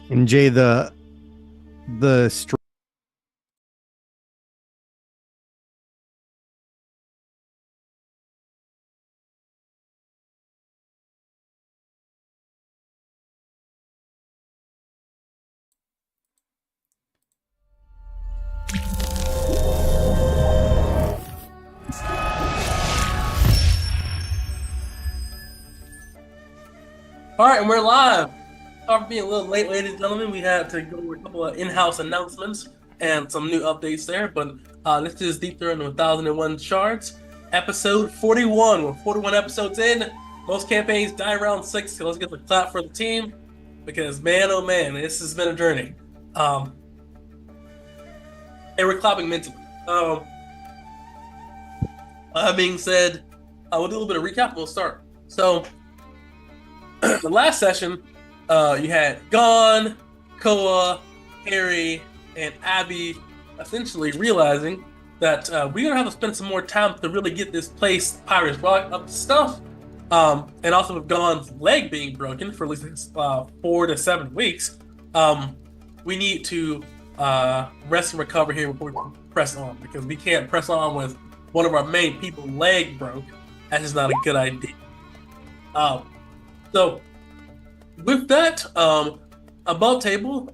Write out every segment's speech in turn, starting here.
And Jay, the All right, and we're live. Sorry for being a little late, ladies and gentlemen. We had to go over a couple of in-house announcements and some new updates there. But this is Dithra and 1001 Shards, episode 41. We're 41 episodes in. Most campaigns die around 6, so let's get the clap for the team. Because, man, oh man, this has been a journey. And we're clapping mentally. That being said, we'll do a little bit of recap. We'll start. So, the last session, you had Gon, Koa, Harry, and Abby essentially realizing that we're going to have to spend some more time to really get this place, Pirates Rock, up to stuff. And also with Gon's leg being broken for at least 4 to 7 weeks, we need to rest and recover here before we press on, because we can't press on with one of our main people leg broke. That's just not a good idea. So, with that, above table,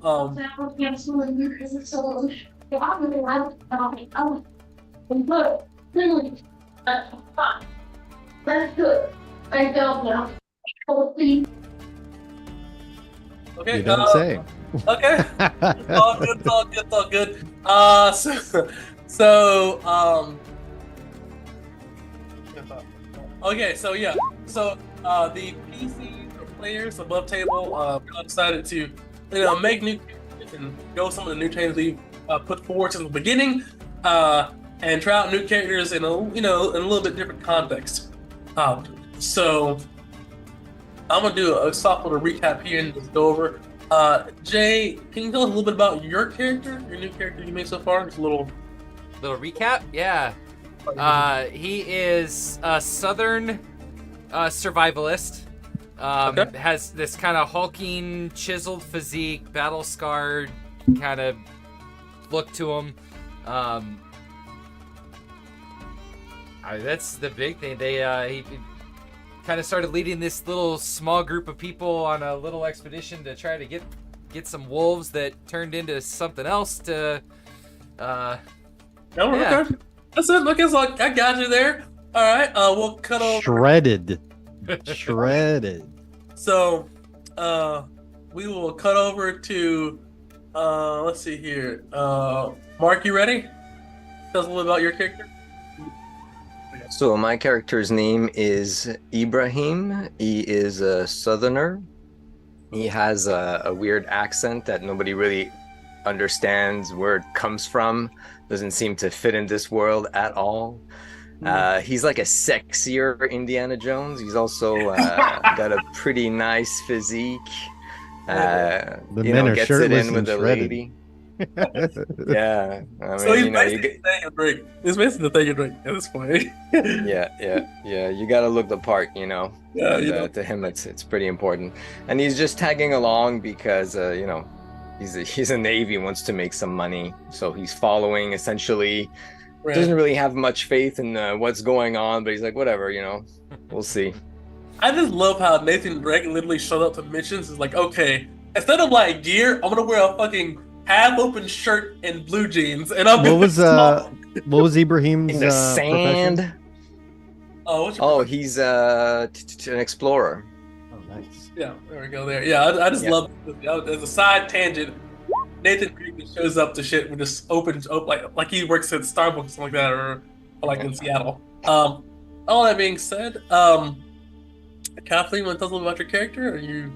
That's good. I don't know. okay, you don't say. Okay, all good, it's all good, it's all good. Okay, so yeah, so the PC players above table decided to, make new characters and go some of the new changes we put forward since the beginning, and try out new characters in a little bit different context. So I'm gonna do a soft little recap here and just go over. Jay, can you tell us a little bit about your character, your new character you made so far? Just a little recap. Yeah. He is a southern survivalist. Okay. Has this kind of hulking, chiseled physique, battle scarred kind of look to him. That's the big thing. He kind of started leading this little small group of people on a little expedition to try to get some wolves that turned into something else. To No, yeah. okay. That's it. Look, it's like I got you there. All right. We'll cut over. Shredded. So, we will cut over to. Let's see here. Mark, you ready? Tell us a little about your character. So my character's name is Ibrahim. He is a southerner. He has a weird accent that nobody really understands where it comes from. Doesn't seem to fit in this world at all. He's like a sexier Indiana Jones. He's also got a pretty nice physique. The men are gets it shirtless in and with a shredded. lady. Yeah, I mean, So he's you basically get, taking a drink. He's basically taking a drink at this point. yeah. You gotta look the part, Yeah, And, to him, it's pretty important, and he's just tagging along because he's a Navy, wants to make some money, so he's following essentially. Right. Doesn't really have much faith in what's going on, but he's like, whatever, we'll see. I just love how Nathan Drake literally showed up to missions. It's like, okay, instead of like gear, I'm gonna wear a fucking half-open shirt and blue jeans, and I'm What was Ibrahim's In the sand. profession? what's your Oh, profession? he's an explorer. Oh, nice. Yeah, there we go. There, yeah, I just Yeah. love as a side tangent. Nathan Drake just shows up to shit with just open like he works at Starbucks or something like that, or like in Seattle. All that being said, Kathleen, want to tell us a little about your character? Or you?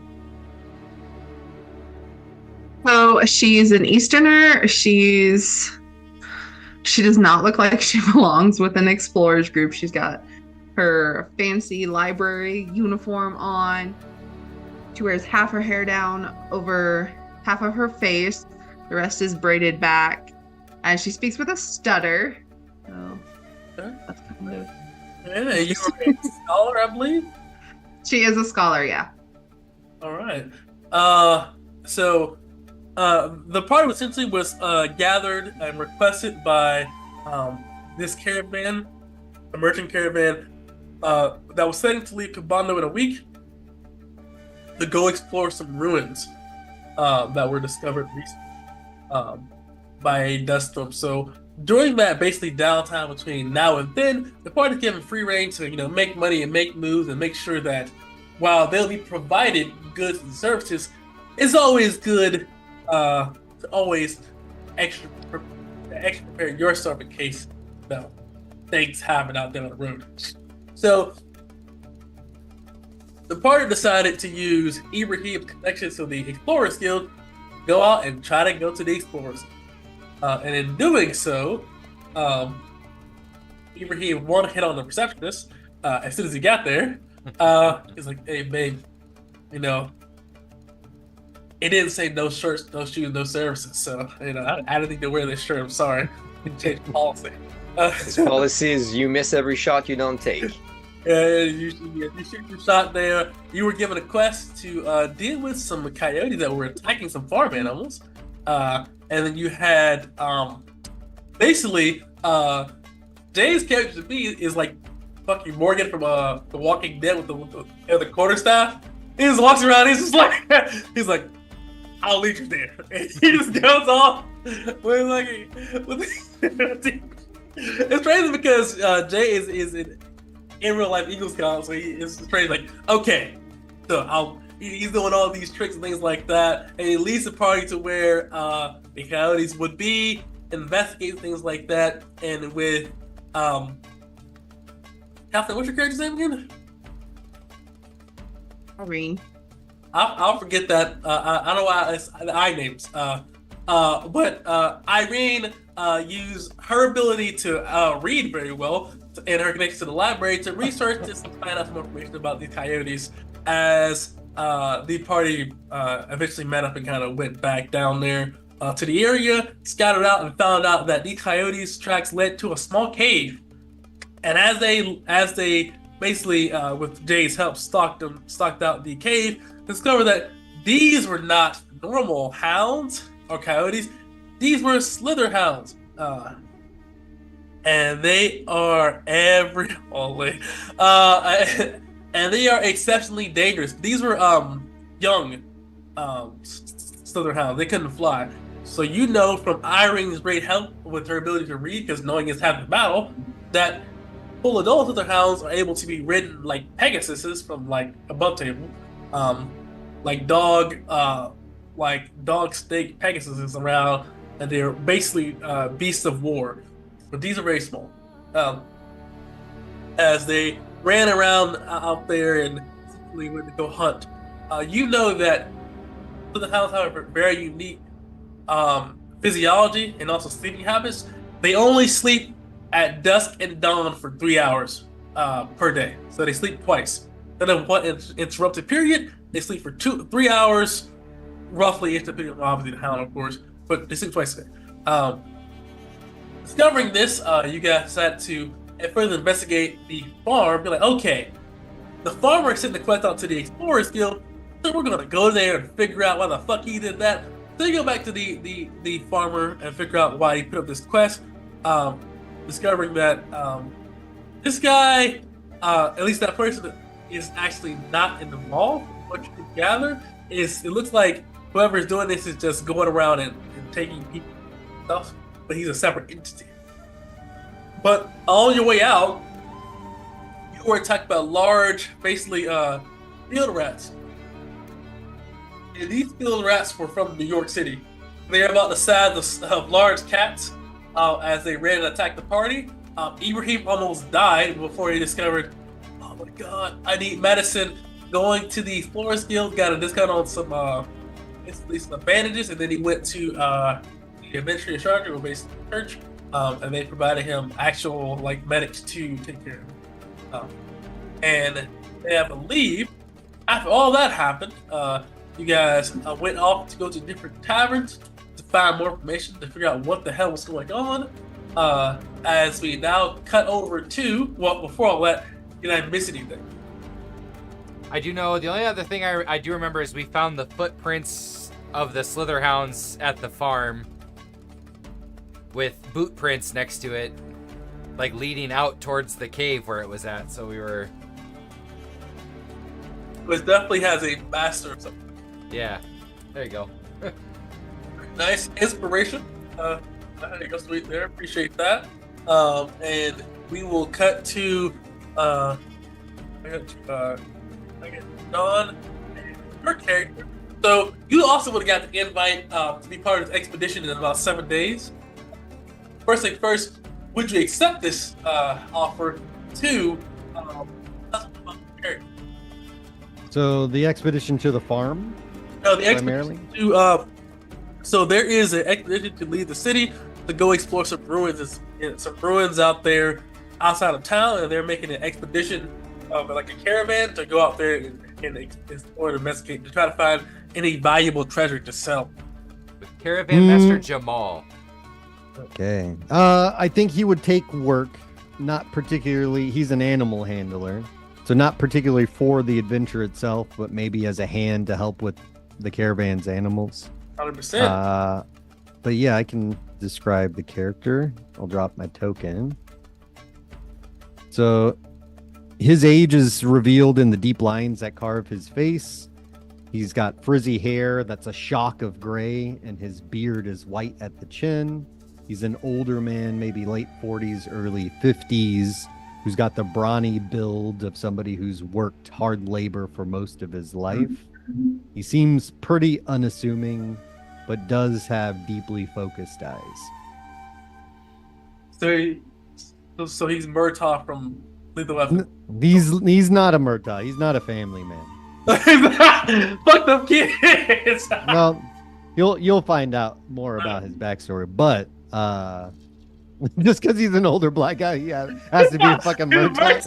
So she's an Easterner. She does not look like she belongs with an explorers group. She's got her fancy library uniform on. She wears half her hair down over half of her face. The rest is braided back. And she speaks with a stutter. So that's kind of... Yeah, you are a scholar, I believe. She is a scholar, yeah. All right. So the party essentially was gathered and requested by this caravan, a merchant caravan, that was setting to leave Kabando in a week to go explore some ruins that were discovered recently by a dust storm. So during that basically downtime between now and then, the party's given free reign to make money and make moves and make sure that while they'll be provided goods and services, it's always good to always extra prepare yourself in case things happen out there on the road. So the party decided to use Ibrahim's connections to the Explorers Guild, go out and try to go to the Explorers. And in doing so, Ibrahim one hit on the receptionist as soon as he got there. He's like, "Hey, babe, it didn't say no shirts, no shoes, no services. So, I didn't think to wear this shirt. I'm sorry. We changed policy." His policy is you miss every shot you don't take. You shoot your shot there. You were given a quest to deal with some coyotes that were attacking some farm animals. And then you had basically Jay's character to be is like fucking Morgan from The Walking Dead with the quarterstaff. He just walks around. He's just like I'll leave you there. And he just goes off with it's crazy because Jay is in real life Eagle Scout, so he is crazy. Like, okay, so he's doing all these tricks and things like that, and he leads the party to where the coyotes would be, investigate things like that, and with Captain, what's your character's name again? Irene. I'll forget that. I don't know why it's the I names. But Irene used her ability to read very well and her connection to the library to research this and find out some information about these coyotes as the party eventually met up and kind of went back down there to the area, scouted out and found out that these coyotes' tracks led to a small cave. And as they basically, with Jay's help, stalked out the cave, discovered that these were not normal hounds or coyotes. These were slither hounds. And they are everywhere. And they are exceptionally dangerous. These were young slither hounds. They couldn't fly. So from Irene's great help with her ability to read, because knowing is half the battle, that full adult slither hounds are able to be ridden like Pegasuses from like above table. Like dog snake Pegasuses around, and they're basically beasts of war. But these are very small. As they ran around out there and simply went to go hunt. That the hounds have a very unique physiology and also sleeping habits. They only sleep at dusk and dawn for 3 hours per day. So they sleep twice. Then in one interrupted period, they sleep for 3 hours, roughly, depending on obviously the hound, of course, but they sleep twice a day. Discovering this, you guys decided to further investigate the farm. Be like, okay, the farmer sent the quest out to the Explorers Guild, so we're gonna go there and figure out why the fuck he did that. So you go back to the farmer and figure out why he put up this quest. Discovering that this guy, at least that person, is actually not involved. What you can gather is it looks like whoever is doing this is just going around and taking people's stuff, but he's a separate entity. But on your way out, you were attacked by large, basically field rats. And these field rats were from New York City. They're about the size of large cats. As they ran and attacked the party, Ibrahim almost died before he discovered, oh my god, I need medicine. Going to the Explorers Guild, got a discount on some bandages, and then he went to the Adventure Shards, or basically the church, and they provided him actual medics to take care of him. And I believe after all that happened, you guys went off to go to different taverns to find more information to figure out what the hell was going on. As we now cut over to, well, before all that, did I miss anything? I do know the only other thing I do remember is we found the footprints of the Slitherhounds at the farm with boot prints next to it, like leading out towards the cave where it was at. So we were. It definitely has a master. Yeah, there you go. Nice inspiration. There you go, sweet there. Appreciate that. And we will cut to I get Dawn, your character. So you also would have got the invite to be part of this expedition in about 7 days. First thing first, would you accept this offer? Two, So the expedition to the farm, no, the primarily? expedition to so there is an expedition to leave the city to go explore some ruins. There's some ruins out there outside of town, and they're making an expedition, like a caravan, to go out there and explore and investigate to try to find any valuable treasure to sell. With Caravan Master Jamal. Okay. I think he would take work, not particularly. He's an animal handler, so not particularly for the adventure itself, but maybe as a hand to help with the caravan's animals. 100%. But yeah, I can describe the character. I'll drop my token. So his age is revealed in the deep lines that carve his face. He's got frizzy hair that's a shock of gray, and his beard is white at the chin. He's an older man, maybe late 40s, early 50s, who's got the brawny build of somebody who's worked hard labor for most of his life. He seems pretty unassuming, but does have deeply focused eyes. So he's Murtaugh from Lethal Weapon. He's not a Murtaugh. He's not a family man. Fuck them kids. Well, you'll find out more about his backstory, but just because he's an older black guy, he has to be a fucking Murtaugh.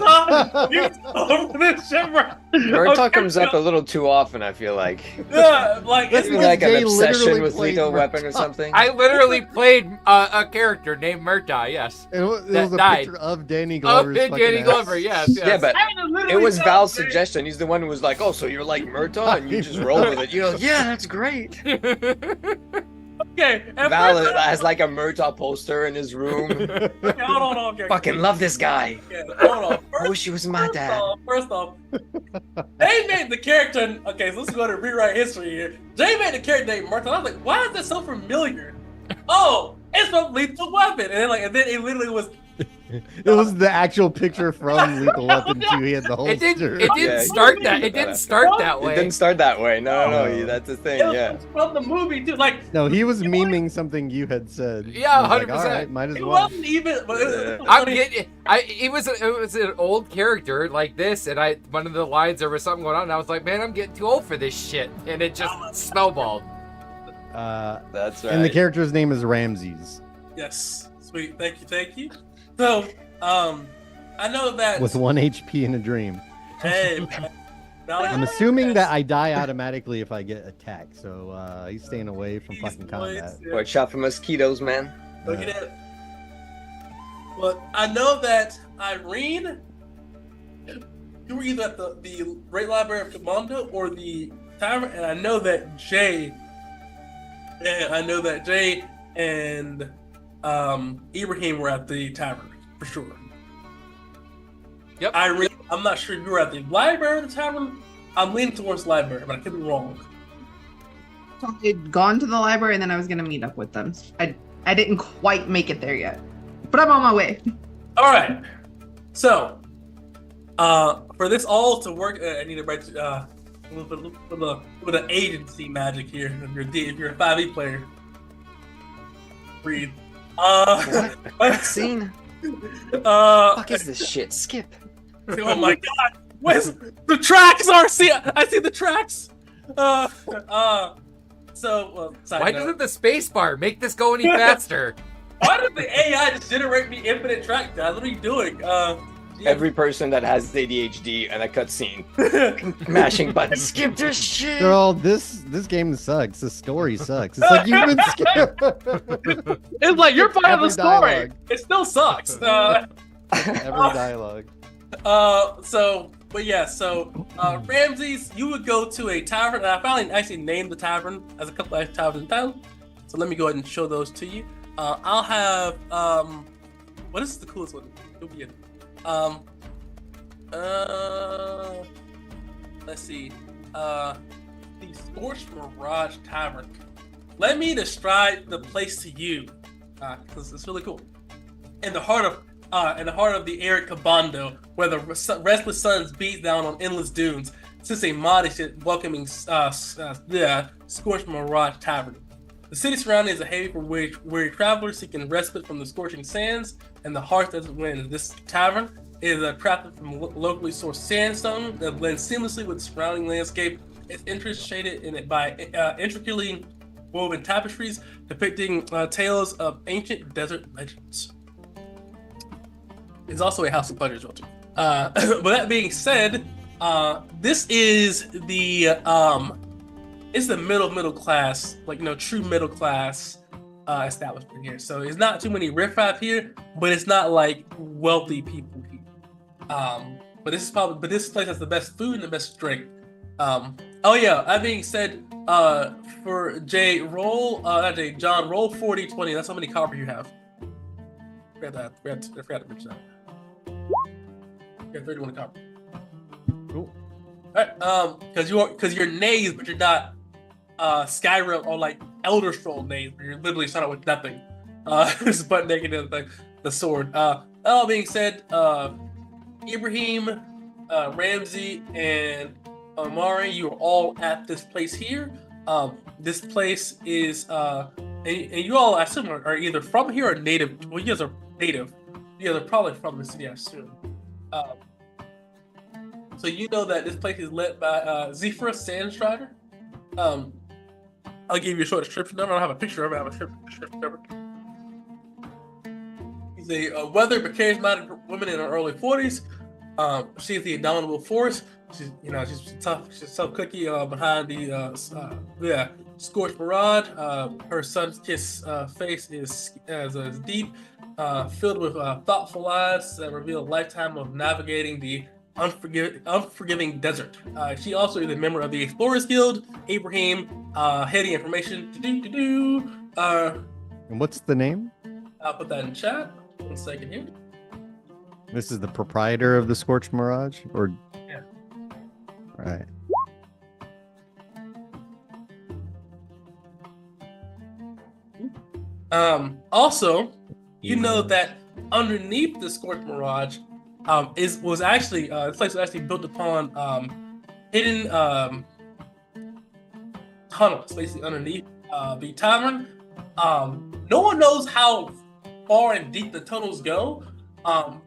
Murtaugh comes up a little too often, I feel like. Yeah, like That's it's Maybe like an Jay obsession literally with played Lethal Murtaugh. Weapon or something. I literally played a character named Murtaugh, yes. It was That a died. picture of Danny Oh, Glover's Danny fucking ass. Glover, yes. Yeah, but literally it was sounds Val's great. suggestion. He's the one who was like, "Oh, so you're like Murtaugh," and you just roll with it. You know, yeah, that's great. Okay, and Val first- has like a Murtaugh poster in his room. okay, hold on, okay. Fucking love this guy. Yeah, hold on. I wish he was my dad. First off, they made the character. Okay, so let's go to rewrite history here. Jay made the character named Murtaugh. I was like, why is that so familiar? Oh, it's from Lethal Weapon, and then it literally was. It was the actual picture from Lethal Weapon 2. He had the holster. It didn't Yeah, start that. It didn't start that It way. didn't start that way. No, No. that's the thing. It was Yeah. from the movie too. Like No, he was memeing something you had said. Yeah, I was like, 100%. all right, might as it well. wasn't even. But it was I'm funny. getting. It was an old character like this, and one of the lines there was something going on, and I was like, man, I'm getting too old for this shit, and it just snowballed. That's right. And the character's name is Ramses, Yes, sweet. Thank you. So, I know that. with 1 HP and a dream. Hey, now I'm assuming that I die automatically if I get attacked, so he's staying away from fucking combat. Watch out for mosquitoes, man. Look at it. But I know that Irene, you were either at the Great Library of Commando or the Tavern, and I know that Jay and Ibrahim were at the Tavern for sure. Yep. Irene, I'm not sure if you were at the library or the tavern. I'm leaning towards the library, but I could be wrong. So I'd gone to the library and then I was gonna meet up with them. I didn't quite make it there yet, but I'm on my way. All right. So, for this all to work, I need to write a little bit of agency magic here. If you're a 5e player, breathe. What scene? Fuck is this shit? Skip. Oh my god! Where's the tracks? I see the tracks. Side Why note. doesn't the space bar make this go any faster? Why did the AI just generate me infinite track, guys? What are you doing? Every person that has ADHD and a cutscene, mashing buttons. Skip this shit. They're all this game sucks. The story sucks. It's like you've been skipped. It's like you're part of the Every story. dialogue. It still sucks. Every dialogue. So But yeah, so Ramses, you would go to a tavern, and I finally actually named the tavern as a couple of taverns in town. So let me go ahead and show those to you. I'll have what is the coolest one? It'll be it. Let's see. The Scorched Mirage Tavern. Let me describe the place to you, because it's really cool. In the heart of the arid Cabondo, where the restless suns beat down on endless dunes, sits a modest yet welcoming Scorched Mirage Tavern. The city surroundings are heavy for weary travelers seeking respite from the scorching sands and the harsh desert winds. This tavern is crafted from locally sourced sandstone that blends seamlessly with the surrounding landscape. Its entrance shaded in it by intricately woven tapestries depicting tales of ancient desert legends. It's also a house of pleasure as well too. But that being said, this is the it's the middle class, like true middle class establishment here. So it's not too many riffraff here, but it's not like wealthy people here. But this place has the best food and the best drink. Oh yeah, that being said, for Jay, John, roll 40-20. That's how many copper you have. I forgot to mention that. You have 31 copper. Cool. All right, because you're nays, but you're not Skyrim or like Elder Scroll nays, where you're literally starting with nothing. Just butt naked and the sword. That all being said, Ibrahim, Ramsey, and Amari, you are all at this place here. This place is, and you all, I assume, are either from here or native. Well, you guys are native. You guys are probably from the city, I assume. So you know that this place is led by Dithra Sandstrider. I'll give you a short description of it. I don't have a picture of it. I have a short description of it. She's a weathered but charismatic woman in her early 40s. She's the indomitable force. She's tough. She's so cookie behind the Scorched Mirage. Her sun-kissed face is deep, filled with thoughtful eyes that reveal a lifetime of navigating the unforgiving desert. She also is a member of the Explorers Guild. Ibrahim, heading information. And what's the name? I'll put that in chat. 1 second here. This is the proprietor of the Scorched Mirage, or yeah. Right. Also, you know that underneath the Scorched Mirage, this place was actually built upon hidden tunnels, basically underneath the tavern. No one knows how far and deep the tunnels go,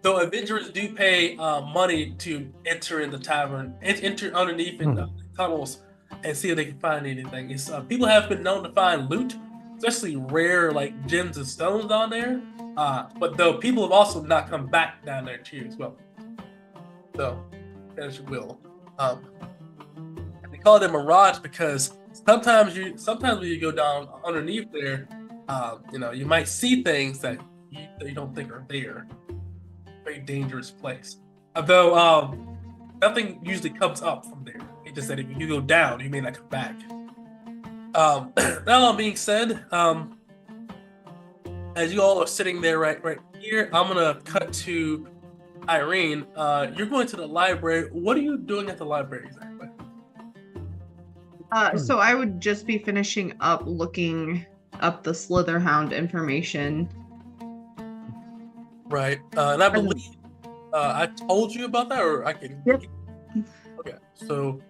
though adventurers do pay money to enter in the tavern, enter underneath in the tunnels, and see if they can find anything. People have been known to find loot, especially rare like gems and stones down there. But though people have also not come back down there too as well. So, as you will. They call it a mirage because sometimes when you go down underneath there, you might see things that you don't think are there. Very dangerous place. Although nothing usually comes up from there. It just that if you go down, you may not come back. That all being said, as you all are sitting there right here, I'm gonna cut to Irene. You're going to the library. What are you doing at the library exactly? So I would just be finishing up looking up the Slitherhound information. Right. And I believe I told you about that, or I can. Yep. Okay. So,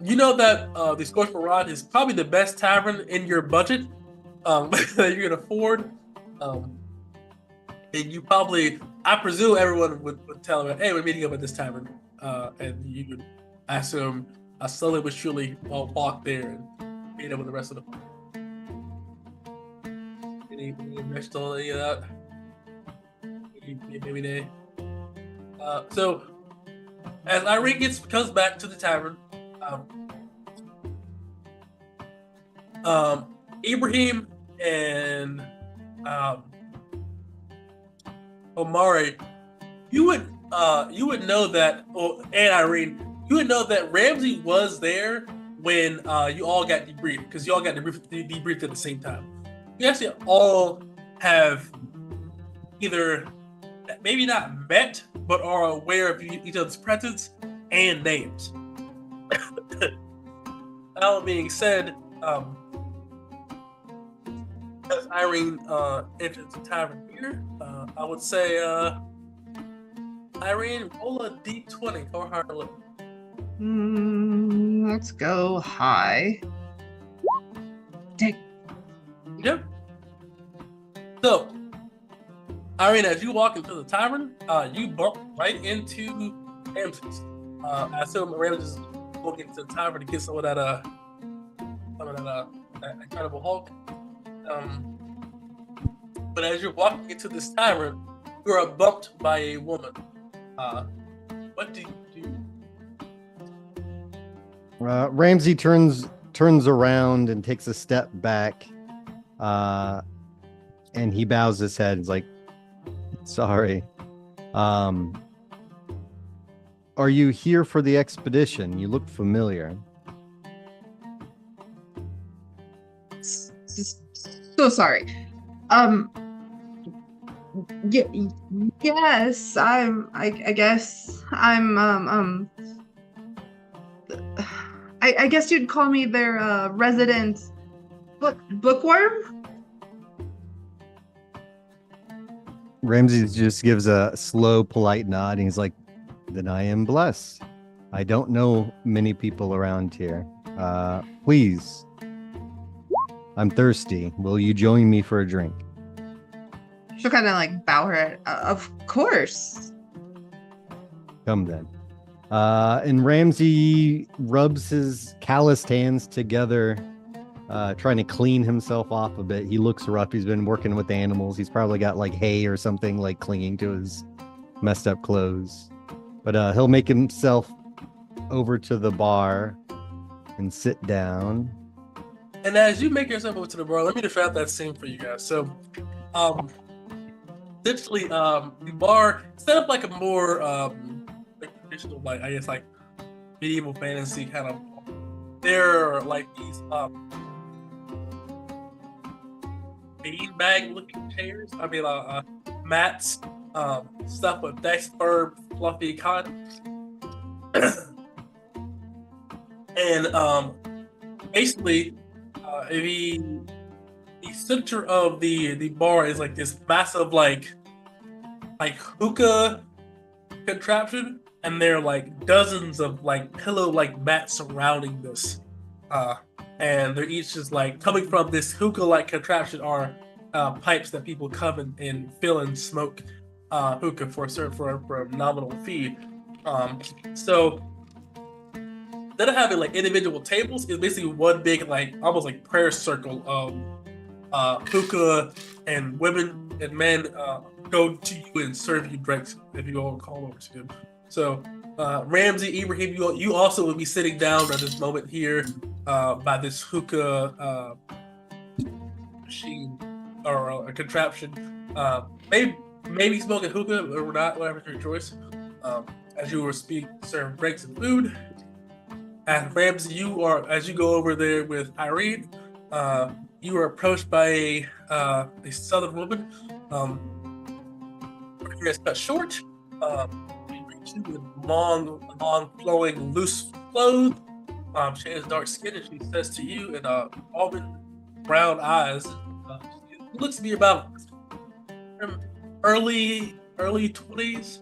you know that the Scorched Mirage is probably the best tavern in your budget that you can afford. And you probably, I presume everyone would tell them, hey, we're meeting up at this tavern. And you could, I assume, slowly but surely walk there and meet up with the rest of the any rest on any of that? Maybe they. So, as Irene comes back to the tavern, Ibrahim and Omari, you would you would know that, and Irene, you would know that Ramsey was there when you all got debriefed, because you all got debriefed at the same time. You actually all have either maybe not met, but are aware of each other's presence and names. That being said, as Irene enters the tavern here, I would say, Irene, roll a d20 or higher level. Let's go high. Take. Yep. So, Irene, as you walk into the tavern, you bump right into Ramses. I assume Ramses is walking into the tavern to get some of that Incredible Hulk. But as you're walking into this tavern, you are bumped by a woman. What do you do? Ramsey turns around and takes a step back, and he bows his head. He's like, "Sorry. Are you here for the expedition? You look familiar." So sorry. Yes, I guess I'm I guess you'd call me their resident bookworm. Ramsey just gives a slow, polite nod, and he's like, "Then I am blessed. I don't know many people around here. Please, I'm thirsty. Will you join me for a drink?" She'll kind of like bow her head. Of course. Come then. And Ramsey rubs his calloused hands together, trying to clean himself off a bit. He looks rough. He's been working with animals. He's probably got like hay or something like clinging to his messed up clothes. But he'll make himself over to the bar and sit down. And as you make yourself over to the bar, let me describe that scene for you guys. So, essentially, the bar set up like a more like traditional, like I guess like medieval fantasy kind of. There are like these beanbag looking chairs. I mean, mats, stuff with nice, firm, fluffy cotton, and basically, the center of the bar is like this massive like hookah contraption, and there are like dozens of like pillow like mats surrounding this, and they're each just like coming from this hookah like contraption are pipes that people come and fill and smoke hookah for a nominal fee. So instead of having like individual tables, it's basically one big like almost like prayer circle of hookah, and women and men go to you and serve you drinks if you all call over to him. So Ramsey, Ibrahim, you also will be sitting down at this moment here by this hookah machine or a contraption. Maybe smoking hookah or not, whatever your choice. As you were serving drinks and food. And Ramsey, as you go over there with Irene, you are approached by a southern woman. Her hair is cut short. With long, flowing, loose clothes. She has dark skin, and she says to you in almond brown eyes, it looks to be about early 20s.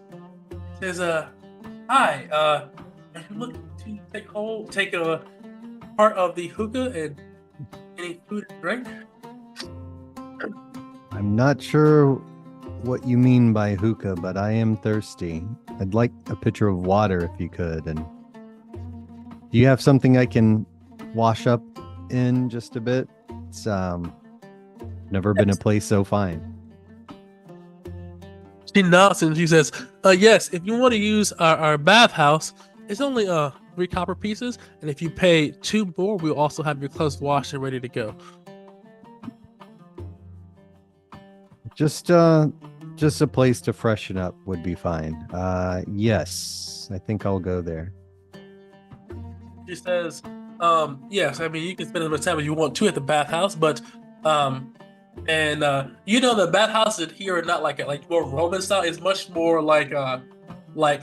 Says, "Hi, are you looking to take a part of the hookah and any food and drink?" I'm not sure what you mean by hookah, but I am thirsty. I'd like a pitcher of water if you could. And do you have something I can wash up in just a bit? It's never been a place so fine. She nods and she says, "Yes, if you want to use our bathhouse, it's only 3 copper pieces, and if you pay 2 more, we'll also have your clothes washed and ready to go." Just just a place to freshen up would be fine. Yes, I think I'll go there. She says, yes, I mean, you can spend as much time as you want to at the bathhouse, but, you know, the bathhouses here are not like more Roman style. It's much more like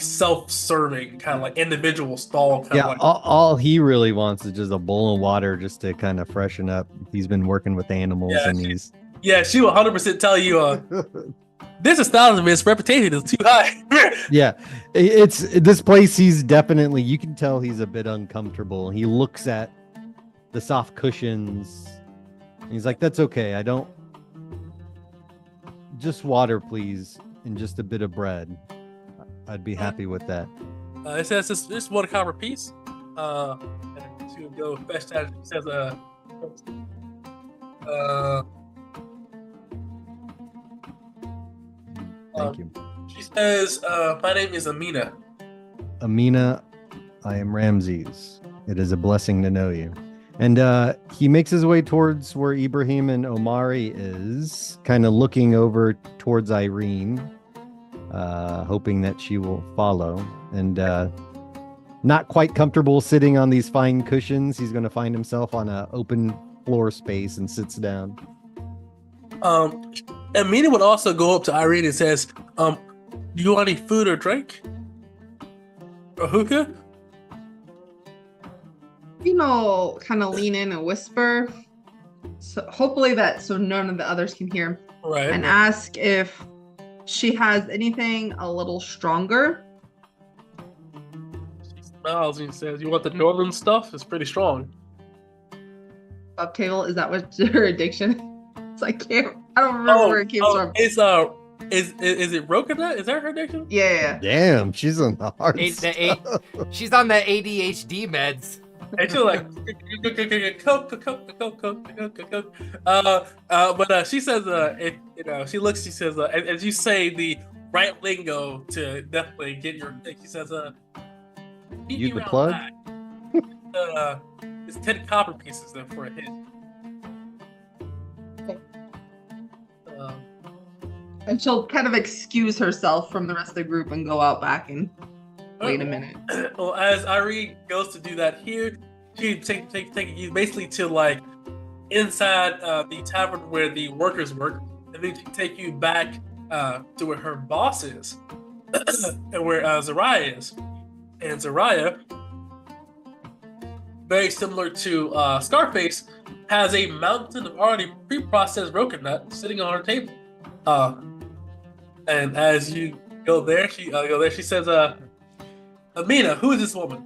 self-serving, kind of like individual stall. Kind Yeah, of like, all he really wants is just a bowl of water just to kind of freshen up. He's been working with animals Yeah, and he's yeah, she will 100% tell you, this establishment's reputation is too high. yeah, it's this place. He's definitely, you can tell he's a bit uncomfortable. He looks at the soft cushions. And he's like, "That's okay. I don't. Just water, please, and just a bit of bread. I'd be happy with that." It says this one copper piece. And she would go fetch that. It says Thank you, she says, my name is Amina. Amina. I am Ramses. It is a blessing to know you. And he makes his way towards where Ibrahim and Omari is, kind of looking over towards Irene, hoping that she will follow. And not quite comfortable sitting on these fine cushions, he's going to find himself on an open floor space and sits down. Amina would also go up to Irene and says, do you want any food or drink? Or hookah? You know, kind of lean in and whisper. So hopefully so none of the others can hear. Right. And ask if she has anything a little stronger. She smiles and says, you want the northern stuff? It's pretty strong. Up table, is that what her addiction? It's like, I don't remember where it came from. It's is it Rokanut? Is that her addiction? Yeah. Damn, she's on the hard stuff. She's on the ADHD meds. And she's like, but she says, she looks, she says, as you say the right lingo to definitely get your thing, she says, You the plug? It's 10 copper pieces though for a hit. And she'll kind of excuse herself from the rest of the group and go out back and wait a minute. Well, as Irene goes to do that here, she take you basically to like inside the tavern where the workers work, and then she take you back to where her boss is, and where Zariah is. And Zariah, very similar to Scarface, has a mountain of already pre-processed Rokanut sitting on her table. And as you go there, she says, Amina, who is this woman?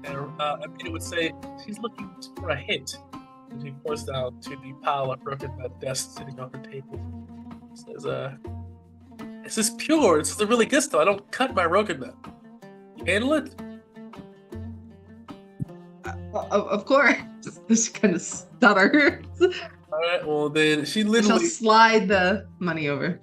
And Amina would say, she's looking for a hint. And she points down to the pile of Rokanut dust sitting on her table. She says, this is pure. This is the really good stuff. I don't cut my Rokanut. You handle it? Of course. Just kind of stutters. All right. Well, then she literally She'll slide the money over.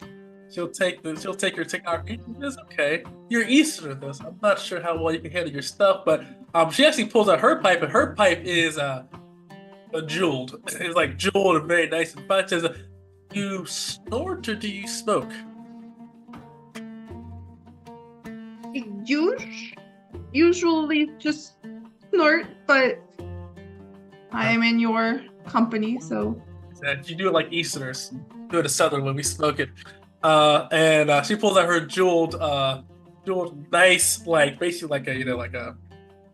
She'll take her take-out. It's okay. You're Easterner, though. So I'm not sure how well you can handle your stuff, but she actually pulls out her pipe, and her pipe is a jeweled. It's like jeweled and very nice and fine. It says, "You snort or do you smoke?" Usually just snort, but I am in your company, so. You do it like Easterners. Do it a Southern when we smoke it. And she pulls out her jeweled nice, like basically like a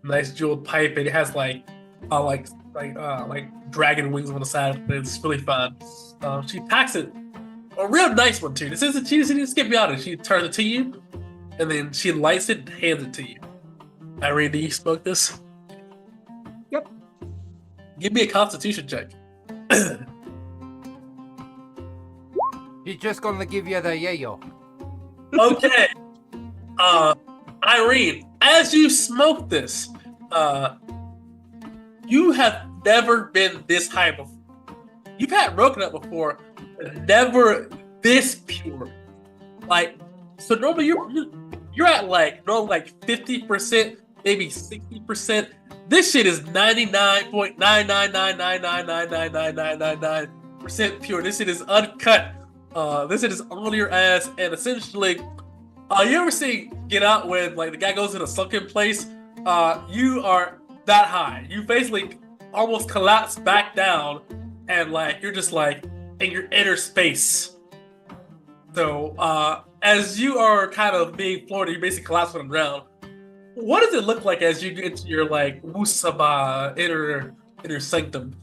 nice jeweled pipe, and it has like dragon wings on the side. It's really fun. She packs it, a real nice one too. This isn't. She didn't skip me out. She turns it to you, and then she lights it and hands it to you. Irene, do you smoke this? Yep. Give me a Constitution check. He's just gonna give you the yayo. Okay. Irene, as you smoke this, you have never been this high before. You've had Rokanut before, but never this pure. Like, so normally you're at like 50%, maybe 60%. This shit is 99.999999999% pure. This shit is uncut. This is on your ass, and essentially, you ever see Get Out when like the guy goes in a sunken place? You are that high. You basically almost collapse back down, and like you're just like in your inner space. So as you are kind of being floored, you basically collapse on the ground. What does it look like as you get into your like Musaba inner sanctum?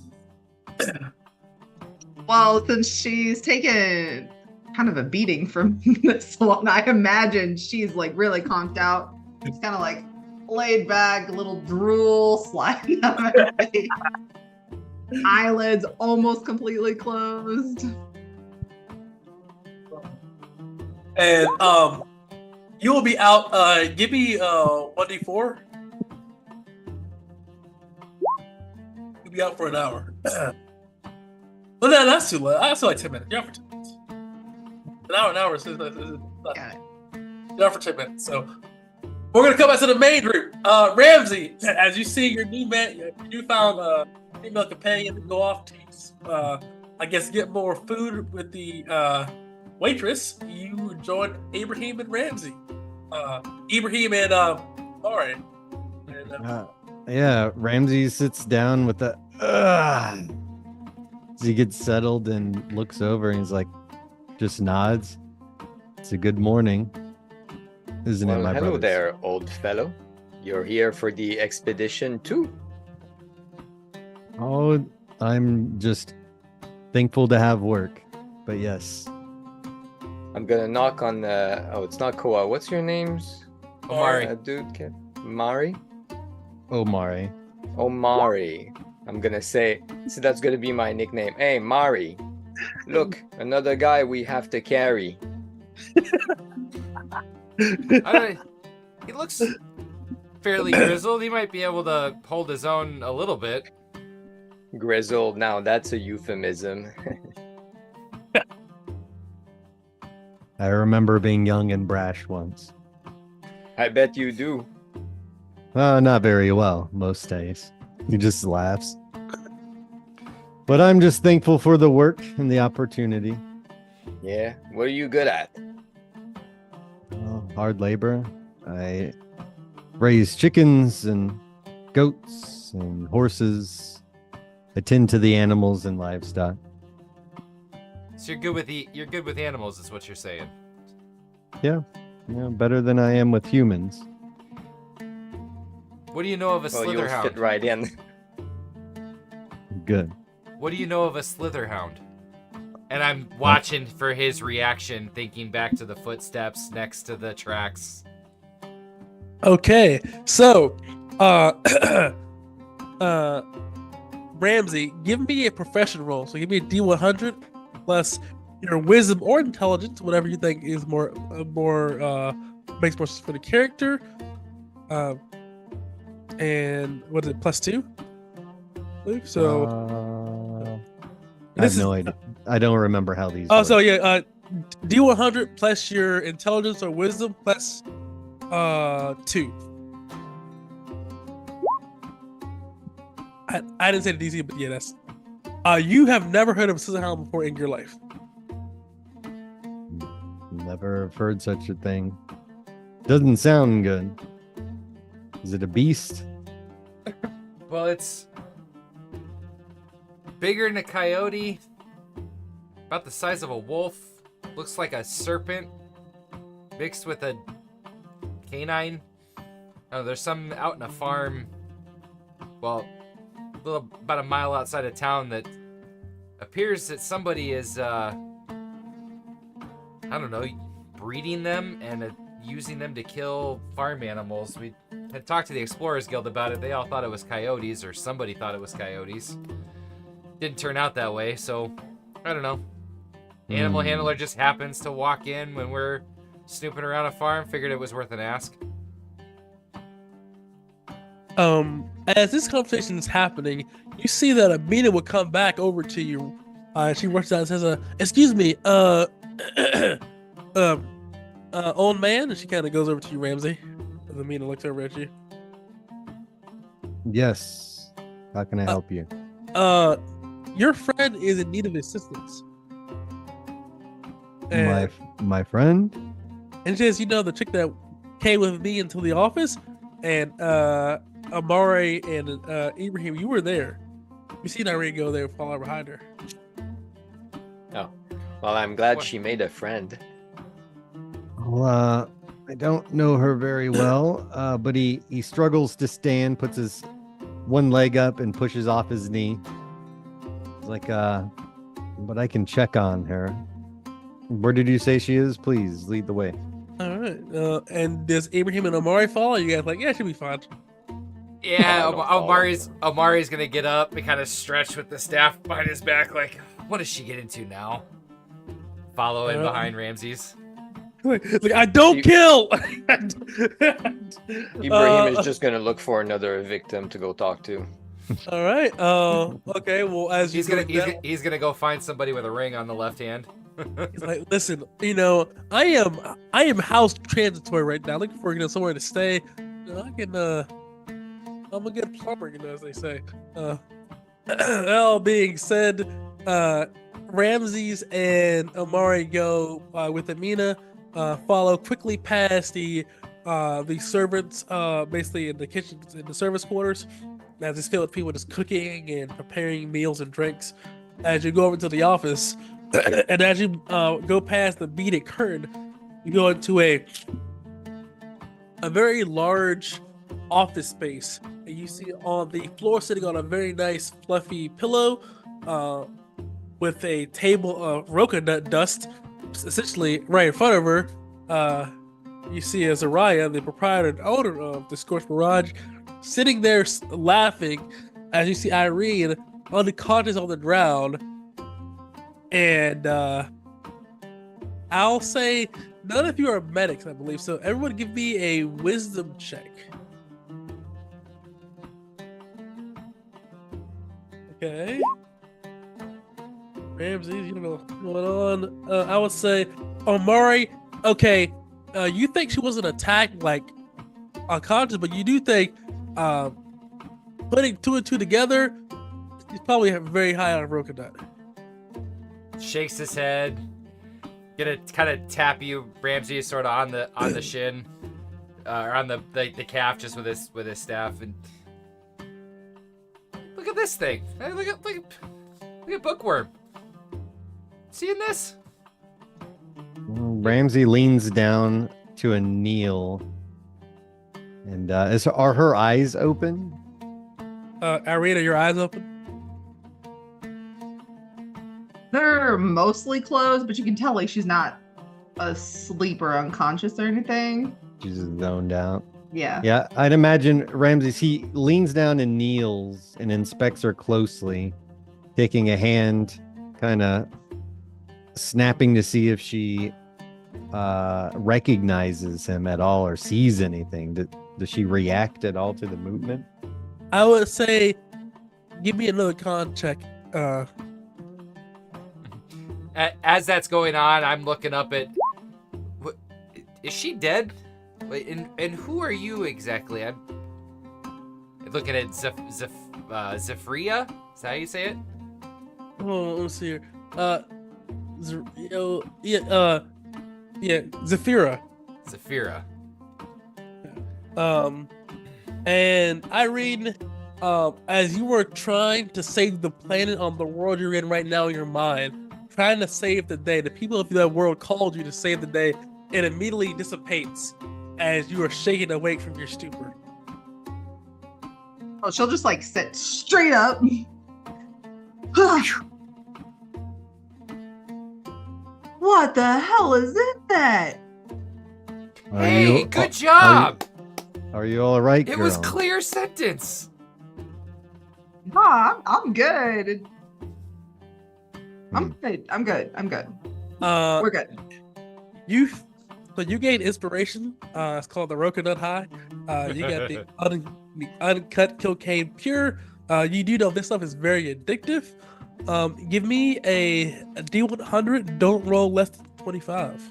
Well, since she's taken kind of a beating from this one, I imagine she's like really conked out. She's kind of like laid back, a little drool sliding down her face. Eyelids almost completely closed. And you will be out. Give me 1d4. You'll be out for an hour. Well, no, that's too late. That's like 10 minutes. You're out for 10 minutes. An hour is Got it. you're out for 10 minutes. So we're gonna come back to the main group. Ramsey, as you see your new man, you found a female companion to go off to, I guess, get more food with the waitress. You joined Ibrahim and Ramsey. Ibrahim and Mari. And, Yeah, Ramsey sits down with the as he gets settled and looks over and he's like, just nods. It's a good morning, isn't it, Well, my hello brother? there, old fellow. You're here for the expedition too. Oh, I'm just thankful to have work. But yes, I'm gonna knock on the. Oh, it's not Koa. What's your names? Omari. Dude, Mari? Omari. Omari. I'm gonna say, so that's gonna be my nickname. Hey, Mari. Look, another guy we have to carry. He looks fairly grizzled. He might be able to hold his own a little bit. Grizzled. Now that's a euphemism. I remember being young and brash once. I bet you do. Not very well most days. He just laughs. But I'm just thankful for the work and the opportunity. Yeah. What are you good at? Hard labor. I raise chickens and goats and horses. I tend to the animals and livestock. So you're good with animals, is what you're saying. Yeah, better than I am with humans. What do you know of a Well, you'll slitherhound? fit right in. Good. What do you know of a slitherhound? And I'm watching for his reaction, thinking back to the footsteps next to the tracks. okay, so Ramsey, give me a profession roll. So give me a D100 plus your wisdom or intelligence, whatever you think is more makes more sense for the character. And what is it, +2? I believe so. I have no idea. I don't remember how these. Oh, work. so yeah, D100 plus your intelligence or wisdom plus 2. I didn't say the DC, but yeah, that's. You have never heard of a Scissorhound before in your life. Never have heard such a thing. Doesn't sound good. Is it a beast? Well, it's bigger than a coyote, about the size of a wolf, looks like a serpent mixed with a canine. Oh, there's some out in a farm, well, about a mile outside of town that appears that somebody is, I don't know, breeding them and using them to kill farm animals. We had talked to the Explorers Guild about it. They all thought it was coyotes, or somebody thought it was coyotes. Didn't turn out that way, so I don't know. Animal handler just happens to walk in when we're snooping around a farm. Figured it was worth an ask. As this conversation is happening, you see that Amina will come back over to you. She works out and says, "Excuse me, old man," and she kind of goes over to you, Ramsey. And Amina looks over at you. Yes. How can I help you? Your friend is in need of assistance. My And, my friend. and she says, the chick that came with me into the office, and Amari and Ibrahim, you were there. You seen Irene go there, follow behind her. Oh, well, I'm glad What? she made a friend. Well, I don't know her very well, but he struggles to stand, puts his one leg up and pushes off his knee. He's like, but I can check on her. Where did you say she is? Please lead the way. All right. And does Ibrahim and Amari follow? You guys like, yeah, she'll be fine. Yeah, I don't follow. Omari's gonna get up and kind of stretch with the staff behind his back, like, what does she get into now? Following behind Ramses. Like I don't kill. Ibrahim is just gonna look for another victim to go talk to. All right. Okay. Well, as He's gonna go find somebody with a ring on the left hand. he's like, listen, I am house transitory right now, looking for somewhere to stay. I can I'm a good plumber, as they say. That all being said, Ramses and Amari go with Amina, follow quickly past the servants, basically in the kitchen, in the service quarters, as it's filled with people just cooking and preparing meals and drinks. As you go over to the office, and as you go past the beaded curtain, you go into a very large office space, and you see on the floor, sitting on a very nice fluffy pillow, with a table of roca nut dust essentially right in front of her. You see Azariah, the proprietor and owner of the Scorched Mirage, sitting there laughing as you see Irene unconscious on the ground. And I'll say none of you are medics, I believe, so everyone give me a wisdom check. Okay. Ramses, you don't know what's going on. I would say Omari, okay, you think she wasn't attacked like unconscious, but you do think putting two and two together, she's probably very high on a broken nut. Shakes his head, gonna kind of tap you, Ramsey, sort of on the shin, or on the calf, just with his staff, and look at this thing. Hey, look at Bookworm. Seeing this? Ramsey leans down to a kneel, and are her eyes open? Irene, are your eyes open? They're mostly closed, but you can tell like she's not asleep or unconscious or anything. She's just zoned out. Yeah. Yeah, I'd imagine Ramses, he leans down and kneels and inspects her closely, taking a hand, kind of snapping to see if she recognizes him at all or sees anything. Does she react at all to the movement? I would say, give me another con check. As that's going on, I'm looking up at. Is she dead? Wait, and who are you exactly? I'm looking at Zephyria. Is that how you say it? Oh, let's see here. Zephyra. Zephyra. And Irene, as you were trying to save the planet on the world you're in right now in your mind, trying to save the day, the people of that world called you to save the day, it immediately dissipates as you are shaken awake from your stupor. Oh, she'll just like sit straight up. What the hell is that? Hey, good job! Are you all right, It girl? was clear sentence. I'm good. I'm good. We're good. You gain inspiration. It's called the Roca Nut High. You got the uncut cocaine pure. You do know this stuff is very addictive. Give me a D100. Don't roll less than 25.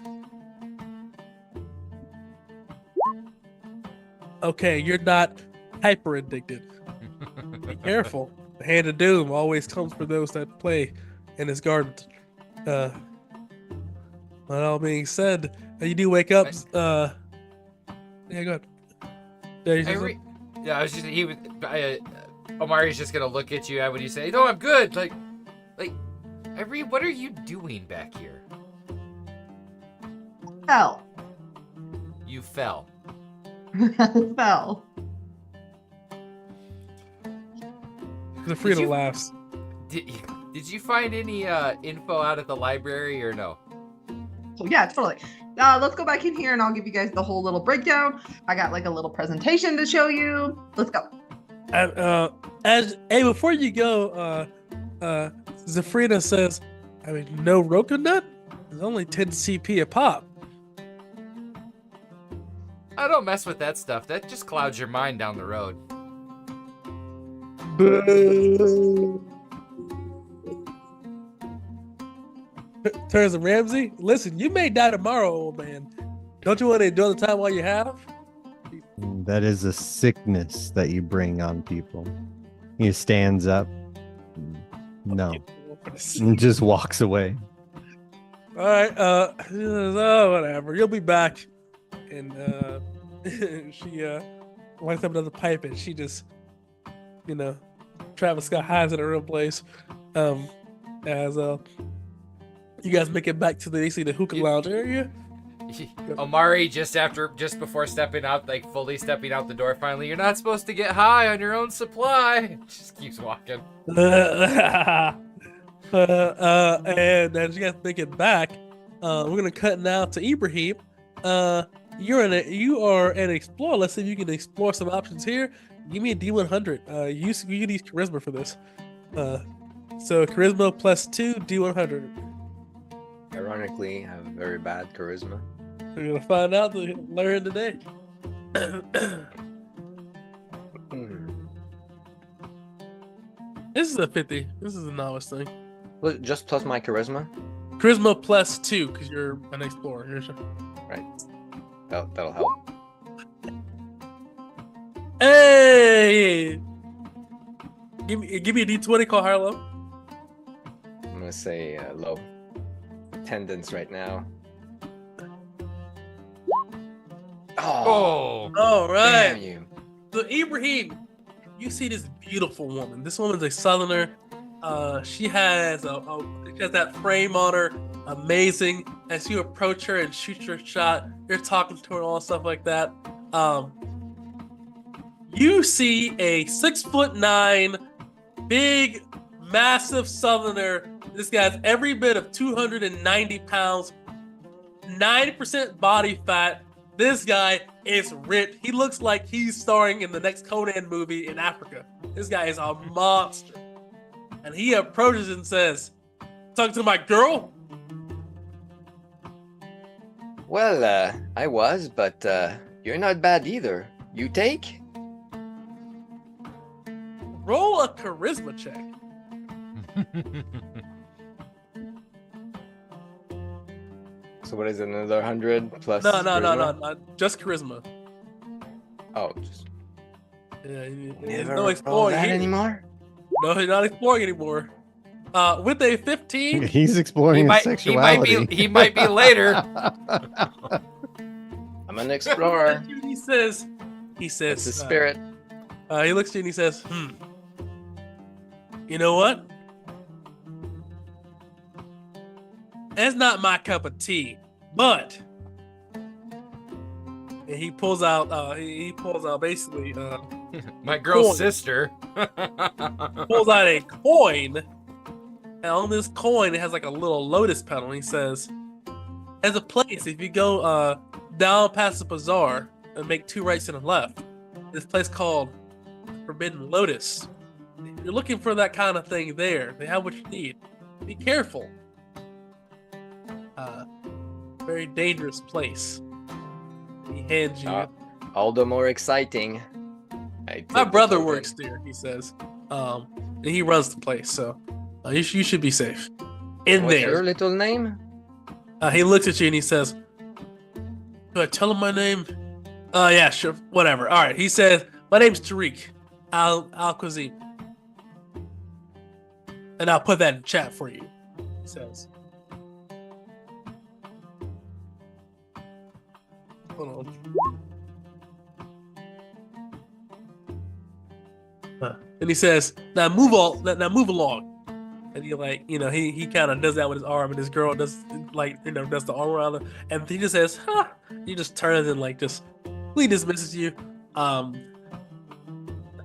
Okay, you're not hyper addicted. Be careful. The hand of doom always comes for those that play in his garden. That all being said, you do wake up. Yeah, go ahead. I was just Omari's just gonna look at you when you say, "No, I'm good." Like, what are you doing back here? Fell. You fell. Fell. The freedom laughs. Did you find any info out at the library or no? So yeah, totally. Let's go back in here and I'll give you guys the whole little breakdown. I got like a little presentation to show you. Let's go. Before you go, Zafrina says, I mean, no Roku nut? It's only 10 CP a pop. I don't mess with that stuff. That just clouds your mind down the road. Turns to Ramsey. Listen, you may die tomorrow, old man. Don't you want to enjoy the time while you have? That is a sickness that you bring on people. He stands up. No. And just walks away. All right. She says, oh, whatever. You'll be back. And she lights up another pipe and she just, Travis Scott hides in a real place. As you guys make it back to the hookah lounge area. Omari just before stepping out, like fully stepping out the door finally, you're not supposed to get high on your own supply. Just keeps walking. And as you guys make it back, we're gonna cut now to Ibrahim. You are an explorer. Let's see if you can explore some options here. Give me a D100. You can use charisma for this. So charisma +2, D100. Ironically, I have very bad charisma. We're gonna find out. Learn today. This is a 50. This is a novice thing. Well, just plus my charisma. Charisma +2 because you're an explorer. Right. That'll help. Hey! Give me a D20. Call high or low. I'm gonna say low. Attendance right now. Oh! All right. Damn you. So Ibrahim, you see this beautiful woman. This woman's a southerner. She has that frame on her, amazing. As you approach her and shoot your shot, you're talking to her and all stuff like that. You see a 6'9", big, massive southerner. This guy's every bit of 290 pounds, 90% body fat. This guy is ripped. He looks like he's starring in the next Conan movie in Africa. This guy is a monster. And he approaches and says, "Talking to my girl?" Well, I was, but you're not bad either. You take? Roll a charisma check. So what is it, another 100 plus? No, charisma? just charisma. Oh, just Yeah, never no roll exploring that here. anymore. No, he's not exploring anymore. With a 15, He's exploring his sexuality. He might be later. I'm an explorer. he says, It's the spirit. he looks at you and he says, you know what? That's not my cup of tea, but. And he pulls out. He pulls out basically. My girl's coin. sister. Pulls out a coin, and on this coin it has like a little lotus petal. And he says, "There's a place if you go down past the bazaar and make 2 rights and a left. This place called Forbidden Lotus. If you're looking for that kind of thing there, they have what you need. Be careful. Very dangerous place." He hands you. All the more exciting. My brother works there, he says. And he runs the place, so you should be safe. In What's there. your little name? He looks at you and he says, "Do I tell him my name?" Yeah, sure, whatever. All right. He says, "My name's Tariq Al-Qazim. And I'll put that in chat for you," he says. Hold on. And he says, "Now move along." And he like, he kind of does that with his arm, and this girl does does the arm around him, and he just says, "Huh." He just turns and like just completely dismisses you. That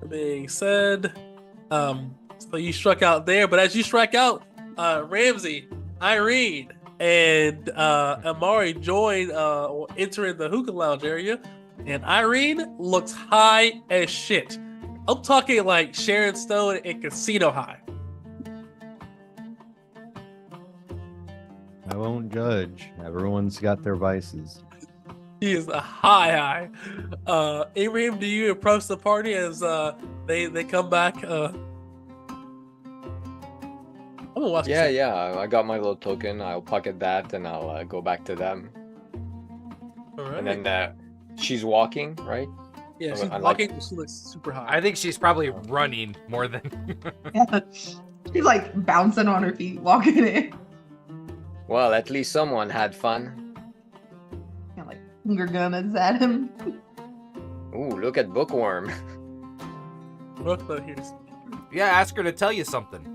being said, so you struck out there, but as you strike out, Ramsey, Irene, and Amari join entering the hookah lounge area, and Irene looks high as shit. I'm talking like Sharon Stone in Casino high. I won't judge. Everyone's got their vices. He is a high. Abraham, do you approach the party as they come back? I'm gonna watch. Yeah. I got my little token. I'll pocket that, and I'll go back to them. All right. And then she's walking, right? Yeah, she's walking. She looks super high. I think she's probably running more than. Yeah. She's like bouncing on her feet, walking in. Well, at least someone had fun. Yeah, like finger guns at him. Ooh, look at Bookworm. Yeah, ask her to tell you something.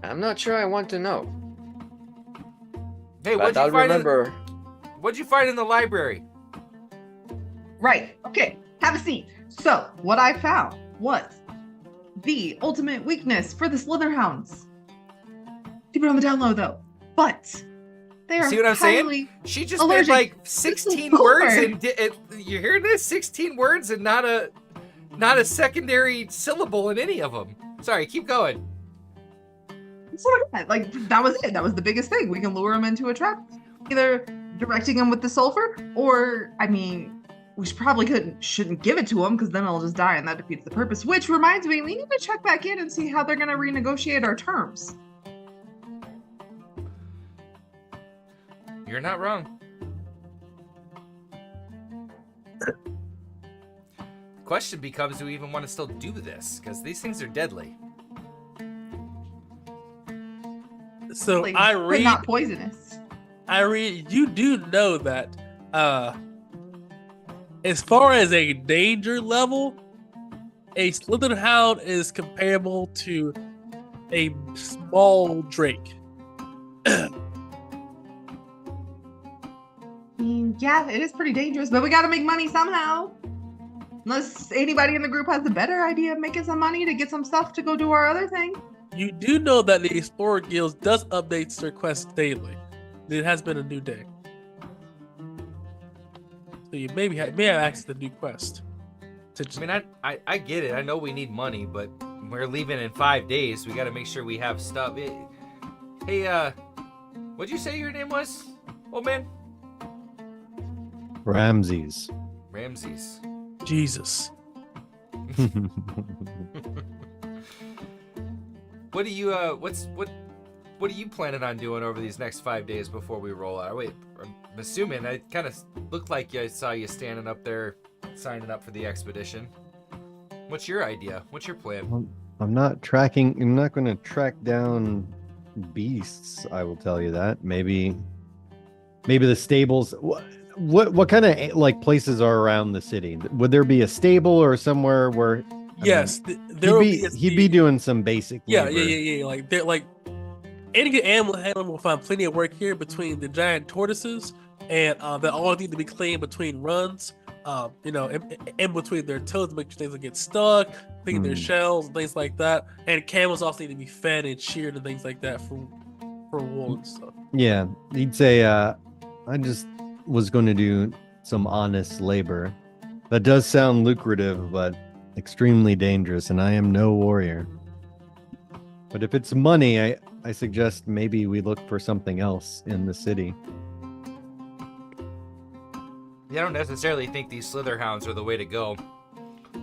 I'm not sure I want to know. Hey, But I'll remember. What'd you find in the library? Right. Okay. Have a seat. So, what I found was the ultimate weakness for the Slitherhounds. Keep it on the down low, though. But they are See what I'm saying? highly She just allergic made like to 16 sulfur. words, and you hear this? 16 words and not a secondary syllable in any of them. Sorry, keep going. Like, that was it. That was the biggest thing. We can lure them into a trap. Either directing them with the sulfur, or, I mean, we shouldn't give it to them because then it'll just die and that defeats the purpose. Which reminds me, we need to check back in and see how they're going to renegotiate our terms. You're not wrong. Question becomes, do we even want to still do this? Because these things are deadly. So Like, Irene, but not poisonous. Irene, you do know that as far as a danger level, a Slitherhound is comparable to a small drake. Yeah, it is pretty dangerous, but we got to make money somehow. Unless anybody in the group has a better idea of making some money to get some stuff to go do our other thing. You do know that the Explorer Guild does update their quests daily. It has been a new day. So you may have access to the new quest. I mean, I get it. I know we need money, but we're leaving in 5 days. We got to make sure we have stuff. Hey, what'd you say your name was, old man? Ramses. Ramses. Jesus. What do you what are you planning on doing over these next 5 days before we roll out? Wait, I'm assuming I kind of looked like I saw you standing up there signing up for the expedition. What's your idea? What's your plan? I'm not going to track down beasts, I will tell you that. Maybe the stables. What kind of like places are around the city? Would there be a stable or somewhere where? Yes, He'd be doing some basic. Yeah. labor. Like they're like any good animal handler will find plenty of work here between the giant tortoises, and they all need to be cleaned between runs. In between their toes to make sure things don't get stuck, clean their shells, and things like that. And camels also need to be fed and sheared and things like that for wool and stuff. Yeah, he'd say, I just was going to do some honest labor. That does sound lucrative, but extremely dangerous, and I am no warrior. But if it's money, I suggest maybe we look for something else in the city. I don't necessarily think these Slitherhounds are the way to go.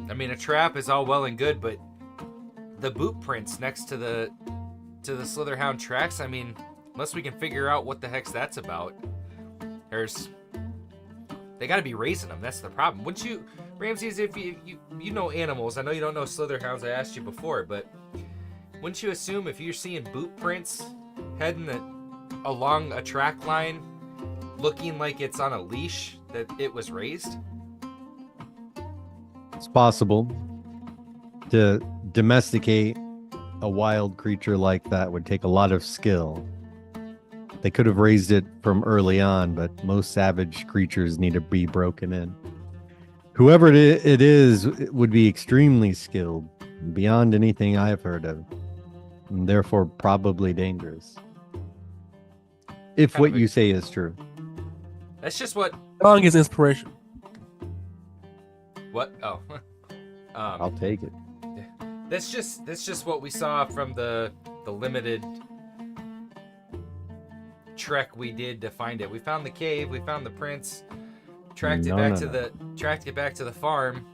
I mean, a trap is all well and good, but the boot prints next to the Slitherhound tracks, I mean, unless we can figure out what the heck's that's about, they got to be raising them. That's the problem. Wouldn't you, Ramses, if you know animals, I know you don't know Slitherhounds, I asked you before, but wouldn't you assume if you're seeing boot prints heading along a track line, looking like it's on a leash that it was raised? It's possible. To domesticate a wild creature like that would take a lot of skill. They could have raised it from early on, but most savage creatures need to be broken in. Whoever it is, it would be extremely skilled, beyond anything I've heard of, and therefore probably dangerous. If Kind what of a- you say is true. That's just what. Song is inspiration. What? Oh. I'll take it. That's just what we saw from the limited trek we did to find it. We found the cave, we found the prince, tracked it back to the farm.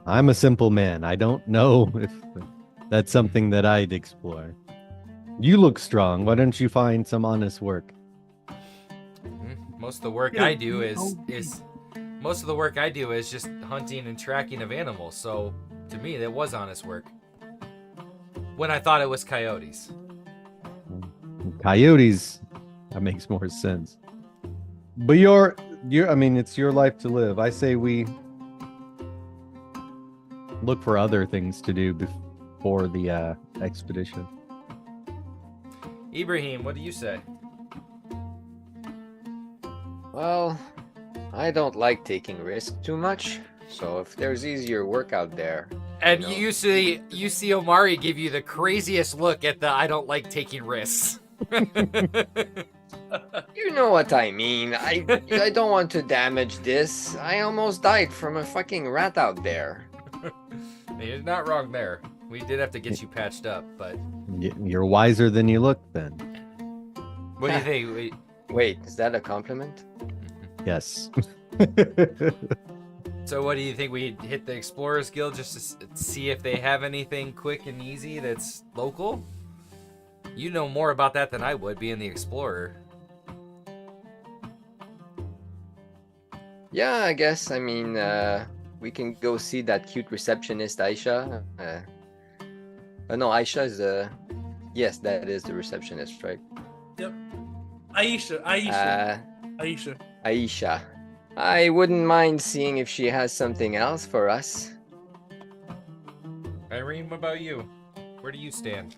I'm a simple man. I don't know if that's something that I'd explore. You look strong. Why don't you find some honest work? Most of the work I do is just hunting and tracking of animals. So to me, that was honest work. When I thought it was coyotes. Coyotes, that makes more sense. But you're I mean, it's your life to live. I say we look for other things to do before the expedition. Ibrahim, what do you say? Well, I don't like taking risks too much. So if there's easier work out there. And know. you see Omari give you the craziest look at the I don't like taking risks. You know what I mean. I don't want to damage this. I almost died from a fucking rat out there. You're not wrong there. We did have to get you patched up, but You're wiser than you look, then. what do you think? Wait, is that a compliment? Yes. So what do you think? We hit the Explorers Guild just to see if they have anything quick and easy that's local? You know more about that than I would, being the explorer. Yeah, I guess. I mean, we can go see that cute receptionist, Aisha. No, Aisha is the... Yes, that is the receptionist, right? Yep. Aisha. Aisha. I wouldn't mind seeing if she has something else for us. Irene, what about you? Where do you stand?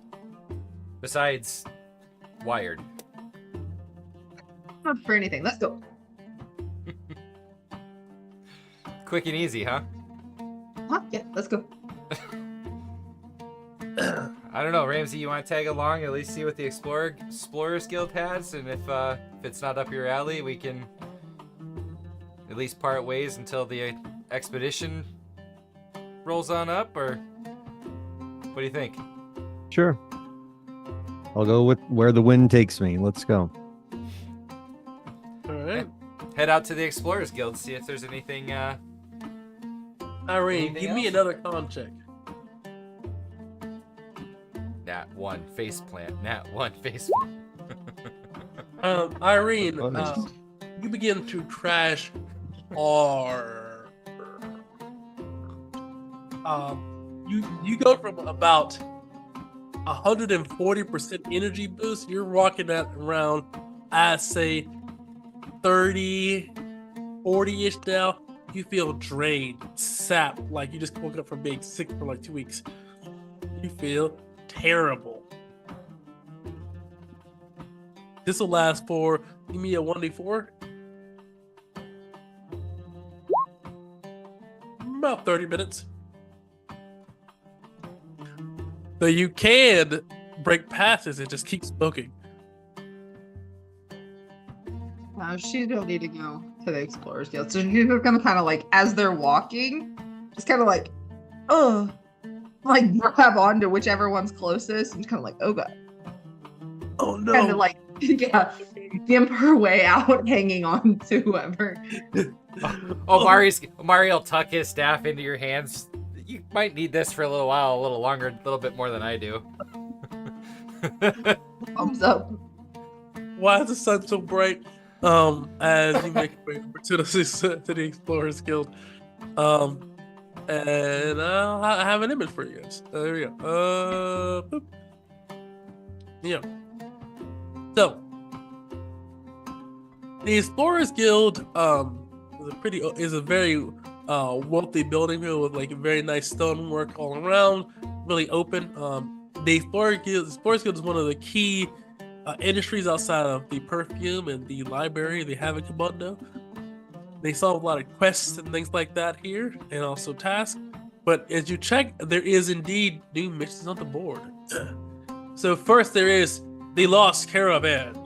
Besides, wired. Not for anything. Let's go. Quick and easy, huh? Huh? Yeah, let's go. I don't know, Ramsey, you want to tag along, at least see what the Explorers Guild has, and if it's not up your alley, we can at least part ways until the expedition rolls on up, or what do you think? Sure. I'll go with where the wind takes me. Let's go. All right. Head out to the Explorers Guild, see if there's anything, Irene, Anything give me else? another con check. Nat 1 faceplant, Nat 1 faceplant. Irene, Oh, nice. you begin to crash hard. You go from about 140% energy boost. You're rocking at around, I'd say, 30, 40-ish now. You feel drained, sapped, like you just woke up from being sick for like 2 weeks. You feel terrible. This will last for, give me a 1d4. About 30 minutes. So you can break past this and just keep smoking. She don't need to go to the Explorers Guild. So she's gonna kind of like, as they're walking, just kind of like, like grab onto whichever one's closest and kind of like, oh god. Oh no. Kind of like, yeah, gimp her way out, hanging on to whoever. Oh, Mario will tuck his staff into your hands. You might need this for a little while, a little longer, a little bit more than I do. Thumbs up. Why is the sun so bright? As you make your way over to the Explorers Guild. And I have an image for you guys. There we go. Boop. Yeah. So, The Explorers Guild is a very wealthy building here with like very nice stonework all around, really open. The Explorers Guild is one of the key industries outside of the perfume and the library they have in Kabundo. They solve a lot of quests and things like that here, and also tasks. But as you check, there is indeed new missions on the board. So first there is the Lost Caravan.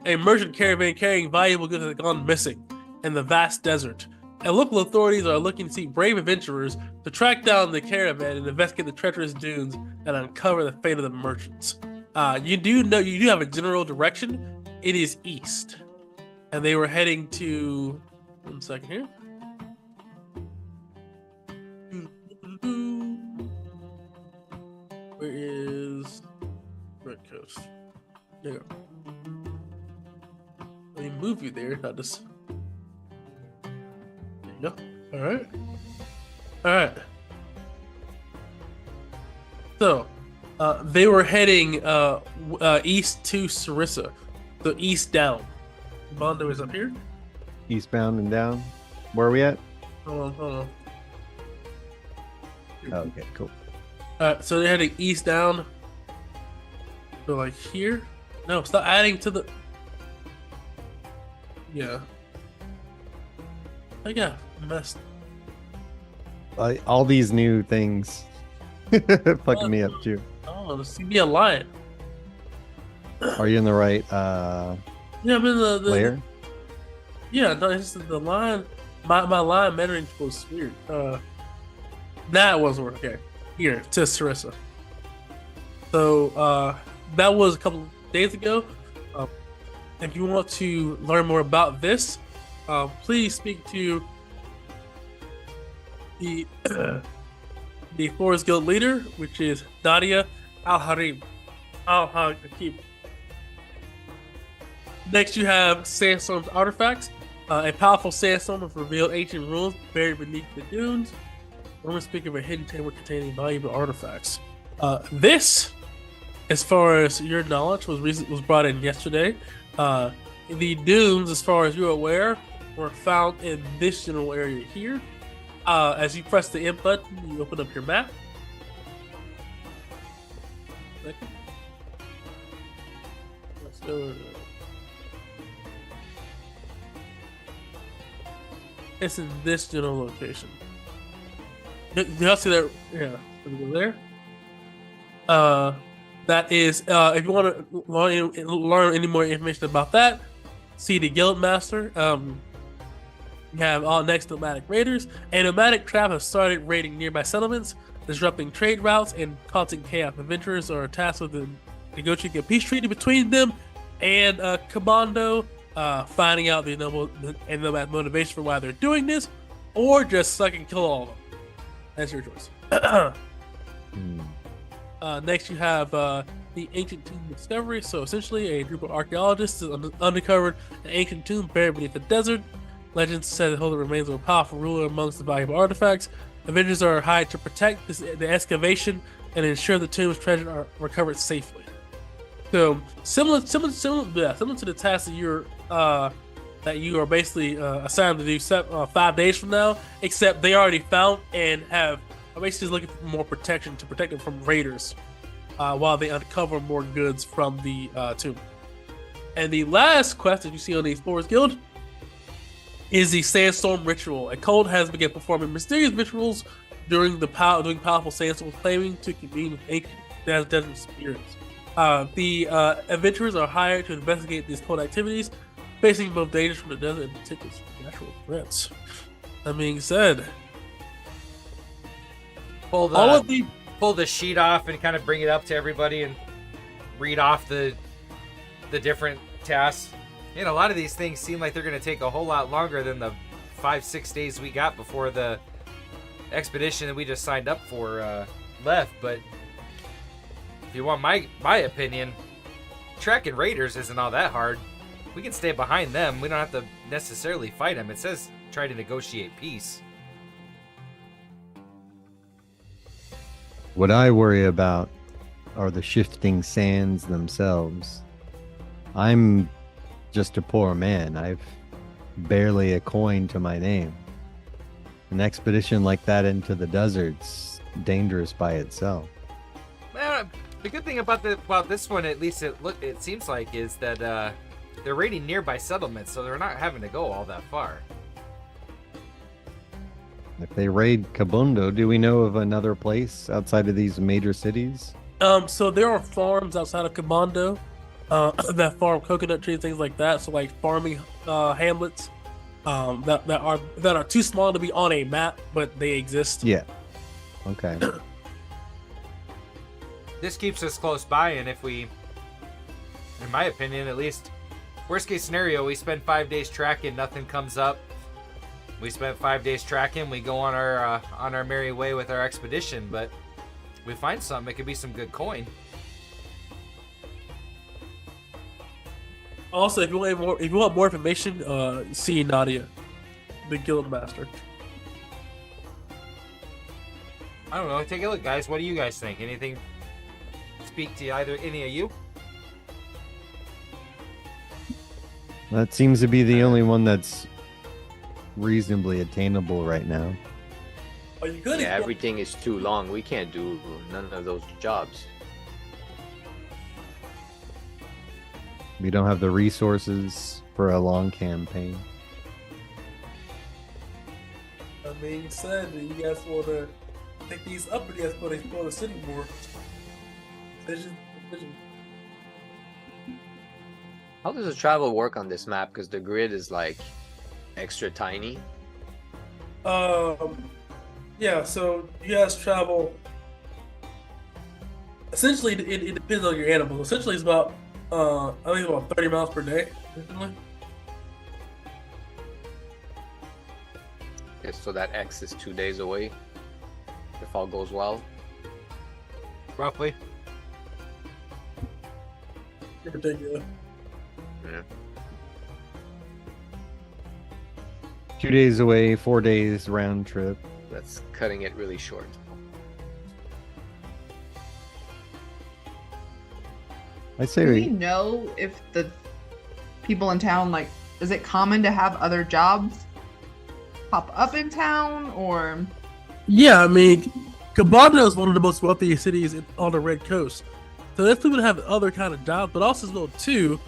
A merchant caravan carrying valuable goods has gone missing in the vast desert. And local authorities are looking to seek brave adventurers to track down the caravan and investigate the treacherous dunes and uncover the fate of the merchants. You do have a general direction. It is east. And they were heading to... One second here. Where is Red Coast? There you go. Let me move you there, not just. There you go. Alright. Alright. So, they were heading east to Sarissa. So, east down. Bondo is up here. Eastbound and down. Where are we at? Hold on. Oh, okay, cool. Alright, so they're heading east down. So, like here? No, stop adding to the. Yeah. I got messed. All these new things fucking me up too. Oh, the CB line. Are you in the right Yeah, I'm in the layer? Yeah, no, it's the line. My line measuring was weird. Nah, it wasn't working. Okay, here to Sarissa. So that was a couple of days ago. If you want to learn more about this, please speak to the the Forest Guild leader, which is Nadia Al-Hakim. Next, you have Sandstorm's artifacts. A powerful sandstorm has revealed ancient ruins buried beneath the dunes. Rumors speak of a hidden chamber containing valuable artifacts. This, as far as your knowledge, was brought in yesterday. The dunes, as far as you're aware, were found in this general area here. As you press the M button, you open up your map. Let's go. It's in this general location. Do y'all see that? Yeah, let me go there. That is, if you want to learn any more information about that, see the Guild Master. You have all next nomadic raiders, and nomadic trap have started raiding nearby settlements, disrupting trade routes and causing chaos. Adventurers are tasked with negotiating a peace treaty between them and Kabundo, finding out the nomad motivation for why they're doing this, or just suck and kill all of them. That's your choice. Next, you have the ancient tomb discovery. So essentially, a group of archaeologists has uncovered an ancient tomb buried beneath the desert. Legends say that hold the remains of a powerful ruler amongst the valuable artifacts. Avengers are hired to protect the excavation and ensure the tomb's treasure are recovered safely. So similar to the task that you are basically assigned to do 5 days from now, except they already found and are basically looking for more protection to protect them from raiders while they uncover more goods from the tomb. And the last quest that you see on the Explorers Guild is the Sandstorm Ritual. A cult has begun performing mysterious rituals during powerful sandstorms, claiming to convene with ancient desert spirits. The adventurers are hired to investigate these cult activities, facing both dangers from the desert and particular natural threats. That being said, Pull the sheet off and kind of bring it up to everybody and read off the different tasks. And a lot of these things seem like they're going to take a whole lot longer than the 5-6 days we got before the expedition that we just signed up for left. But if you want my opinion, tracking raiders isn't all that hard. We can stay behind them. We don't have to necessarily fight them. It says try to negotiate peace. What I worry about are the shifting sands themselves. I'm just a poor man. I've barely a coin to my name. An expedition like that into the desert's dangerous by itself. Well, the good thing about this one, at least it seems like, is that they're raiding nearby settlements, so they're not having to go all that far. If they raid Kabundo, do we know of another place outside of these major cities? So there are farms outside of Kabando that farm coconut trees, things like that. So like farming hamlets that are too small to be on a map, but they exist. Yeah. Okay. This keeps us close by, and if we, in my opinion at least, worst case scenario, we spend 5 days tracking, nothing comes up. We spent 5 days tracking, we go on our merry way with our expedition, but we find something, it could be some good coin. Also, if you want more information, see Nadia, the guild master. I don't know, take a look, guys. What do you guys think? Anything speak to any of you? That seems to be the only one that's reasonably attainable right now. Are you good? Yeah, everything is too long. We can't do none of those jobs. We don't have the resources for a long campaign. That being said, you guys want to take these up, or you guys want to explore the city more? Decision. How does the travel work on this map? Because the grid is like extra tiny. Yeah. So you guys travel. Essentially, it depends on your animals. Essentially, it's about I think about 30 miles per day. Okay, so that X is 2 days away. If all goes well. Roughly. Ridiculous. Yeah. 2 days away, 4 days round trip. That's cutting it really short. I'd say Do we know if the people in town, like, is it common to have other jobs pop up in town, or? Yeah, I mean, Kabando is one of the most wealthiest cities on the Red Coast. So there's people that have other kind of jobs, but also as well too,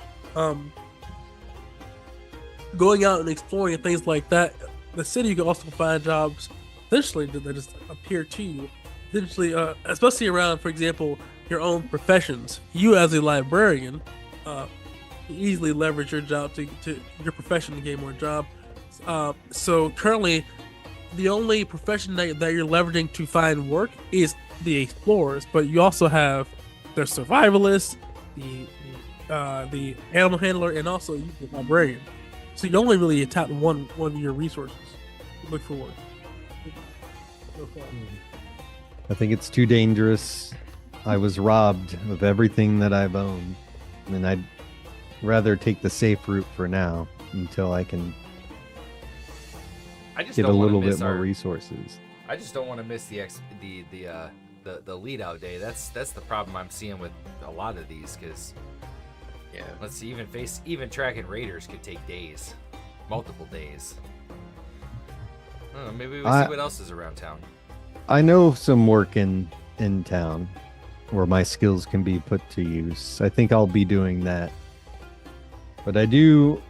going out and exploring and things like that. The city, you can also find jobs essentially that just appear to you. Essentially, especially around, for example, your own professions. You as a librarian, easily leverage your job to your profession to gain more job. So currently, the only profession that you're leveraging to find work is the explorers, but you also have the survivalists, the animal handler, and also the librarian. So you only really tap one of your resources to look for work. I think it's too dangerous. I was robbed of everything that I've owned, and I'd rather take the safe route for now until I can get a little bit more resources. I just don't want to miss the lead out day. That's the problem I'm seeing with a lot of these, because Yeah. let's see, even tracking raiders could take days, multiple days. I don't know, maybe we see what else is around town. I know some work in town where my skills can be put to use. I think I'll be doing that. But I do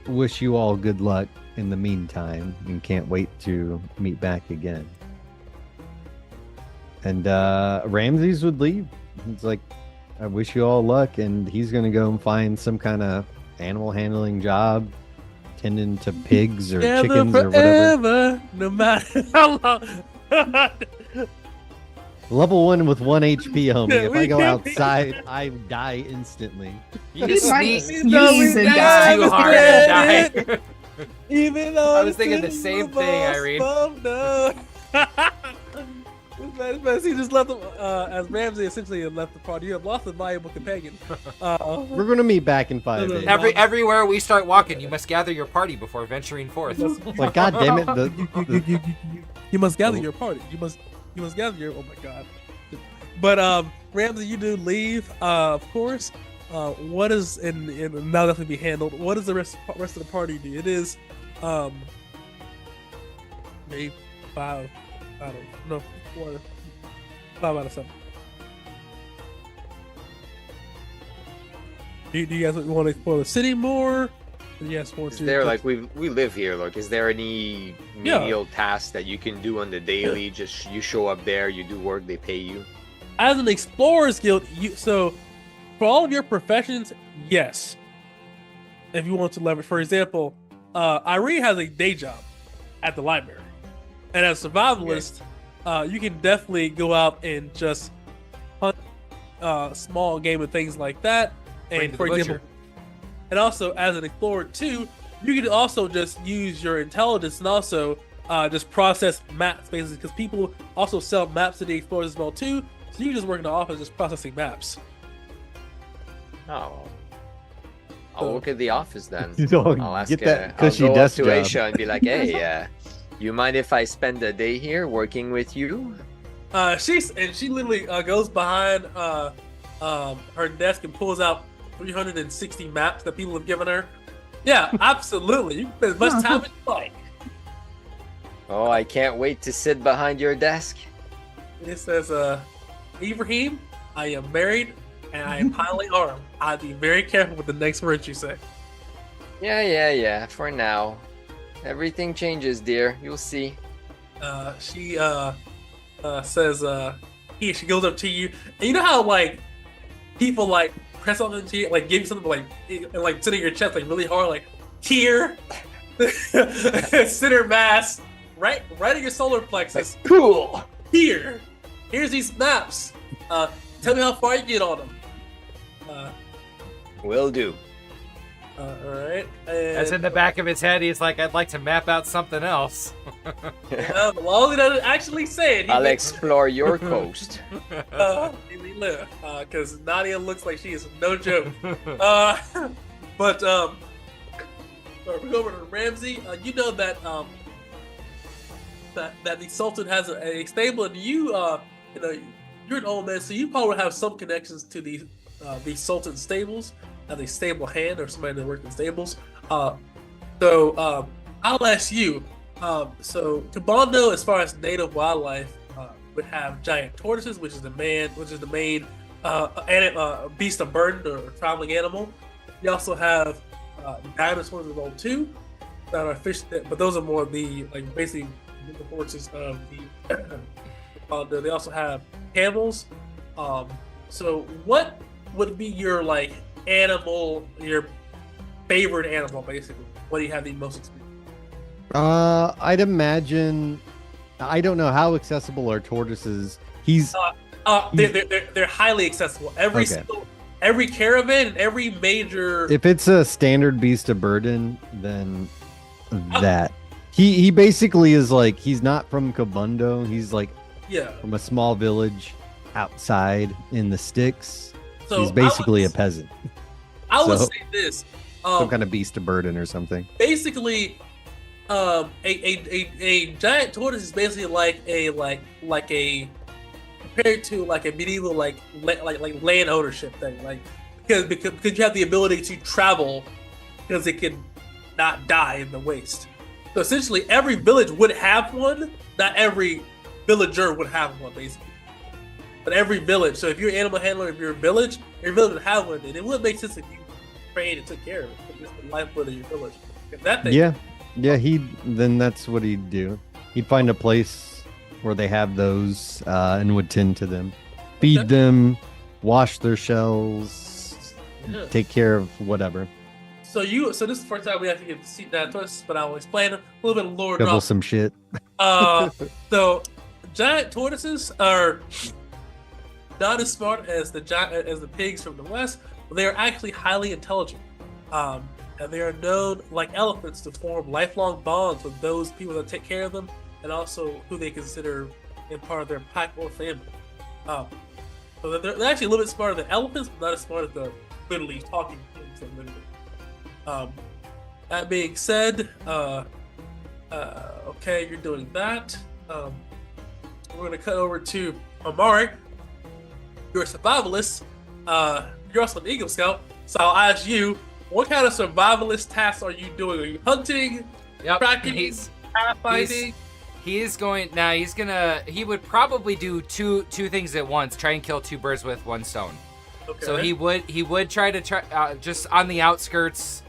wish you all good luck in the meantime, and can't wait to meet back again. And Ramses would leave. He's like, I wish you all luck, and he's gonna go and find some kind of animal handling job, tending to pigs or chickens or whatever. No matter how long. Level 1 with 1 HP, homie. Yeah, If we I go can't be- outside, I die instantly. You He just might sneeze sneeze and die. too hard and die. Even though I was thinking the same thing, Irene. He just left him, as Ramsey essentially left the party. You have lost a valuable companion. We're gonna meet back in 5 days. Everywhere we start walking, you must gather your party before venturing forth. It's like, God damn it! You must gather your party. You must gather your. Oh my god. But Ramsey, you do leave, of course. What is and now that can be handled? What does the rest of the party do? It is Maybe 5 out of no 4, 5 out of 7. Do you guys want to explore the city more? Do you guys want Is to? there like we live here? Like, is there any Yeah. menial tasks that you can do on the daily? Just you show up there, you do work, they pay you. As an explorers guild, so for all of your professions, yes. If you want to leverage, for example, Irene has a day job at the library, and as a survivalist, you can definitely go out and just hunt small game and things like that. Bring And to for the example, butcher. and also as an explorer too, you can also just use your intelligence and also just process maps basically, because people also sell maps to the explorers as well too. So you can just work in the office just processing maps. Oh, I'll work at the office then. You don't I'll ask. get that I'll cushy go up desk to job. Aisha and be like, "Hey, you mind if I spend a day here working with you?" She literally goes behind her desk and pulls out 360 maps that people have given her. Yeah, absolutely. You can spend as much time as you like. Oh, I can't wait to sit behind your desk. It says, Ibrahim, I am married and I am highly armed. I'd be very careful with the next words you say. Yeah. For now, everything changes, dear. You'll see. She says, she goes up to you, and you know how like people like press something to you, like give you something like and like sit in your chest like really hard, like here, center mass, right in your solar plexus. Cool. Here's these maps. Tell me how far you get on them. Will do. All right. That's in the back of his head. He's like, I'd like to map out something else. As long as he doesn't actually say it, I'll explore your coast. because Nadia looks like she is no joke. But we go over to Ramsey. You know that that the Sultan has a stable, and you're an old man, so you probably have some connections to the Sultan stables as a stable hand or somebody that works in stables. So I'll ask you. So Kabando, as far as native wildlife, would have giant tortoises, which is the main beast of burden or traveling animal. You also have dinosaurs as well too, that are fish, but those are more the like basically the horses of the Kabando. They also have camels. So what would be your like animal, your favorite animal, basically? What do you have the most experience? I'd imagine. I don't know how accessible are tortoises. They're highly accessible. Every caravan and every major. If it's a standard beast of burden, then that he basically is like, he's not from Kabundo. He's like from a small village outside in the sticks. So he's basically a peasant. I would say this: some kind of beast of burden or something. Basically, a giant tortoise is basically like a compared to like a medieval like land ownership thing, like because you have the ability to travel because it can not die in the waste. So essentially, every village would have one. Not every villager would have one, basically, but every village. So if you're an animal handler, if you're a village, your village would have one, and it would make sense if you trained and took care of it. It's the lifeblood of your village. If that thing. Yeah, then that's what he'd do. He'd find a place where they have those and would tend to them, feed them, wash their shells, take care of whatever. So this is the first time we actually get to see that tortoise, but I'll explain a little bit of lore. Double some shit. So giant tortoises are not as smart as the pigs from the west, but they are actually highly intelligent. And they are known, like elephants, to form lifelong bonds with those people that take care of them, and also who they consider in part of their pack or family. So they're actually a little bit smarter than elephants, but not as smart as the literally talking pigs that live there. That being said, okay, you're doing that. We're going to cut over to Amari. You're a survivalist. You're also an Eagle Scout, so I'll ask you, what kind of survivalist tasks are you doing? Are you hunting? Yep. Tracking, He's pathfinding. he would probably do two things at once, try and kill two birds with one stone. Okay. So he would try just on the outskirts,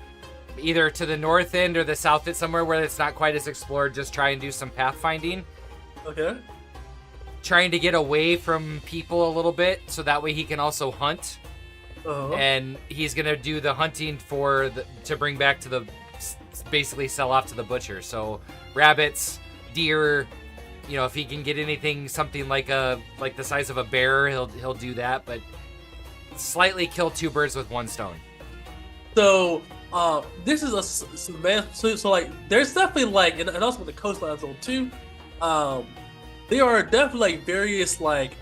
either to the north end or the south end, somewhere where it's not quite as explored, just try and do some pathfinding. Okay. Trying to get away from people a little bit, so that way he can also hunt. Uh-huh. And he's gonna do the hunting to bring back to basically sell off to the butcher. So rabbits, deer, if he can get anything, something like the size of a bear, he'll do that. But slightly kill two birds with one stone. So this is so like there's definitely like and also with the coastline zone too. There are definitely like various like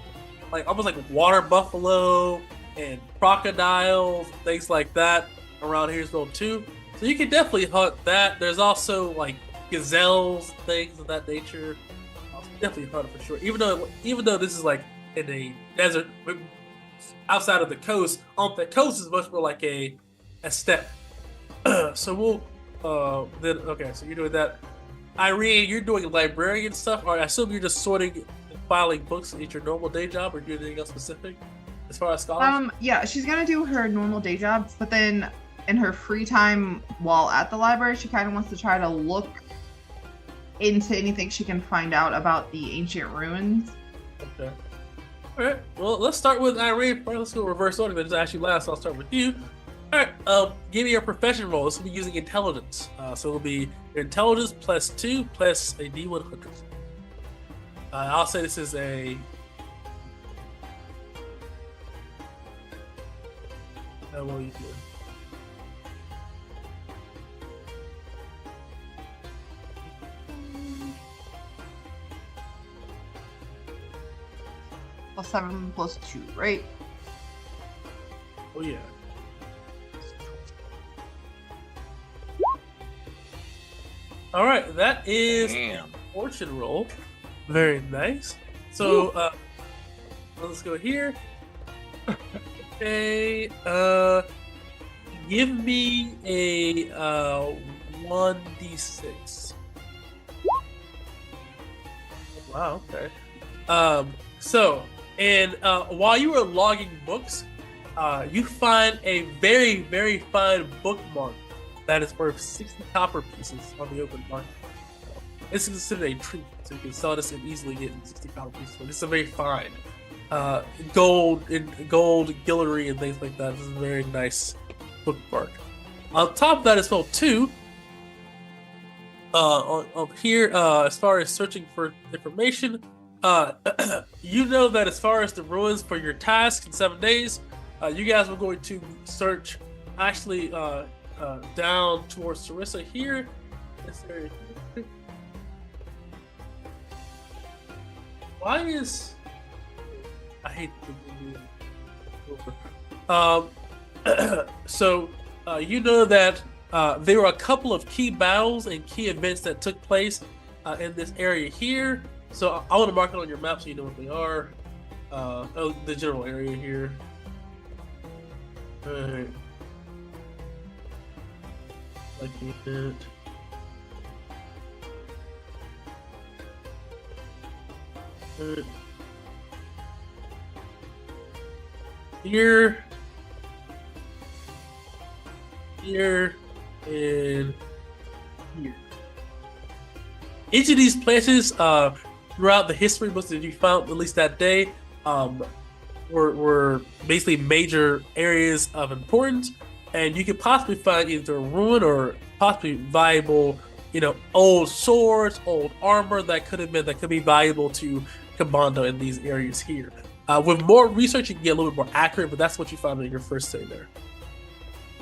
almost like water buffalo and crocodiles, things like that around here as well too. So you can definitely hunt that. There's also like gazelles, things of that nature. Definitely hunt it for sure. Even though this is like in a desert outside of the coast, on the coast is much more like a steppe. So we'll then okay. So you're doing that. Irene, you're doing librarian stuff. Or I assume you're just sorting and filing books at your normal day job, or do anything else specific as far as scholars? Yeah, she's gonna do her normal day job, but then in her free time while at the library, she kind of wants to try to look into anything she can find out about the ancient ruins. Okay. All right. Well, let's start with Irene. Let's go reverse order. But ask you last. I'll start with you. All right. Give me your profession roll. This will be using intelligence. So it'll be your intelligence +2 plus a D100. I'll say this is a. What are you doing? +7 +2, right? Oh yeah. All right, that is a fortune roll. Very nice. So let's go here. Okay. Give me a 1d6. Wow. Okay. So, and while you were logging books, you find a very, very fine bookmark that is worth 60 copper pieces on the open market. It's considered a treat, so you can sell this and easily get 60 copper pieces. But it's a very fine gold gillery and things like that. This is a very nice bookmark. On top of that as well too, up here, as far as searching for information, you know that as far as the ruins for your task in 7 days, you guys were going to search actually down towards Sarissa here. This area here. Why is I hate the so you know that there were a couple of key battles and key events that took place in this area here. So I want to mark it on your map so you know what they are. The general area here. Alright. Like that. Here, and here. Each of these places, throughout the history books that you found, at least that day, were basically major areas of importance, and you could possibly find either a ruin or possibly valuable, old swords, old armor that could be valuable to Kabando in these areas here. With more research, you can get a little bit more accurate, but that's what you found in your first day there.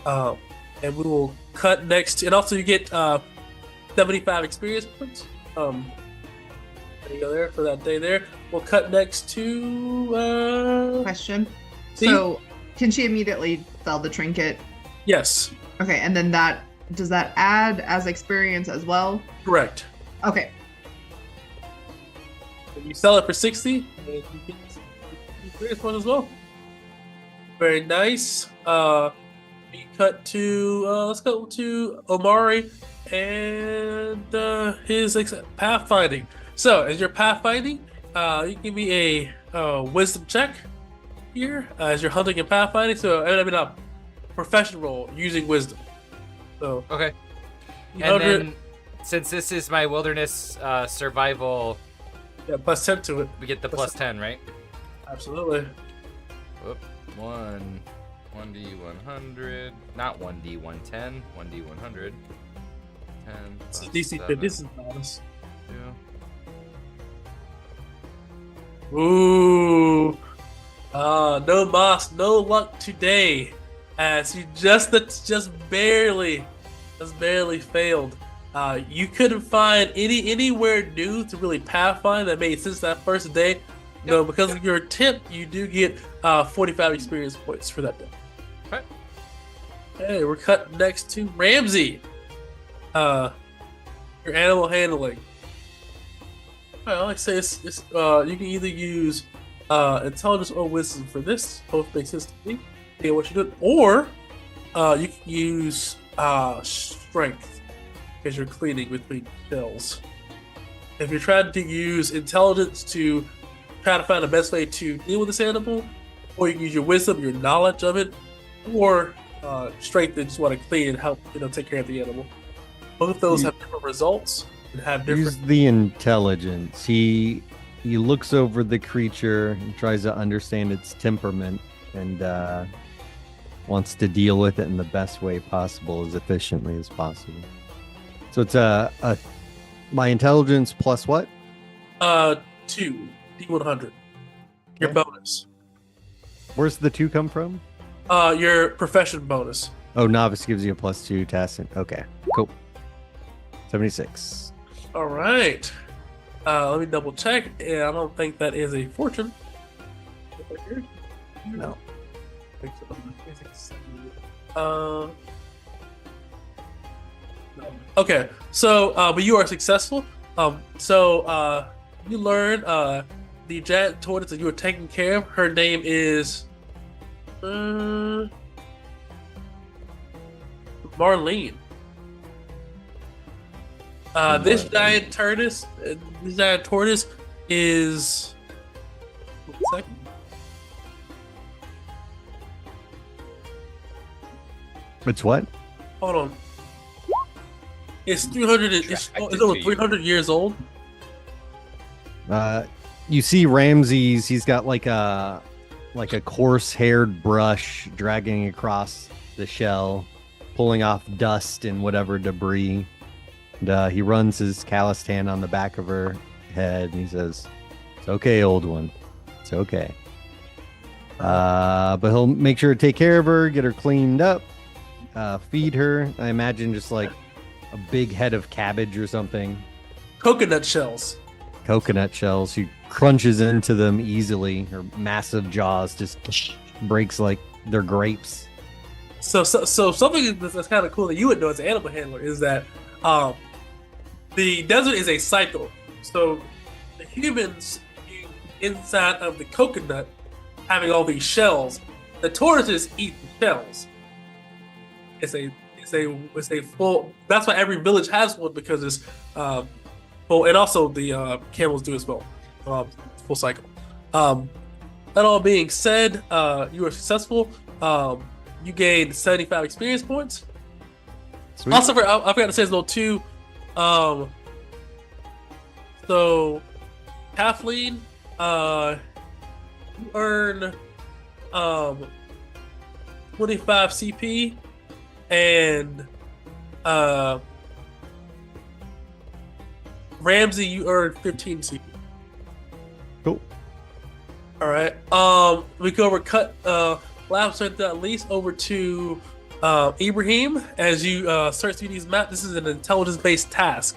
And we will cut next, and also you get 75 experience points. There you go there for that day there. We'll cut next to Question. See? So, can she immediately sell the trinket? Yes, Okay, and then does that add as experience as well? correct. Okay. If you sell it for 60, and you get experience points as well. Very nice. We cut to let's go to Omari and his pathfinding. So, as you're pathfinding, you give me a wisdom check here as you're hunting and pathfinding. So, I mean, a profession roll using wisdom. So, Okay. And then, since this is my wilderness survival, yeah, plus 10 to it. we get the plus 10, right? Absolutely. Whoop. 1d100, not 1d110, 1d100. 10 It's plus DC 50. 7, This is bonus. 2. Ooh. No moss, no luck today. As you just barely failed. You couldn't find anywhere new to really pathfind that made sense that first day. No, because of your attempt, you do get 45 experience points for that day. Okay. Hey, we're cut next to Ramsey. Your animal handling. Well, like I say, it's you can either use intelligence or wisdom for this. Both make sense to me. Yeah, what you do, or you can use strength because you're cleaning between shells. If you're trying to use intelligence to try to find the best way to deal with this animal, or you can use your wisdom, your knowledge of it, or strength and just want to clean and help take care of the animal. Both of those have different results and have different. Use the intelligence. He looks over the creature and tries to understand its temperament and wants to deal with it in the best way possible, as efficiently as possible. So it's my intelligence plus what? 2 D100. Your Okay. bonus. Where's the 2 come from? Your profession bonus. Oh, novice gives you a plus 2 tacit. Okay, cool. 76. All right. Let me double check. Yeah, I don't think that is a fortune. No. Okay, so but you are successful. So you learn the giant tortoise that you were taking care of. Her name is Marlene. This giant tortoise is. One second. It's what? Hold on. It's 300. It's over 300 years old. You see Ramses. He's got like a coarse-haired brush dragging across the shell, pulling off dust and whatever debris. And he runs his calloused hand on the back of her head, and he says, "It's okay, old one. It's okay." But he'll make sure to take care of her, get her cleaned up, feed her. I imagine just like a big head of cabbage or something. Coconut shells. Coconut shells. She crunches into them easily. Her massive jaws just breaks like they're grapes. So something that's kind of cool that you would know as an animal handler is that the desert is a cycle. So the humans inside of the coconut having all these shells, the tortoises eat the shells. It's a full. That's why every village has one, because it's full, and also the camels do as well. Full cycle. That all being said, you are successful. You gained 75 experience points. Sweet. Also, I forgot to say as well too. So Kathleen, you earn 25 CP, and Ramsey, you earn 15 CP. Cool. All right. We go over cut last but not least over to Ibrahim. As you search through these maps, this is an intelligence-based task.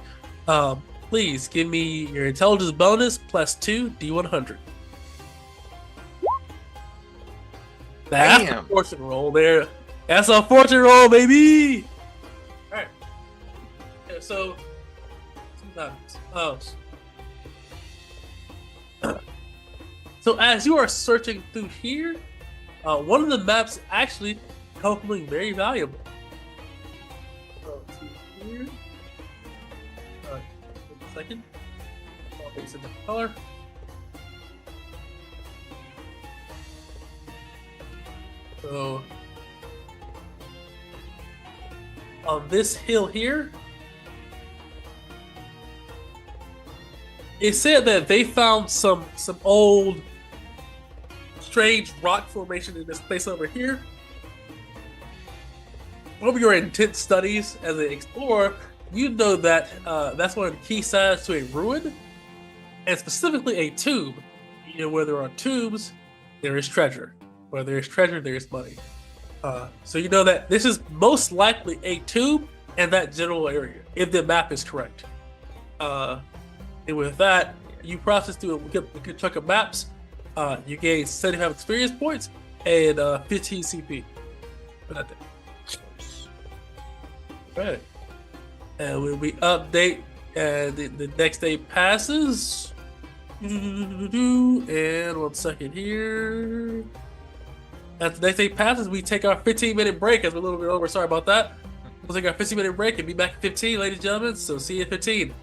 Please give me your intelligence bonus plus 2 D100. That's a Damn. fortune roll there. That's a fortune roll, baby. All right. Yeah, so so as you are searching through here, one of the maps actually becoming very valuable. So, here. second. I'll make it a different color. So on this hill here, it said that they found some old strange rock formation in this place over here. Over your intense studies as an explorer, you know that that's one of the key signs to a ruin, and specifically a tomb. You know, where there are tombs, there is treasure. Where there is treasure, there is money. So you know that this is most likely a tomb in that general area, if the map is correct. And with that, you process through a good chunk of maps. You gain 75 experience points and 15 CP for that day. Right. And when we update and the next day passes, and 1 second here. As the next day passes, we take our 15-minute break as we're a little bit over. Sorry about that. We'll take our 15-minute break and be back at 15, ladies and gentlemen. So see you at 15.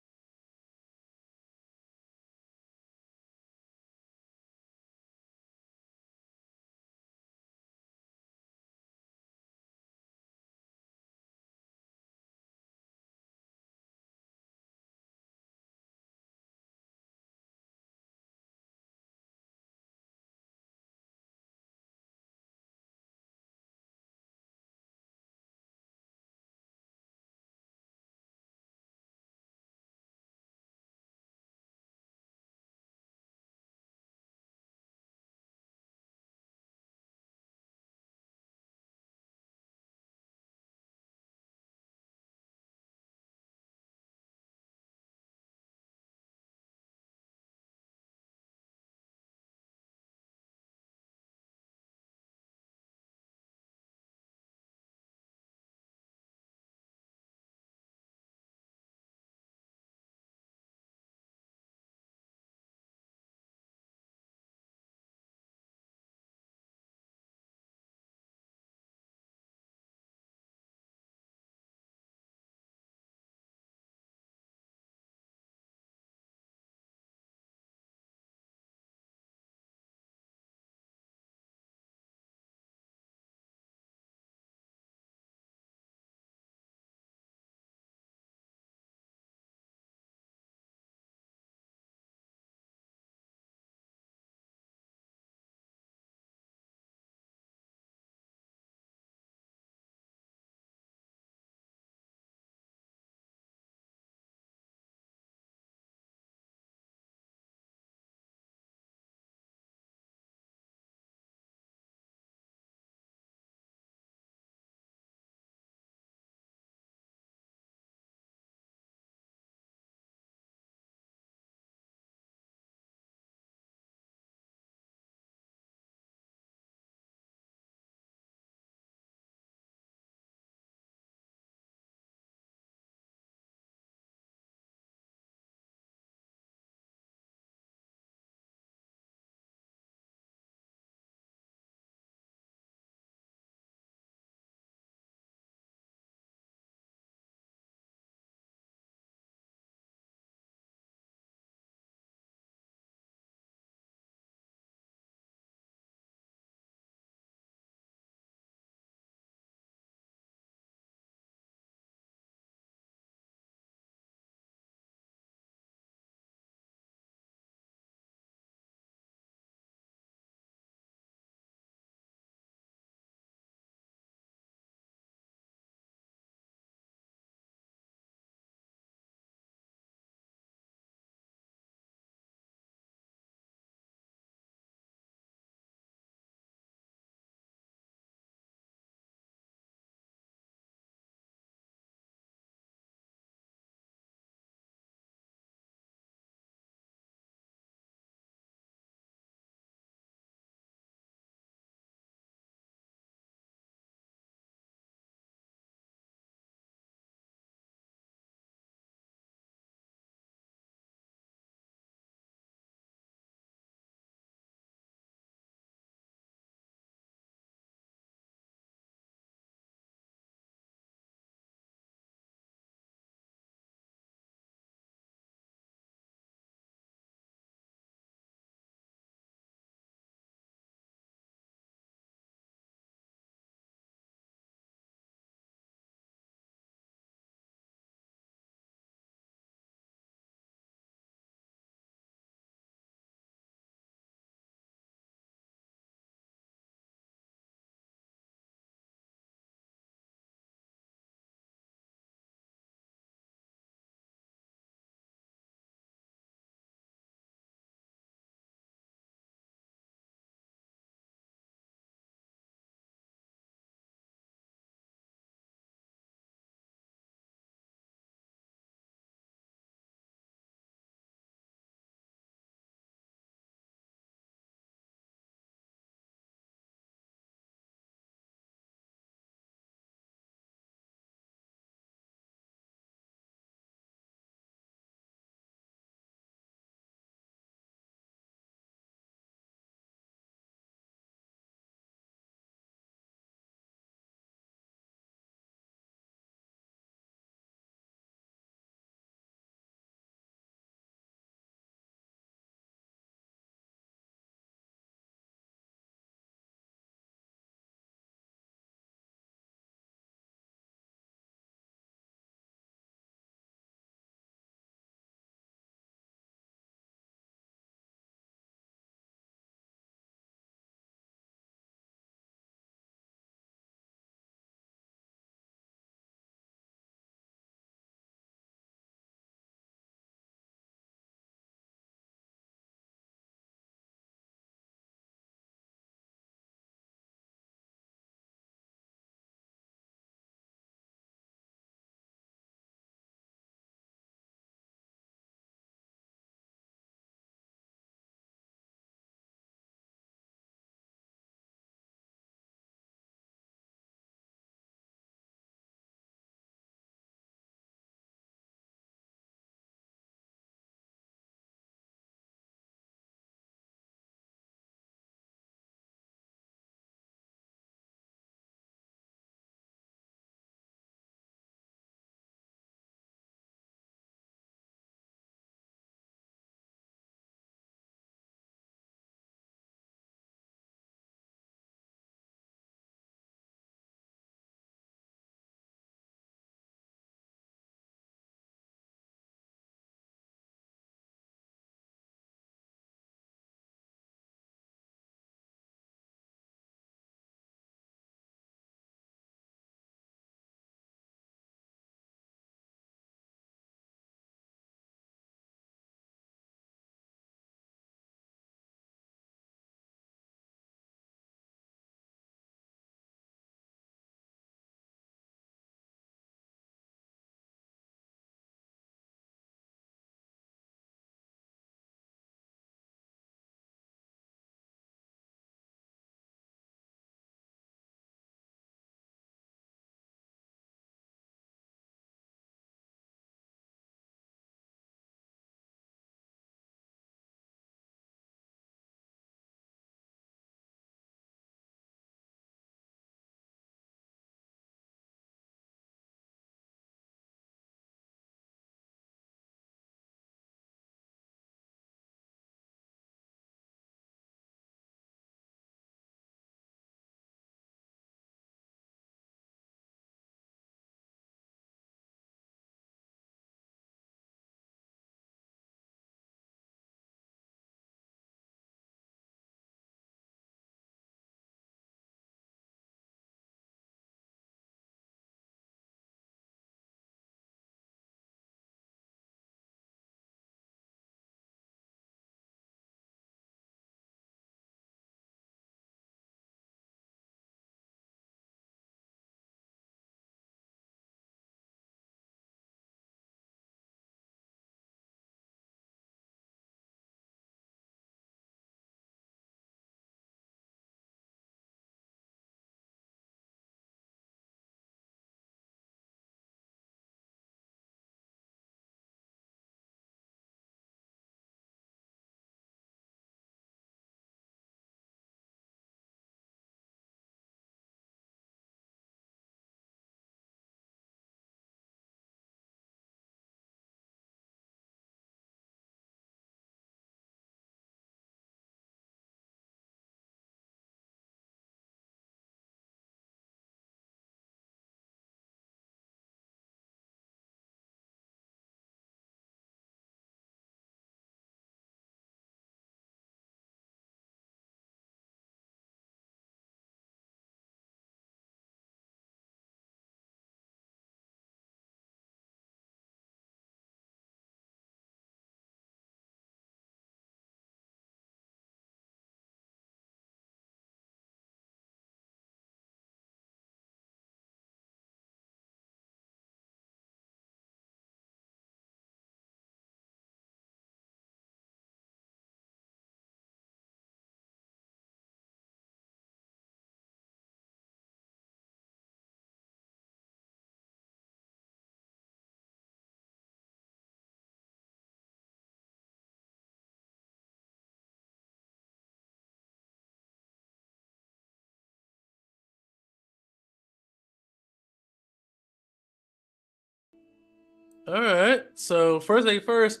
All right. So first thing first,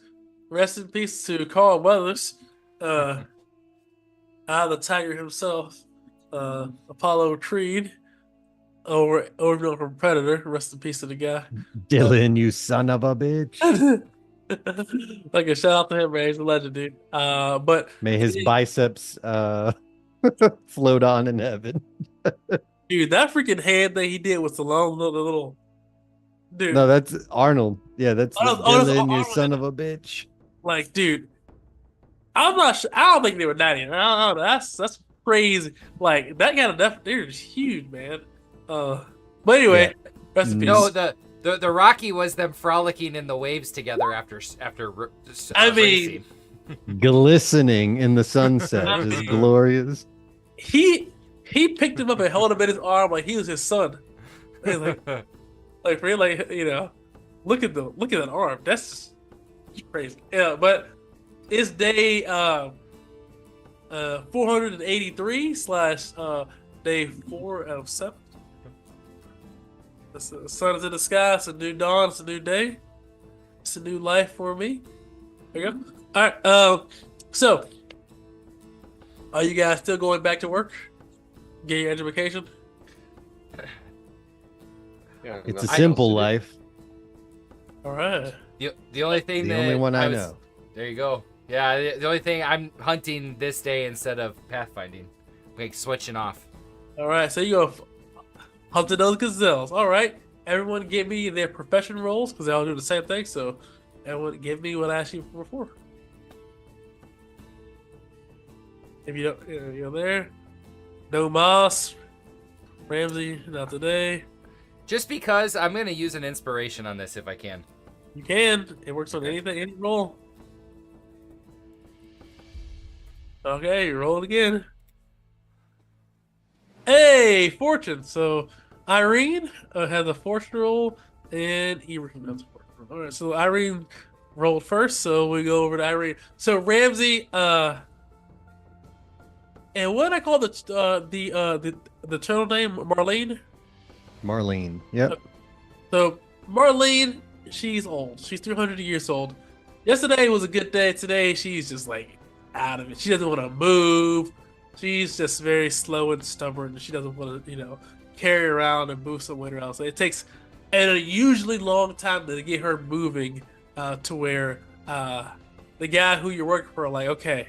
rest in peace to Carl Weathers, uh, the Tiger himself, Apollo Creed, over from Predator. Rest in peace to the guy. Dylan, you son of a bitch. Like a shout out to him, man. He's a legend, dude. But May his biceps float on in heaven. dude, that freaking hand that he did with the long little dude. No, that's Arnold. Yeah, that's That's Dylan, you Arnold. son of a bitch. Like, dude, I'm not sure. I don't think they were 90. I don't know. That's crazy. Like that kind of death, dude, is huge, man. But anyway, rest in peace. No, the Rocky was them frolicking in the waves together after I mean, racing. Glistening in the sunset I is mean- glorious. he picked him up and held him in his arm like he was his son. Like really, look at that arm. That's just crazy. Yeah, but it's day 483 / day 4 out of 7. The sun is in the sky. It's a new dawn. It's a new day. It's a new life for me. There you go. All right. So, are you guys still going back to work? Get your education? Yeah, It's a nothing simple else to do. life. All right. The only thing The that only one I was- know. There you go. Yeah, the only thing I'm hunting this day instead of pathfinding, like switching off. All right. So you go hunting those gazelles. All right. Everyone give me their profession roles because they all do the same thing. So everyone give me what I asked you for before. If you don't, you're there. No Moss. Ramsey, not today. Just because I'm gonna use an inspiration on this if I can. You can. It works on anything, any roll. Okay, you roll it again. Hey, fortune. So Irene has a fortune roll, and Ibrahim has a fortune roll. All right, so Irene rolled first, so we go over to Irene. So Ramsey, and what did I call the turtle name? Marlene. Marlene. Yep. So Marlene, she's old. She's 300 years old. Yesterday was a good day. Today she's just like out of it. She doesn't want to move. She's just very slow and stubborn. She doesn't want to, carry around and move somewhere else. So it takes an unusually long time to get her moving to where the guy who you're working for, like, okay,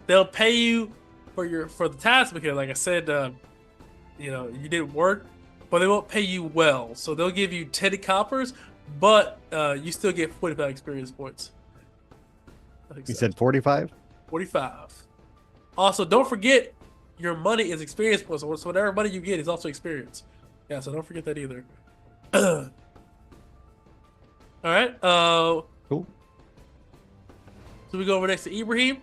they'll pay you for the task because, like I said, you didn't work, but they won't pay you well. So they'll give you 10 coppers, but you still get 45 experience points. You said 45? 45. Also, don't forget your money is experience points. So whatever money you get is also experience. Yeah, so don't forget that either. All right. Cool. So we go over next to Ibrahim.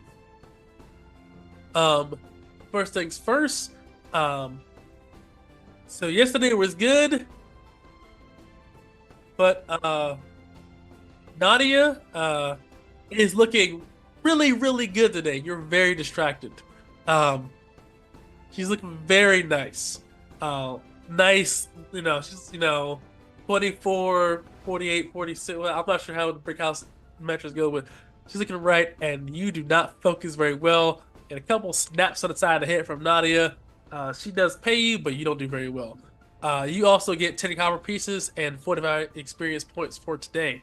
First things first. So yesterday was good, but Nadia is looking really, really good today. You're very distracted. She's looking very nice. Nice, she's 24, 48, 46. Well, I'm not sure how the brick house metrics go, but she's looking right, and you do not focus very well. And a couple snaps on the side of the head from Nadia. She does pay you, but you don't do very well. You also get 10 copper pieces and 45 experience points for today.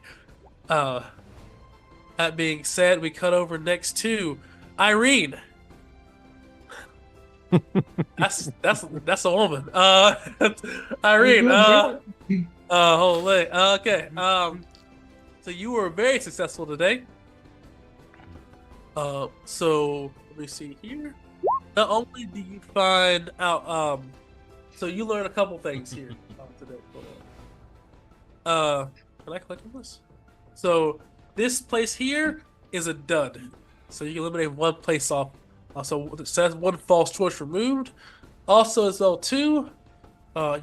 That being said, we cut over next to Irene. That's a woman. Irene. Holy. Okay. So you were very successful today. So let me see here. Not only do you find out, so you learn a couple things here today. Can I click on this? So this place here is a dud. So you can eliminate one place off. So it says one false choice removed. Also, as well too,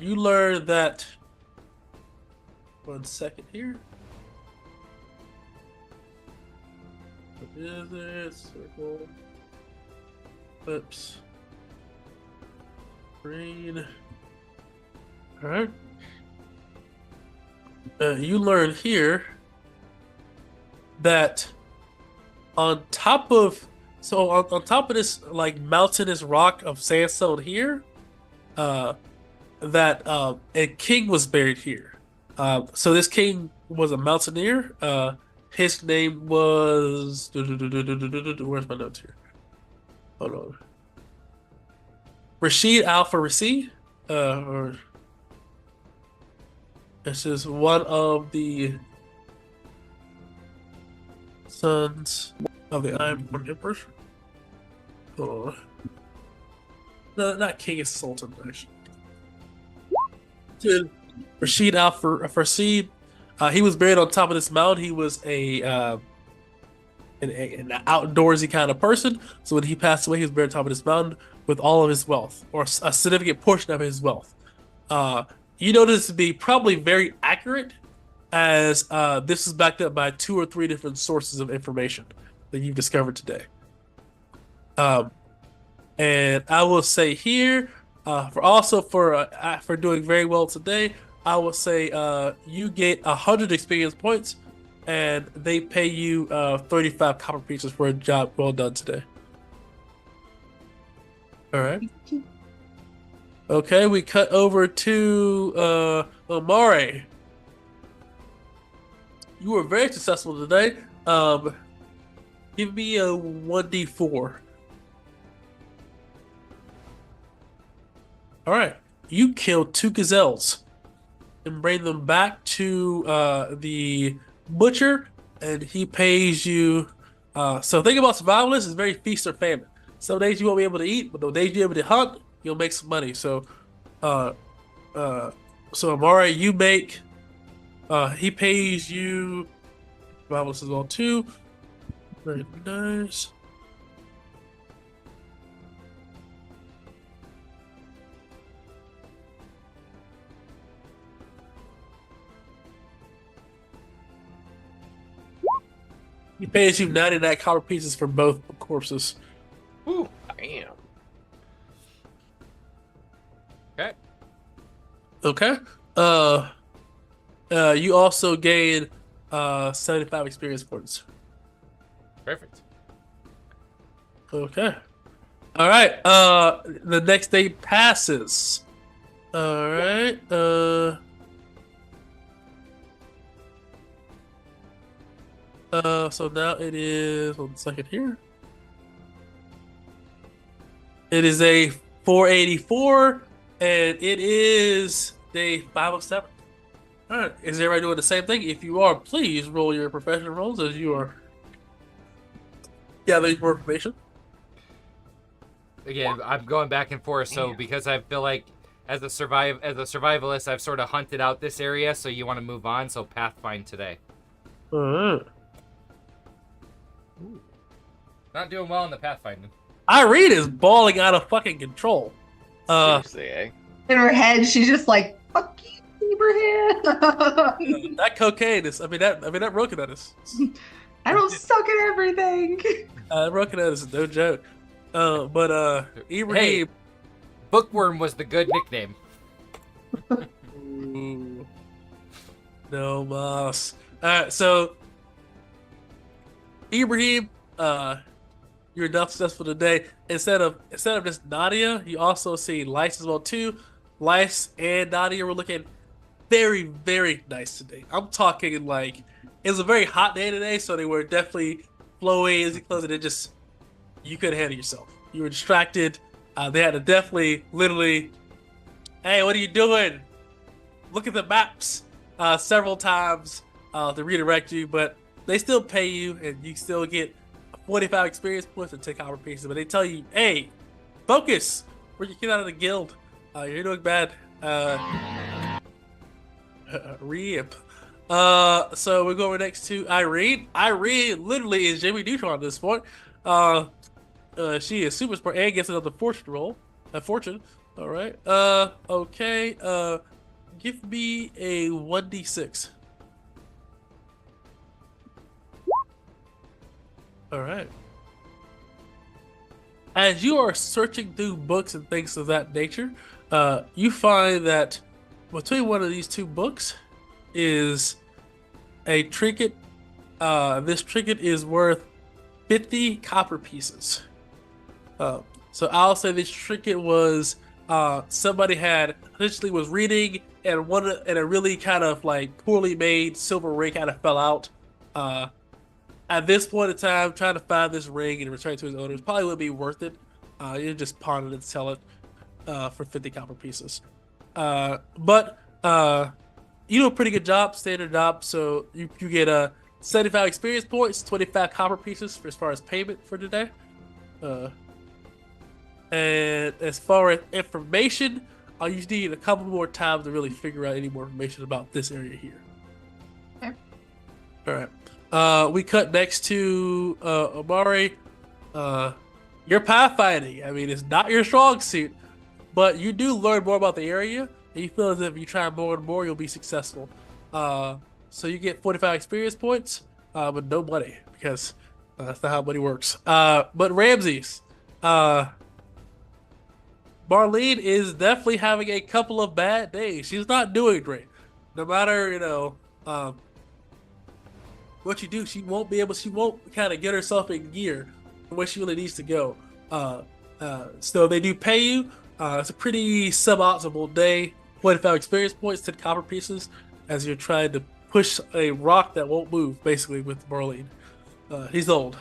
you learn that. 1 second here. What is it? Circle. Oops. Green. All right. You learn here that on top of on top of this like mountainous rock of sandstone here, that a king was buried here. So this king was a mountaineer. His name was where's my notes here? Hold on. Rashid Al Farisi. Or this is one of the sons of the Iron Emperor. Hold on. No, not king, it's sultan actually. Rashid Al Farsi. He was buried on top of this mountain. He was an outdoorsy kind of person. So when he passed away, he was buried on top of this mountain with all of his wealth, or a significant portion of his wealth. You know this to be probably very accurate, as this is backed up by 2 or 3 different sources of information that you've discovered today. And I will say here, for doing very well today, I will say you get 100 experience points, and they pay you 35 copper pieces for a job well done today. All right. Okay, we cut over to Omari. You were very successful today. Give me a 1d4. All right, you killed 2 gazelles and bring them back to the butcher, and he pays you. So think about survivalists is very feast or famine. Some days you won't be able to eat, but the days you're able to hunt, you'll make some money. So, Amari, you make. He pays you. Survivalists as well too. Very nice. He pays you 99 copper pieces for both corpses. Ooh, damn. Okay. You also gain 75 experience points. Perfect. Okay. All right. The next day passes. All right. So now it is 1 second here. It is a 484, and it is day 5 of 7. All right. Is everybody doing the same thing? If you are, please roll your professional rolls as you are gathering more information. Again, I'm going back and forth, so because I feel like as a survivalist, I've sort of hunted out this area, so you want to move on, so pathfind today. All right. Ooh. Not doing well in the pathfinding. Irene is balling out of fucking control. Seriously, eh? In her head, she's just like, "Fuck you, Abraham." That cocaine is. that Rokinet is. I don't suck at everything. Rokinet is no joke. But Ibrahim. Hey, Bookworm was the good nickname. Ooh. No mas. Alright, so Ibrahim, you're enough successful today. Instead of just Nadia, you also see Lice as well too. Lice and Nadia were looking very, very nice today. I'm talking like it was a very hot day today, so they were definitely flowy as you close it. It just you couldn't handle yourself. You were distracted. They had to definitely, literally, hey, what are you doing? Look at the maps several times to redirect you, but they still pay you, and you still get 45 experience points and 10 copper pieces. But they tell you, hey, focus, where you get out of the guild. You're doing bad. Rip. So we're going next to Irene. Irene literally is Jimmy Neutron at this point. She is super smart and gets another fortune roll. Fortune. All right. Okay. Give me a 1d6. All right. As you are searching through books and things of that nature, you find that between one of these 2 books is a trinket. This trinket is worth 50 copper pieces. So I'll say this trinket was somebody had essentially was reading and a really kind of like poorly made silver ring kind of fell out. At this point in time, trying to find this ring and return it to his owners probably would be worth it. You just pawn it and sell it for 50 copper pieces. But you do a pretty good job, standard job. So you get 75 experience points, 25 copper pieces for as far as payment for today. And as far as information, I'll just need a couple more times to really figure out any more information about this area here. Okay. All right. We cut next to Omari. You're pathfinding. I mean, it's not your strong suit, but you do learn more about the area, and you feel as if you try more and more, you'll be successful. So you get 45 experience points, but no money, because that's not how money works. But Ramses, Marlene is definitely having a couple of bad days. She's not doing great. No matter, what you do, she won't kind of get herself in gear where she really needs to go. So they do pay you. It's a pretty suboptimal day. 25 experience points, 10 copper pieces, as you're trying to push a rock that won't move, basically, with Marlene. He's old.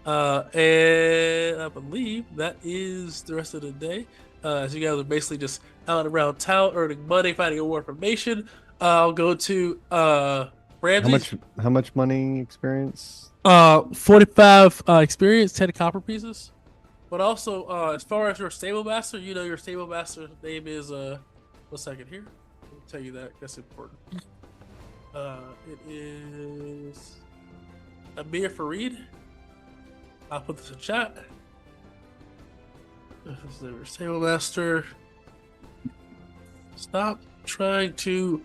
And I believe that is the rest of the day. As you guys are basically just out and around town, earning money, finding more information. I'll go to Ramses. How much money experience? 45 experience, 10 copper pieces. But also, as far as your stable master, your stable master's name is 1 second here. I'll tell you that. That's important. It is Amir Farid. I'll put this in chat. This is the stable master. Stop trying to.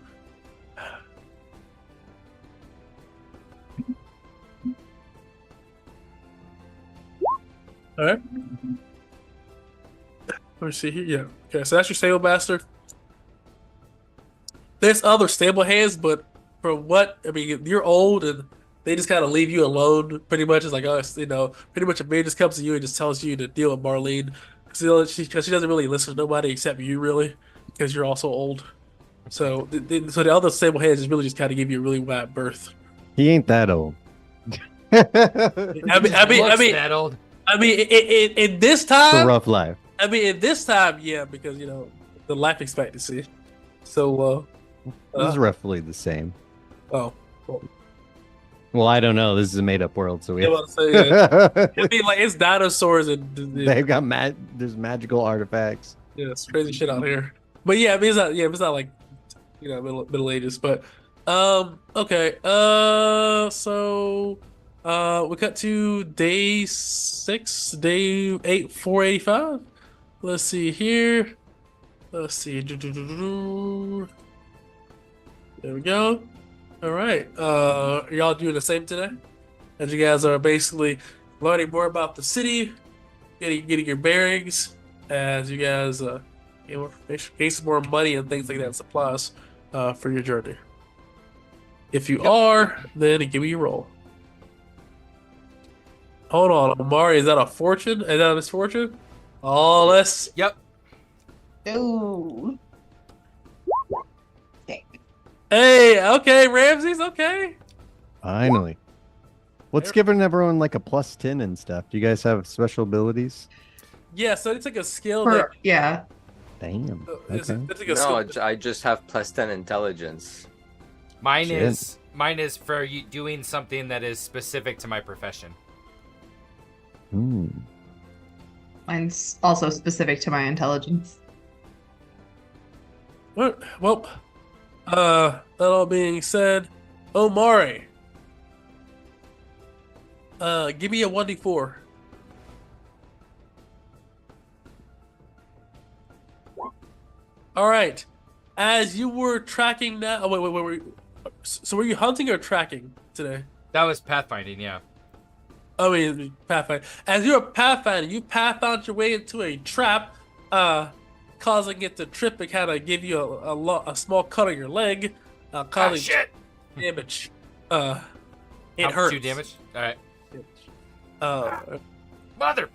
All right. Let me see here. Yeah. Okay. So that's your stable master. There's other stable hands, but you're old and they just kind of leave you alone. Pretty much, it's like pretty much a man just comes to you and just tells you to deal with Marlene because she doesn't really listen to nobody except you, really, because you're also old. So the other stable hands just really just kind of give you a really wide berth. He ain't that old. I mean, that old. I mean, in this time, It's a rough life. I mean, in this time, yeah, because the life expectancy. So, This is roughly the same. oh, Well, I don't know. This is a made-up world, so we. yeah, well, so, yeah. I mean, like it's dinosaurs and They've got there's magical artifacts. yeah, it's crazy shit out here. But yeah, I mean, it's not like middle ages, but okay, so we cut to day 6, day 8, 485. Let's see here. Let's see. There we go. All right. Y'all doing the same today? As you guys are basically learning more about the city, getting your bearings, as you guys gain some more money and things like that, supplies for your journey. If you are, then give me your roll. Hold on, Omari, is that a fortune? Is that a misfortune? Oh, let's. Yep. Ooh. Hey, okay, Ramses, okay. Finally. What's giving everyone like a +10 and stuff? Do you guys have special abilities? Yeah, so it's like a skill Yeah. Damn. it's Okay. like a No, skill. I just have +10 intelligence. Mine Shit. is for you doing something that is specific to my profession. Hmm. Mine's also specific to my intelligence. Well, that all being said, Omari, give me a 1d4. All right. As you were tracking that, wait. So were you hunting or tracking today? That was pathfinding, yeah. I mean, pathfind. As you're pathfinding, you pathfound your way into a trap, causing it to trip and kind of give you a small cut on your leg. causing shit! damage. It How- hurts. 2 damage. All right. Mother.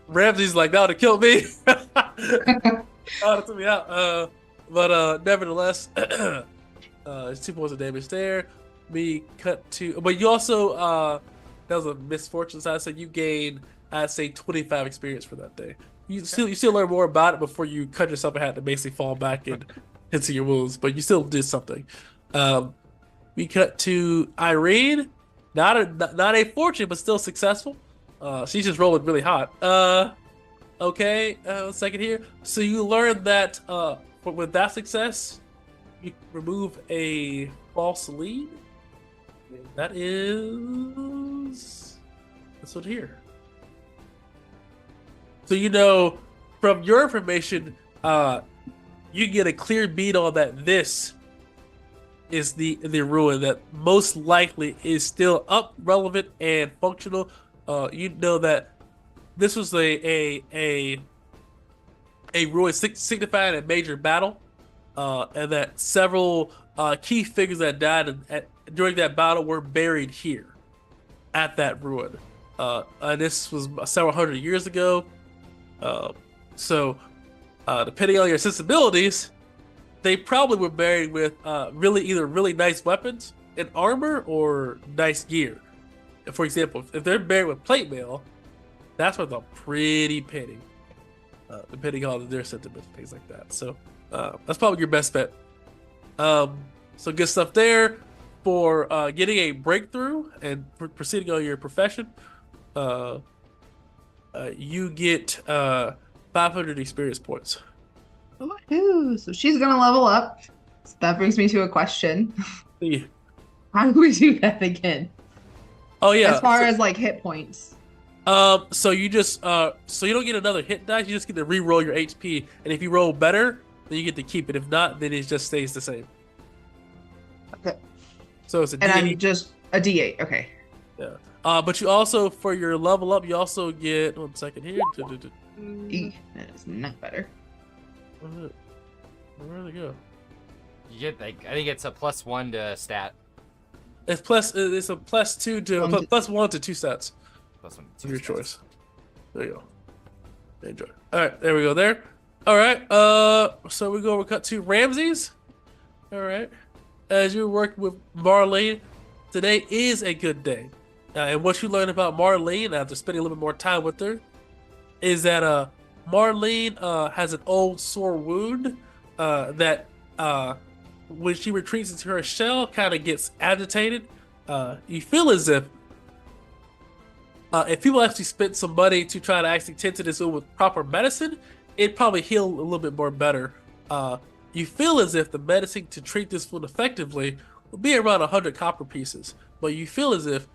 Ramsey's like, that would have killed me. That took me out. But nevertheless, it's 2 points of damage there. We cut to, but you also that was a misfortune. So I said you gain, I'd say 25 experience for that day. You still learn more about it before you cut yourself and had to basically fall back and into your wounds, but you still did something. We cut to Irene, not a fortune, but still successful. She's just rolling really hot. Okay, 1 second here. So you learn that with that success, you remove a false lead. That is this one here. So you know from your information, you get a clear beat on that this is the ruin that most likely is still up, relevant, and functional. You know that this was a ruin signifying a major battle, and that several key figures that died during that battle were buried here at that ruin. And this was several hundred years ago. So depending on your sensibilities, they probably were buried with either really nice weapons and armor or nice gear. For example, if they're buried with plate mail, that's worth a pretty penny, depending on their sentiments, things like that. So that's probably your best bet. So good stuff there for getting a breakthrough and proceeding on your profession. You get 500 experience points. Woohoo! So she's gonna level up. So that brings me to a question. Yeah. How do we do that again? Oh yeah. As far as like hit points. So you just so you don't get another hit dice. You just get to re-roll your HP, and if you roll better, then you get to keep it. If not, then it just stays the same. Okay. So it's a And D8. I'm just a D8. Okay. Yeah. But you also, for your level up, you also get 1 second here. That is not better. Where did it go? You get like, I think it's a +1 to stat. It's a +2 to +1 to 2 stats. +1 to 2 Your stats. choice. There you go. Enjoy. All right, there we go. There. All right. So we cut to Ramses. All right. As you work with Marlene, today is a good day. And what you learn about Marlene after spending a little bit more time with her is that Marlene has an old sore wound that when she retreats into her shell kind of gets agitated. You feel as if people actually spent some money to try to actually tend to this wound with proper medicine, it'd probably heal a little bit more better. You feel as if the medicine to treat this wound effectively would be around 100 copper pieces, but you feel as if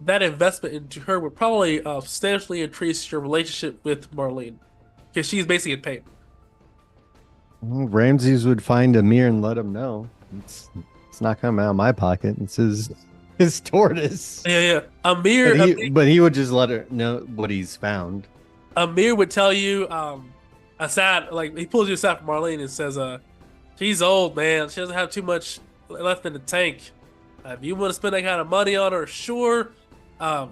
that investment into her would probably substantially increase your relationship with Marlene, because she's basically in pain. Well, Ramses would find Amir and let him know. It's not coming out of my pocket. It's his tortoise. Yeah. Amir, But he would just let her know what he's found. Amir would tell you, aside, like he pulls you aside from Marlene and says, she's old, man. She doesn't have too much left in the tank. If you want to spend that kind of money on her, sure. I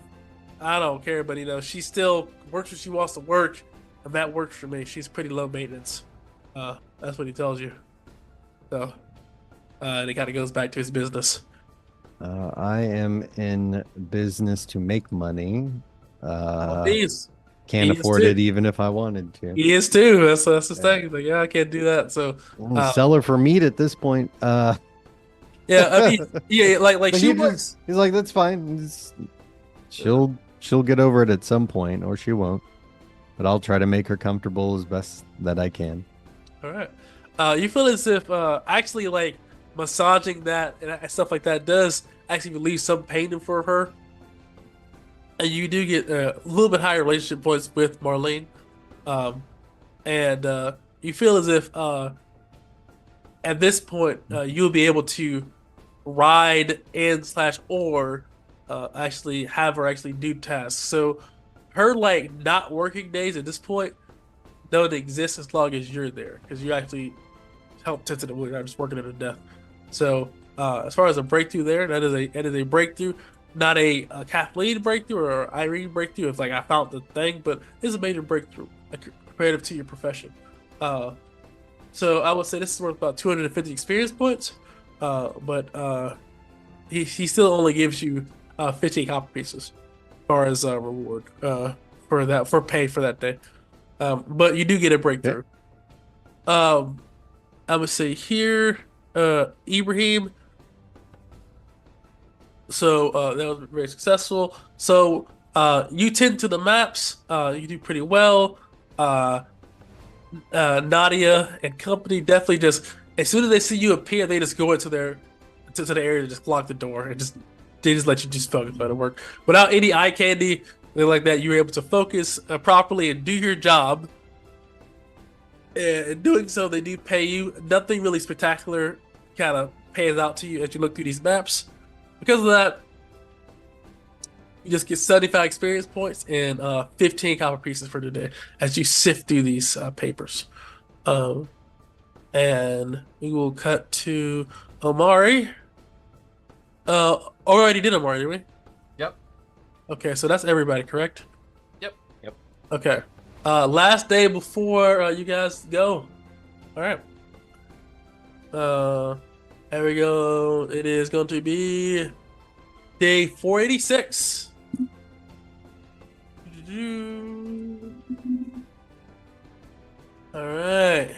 don't care, but she still works when she wants to work, and that works for me. She's pretty low maintenance. That's what he tells you. So, and it kind of goes back to his business. I am in business to make money. Please. Can't He is afford too. it even if I wanted to. He is too. That's the thing. He's like, yeah, I can't do that. So, Sell her for meat at this point. yeah, I mean, yeah, like But she he was. he's like, that's fine. She'll get over it at some point, or she won't. But I'll try to make her comfortable as best that I can. All right. You feel as if actually like massaging that and stuff like that does actually relieve some pain for her, and you do get a little bit higher relationship points with Marlene, and you feel as if at this point you'll be able to ride and/or actually have her actually do tasks. So her like not working days at this point don't exist as long as you're there, because you actually help tentatively, not just working it to death. So as far as a breakthrough there, that is a breakthrough, not a Kathleen breakthrough or Irene breakthrough. It's like I found the thing, but it's a major breakthrough comparative to your profession. So I would say this is worth about 250 experience points, but he still only gives you 15 copper pieces as far as reward for pay for that day. But you do get a breakthrough. I would say here, Ibrahim. So that was very successful. So you tend to the maps. You do pretty well. Nadia and company definitely just, as soon as they see you appear, they just go into the area and just lock the door and they just let you just focus on the work without any eye candy, anything like that. You're able to focus properly and do your job. And in doing so, they do pay you. Nothing really spectacular kind of pays out to you as you look through these maps. Because of that, you just get 75 experience points and 15 copper pieces for today as you sift through these papers. And we will cut to Omari. Already did Omari, didn't we? Yep. Okay, so that's everybody, correct? Yep. Okay. Last day before you guys go. All right. There we go. It is going to be day 486. All right.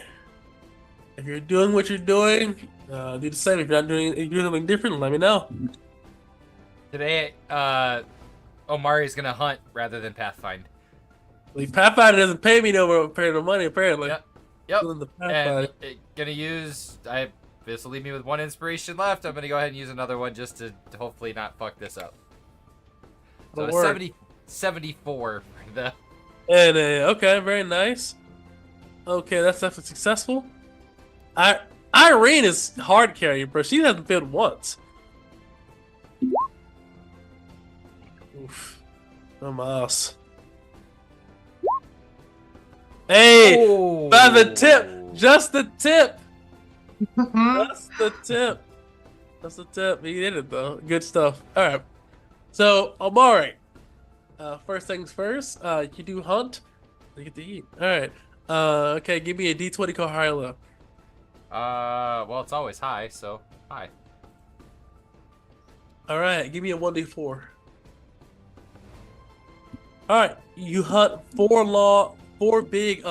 If you're doing what you're doing, do the same. If you're not doing something different, let me know. Today, Omari's gonna hunt rather than pathfind. Well, Pathfinder doesn't pay me no money, apparently. Yep. Doing the And Pathfinder. gonna use. This will leave me with 1 inspiration left. I'm gonna go ahead and use another one just to hopefully not fuck this up. So That'll work. 74 for the. And okay, very nice. Okay, that's definitely successful. Irene is hard carrying, bro. She hasn't failed once. Oof. Oh my ass. Hey, Oh. by the tip, just the tip. That's the tip. That's the tip. He did it though. Good stuff. All right. So Omari, first things first. You do hunt. You get to eat. All right. Okay. Give me a D20 called high or low. Well, it's always high, so high. All right. Give me a 1D4. All right. You hunt four big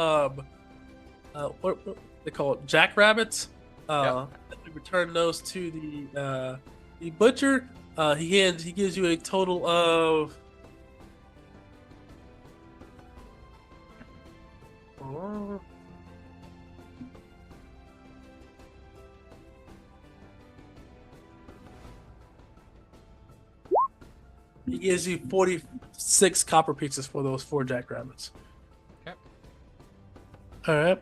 what they call it, jackrabbits. Yep. You return those to the butcher. He gives you a total of he gives you 46 copper pieces for those 4 jackrabbits. Okay. All right.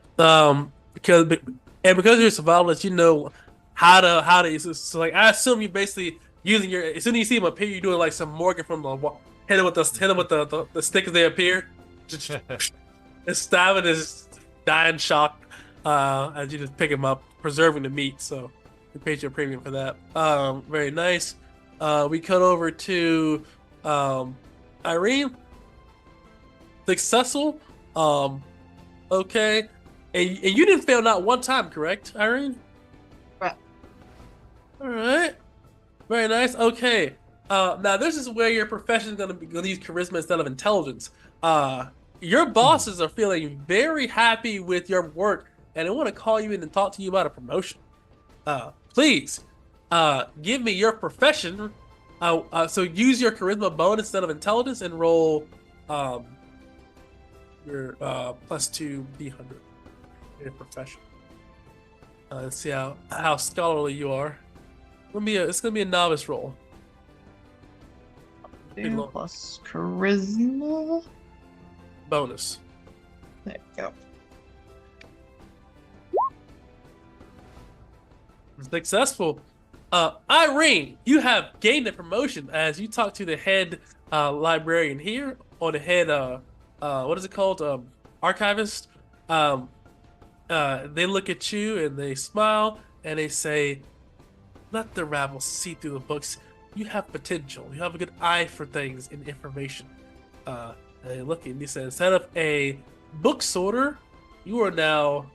Because you're a survivalist, you know how to use this. So like I assume you basically using your, as soon as you see them appear, you're doing like some Morgan from the wall. Hit him with the stick as they appear. Just stab it, is dying shock. As you just pick him up, preserving the meat. So we paid you a premium for that. Very nice. We cut over to Irene. Successful. Okay. And you didn't fail not one time, correct, Irene? Right. All right. Very nice. Okay. Now this is where your profession is going to use charisma instead of intelligence. Your bosses are feeling very happy with your work, and they want to call you in and talk to you about a promotion. Please, give me your profession. So use your charisma bonus instead of intelligence and roll your +2 D100 in your profession. Let's see how scholarly you are. It's gonna be a novice roll. Plus charisma. Bonus. There you go. Successful. Irene, you have gained a promotion as you talk to the head librarian here, or the head what is it called? Archivist. They look at you and they smile and they say, "Let the rabble see through the books. You have potential. You have a good eye for things and information." And they look and they say, "Instead of a book sorter, you are now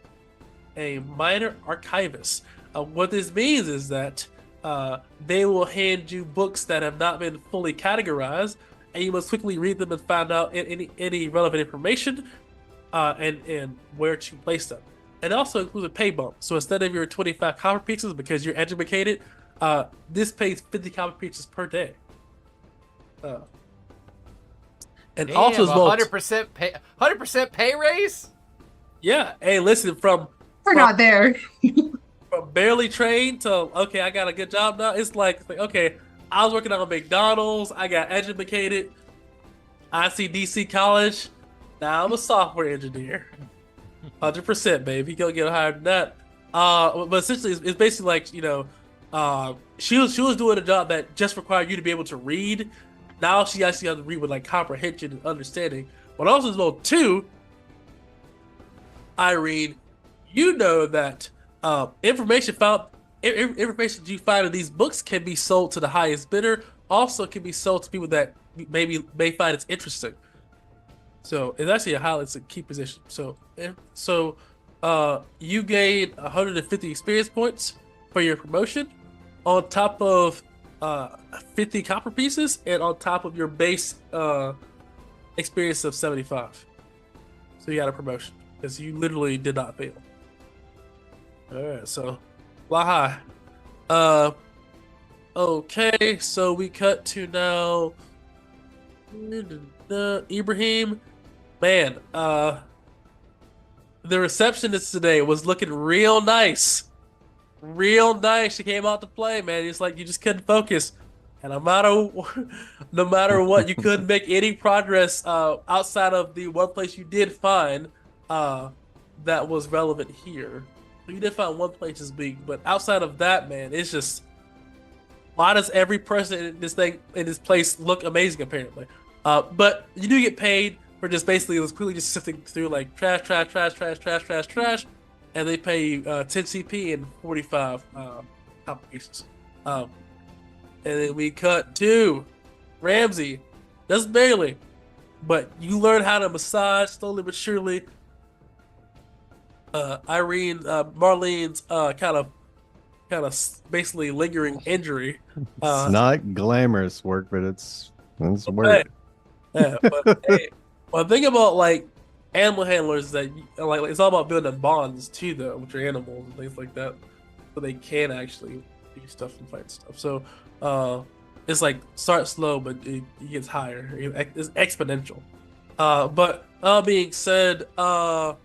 a minor archivist." What this means is that they will hand you books that have not been fully categorized, and you must quickly read them and find out any relevant information and where to place them. And it also includes a pay bump. So instead of your 25 copper pieces, because you're educated, this pays 50 copper pieces per day. And Damn, also as well, 100% pay raise. yeah. Hey, listen, We're not there. from barely trained to okay, I got a good job now. It's like okay, I was working on McDonald's. I got educated. ICDC college. Now I'm a software engineer. 100%, baby. Go get higher than that. But essentially, it's basically like she was doing a job that just required you to be able to read. Now she actually has to read with like comprehension and understanding. But also as well too, Irene, you know that information you find in these books can be sold to the highest bidder. Also, can be sold to people that may find it interesting. So it's actually it's a key position. So you gain 150 experience points for your promotion, on top of 50 copper pieces, and on top of your base experience of 75. So you got a promotion because you literally did not fail. All right, so fly high. Okay, so we cut to now. Ibrahim, man, the receptionist today was looking real nice. She came out to play, man. It's like you just couldn't focus, and no matter what, you couldn't make any progress outside of the one place you did find that was relevant here. So you did find one place this week, but outside of that, man, it's just why does every person in this place look amazing? Apparently, but you do get paid for just basically quickly just sifting through like trash, and they pay you 10 CP and 45 copper pieces. And then we cut to Ramsey, just barely, but you learn how to massage slowly but surely. Marlene's kind of basically lingering injury. It's not glamorous work, but it's work. Yeah, but hey, one thing about like animal handlers is that like it's all about building bonds too, though, with your animals and things like that, so they can actually do stuff and fight stuff. So it's like start slow, but it gets higher. It's exponential. But all being said, you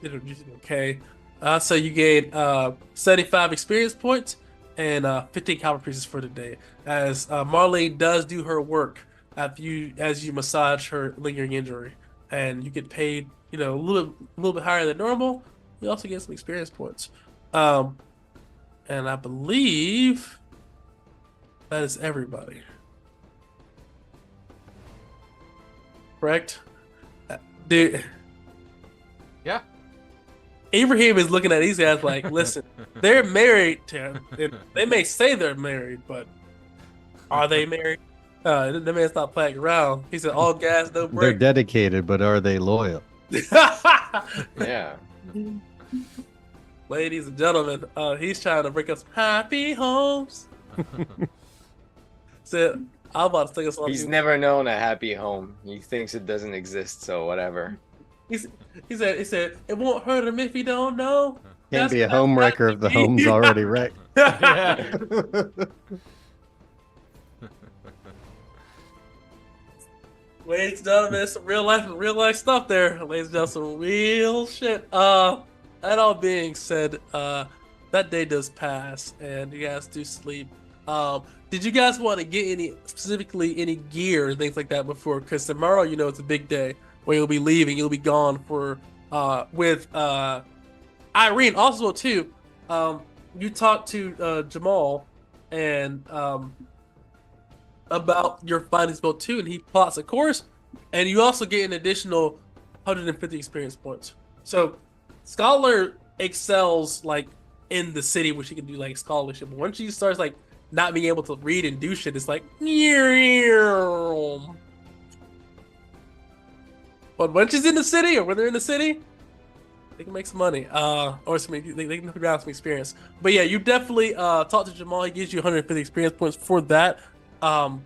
did okay. So you gain 75 experience points and 15 copper pieces for the day. As Marlene does do her work as you massage her lingering injury, and you get paid, a little bit higher than normal. You also get some experience points. And I believe that is everybody. Correct? Dude. Yeah. Ibrahim is looking at these guys like, listen, they're married to him. They may say they're married, but are they married? The man's not playing around. He said, all gas, no break. They're dedicated, but are they loyal? Yeah. Ladies and gentlemen, he's trying to break us happy homes. Said, I'm about to sing a song. He's never known a happy home. He thinks it doesn't exist, so whatever. He said, it won't hurt him if he don't know. Can't be a home wrecker if the home's already wrecked. Yeah. Ladies and gentlemen, some real life stuff there. Ladies and gentlemen, some real shit. That all being said, that day does pass, and you guys do sleep. Did you guys want to get any gear and things like that before? Because tomorrow, it's a big day where you'll be leaving. You'll be gone for with Irene. Also, too, you talked to Jamal and about your findings boat too, and he plots a course, and you also get an additional 150 experience points. So Scholar excels like in the city where she can do like scholarship. But once she starts like not being able to read and do shit, it's like but when she's in the city or when they're in the city, they can make some money. Or some they can grab some experience. But yeah, you definitely talk to Jamal. He gives you 150 experience points for that. And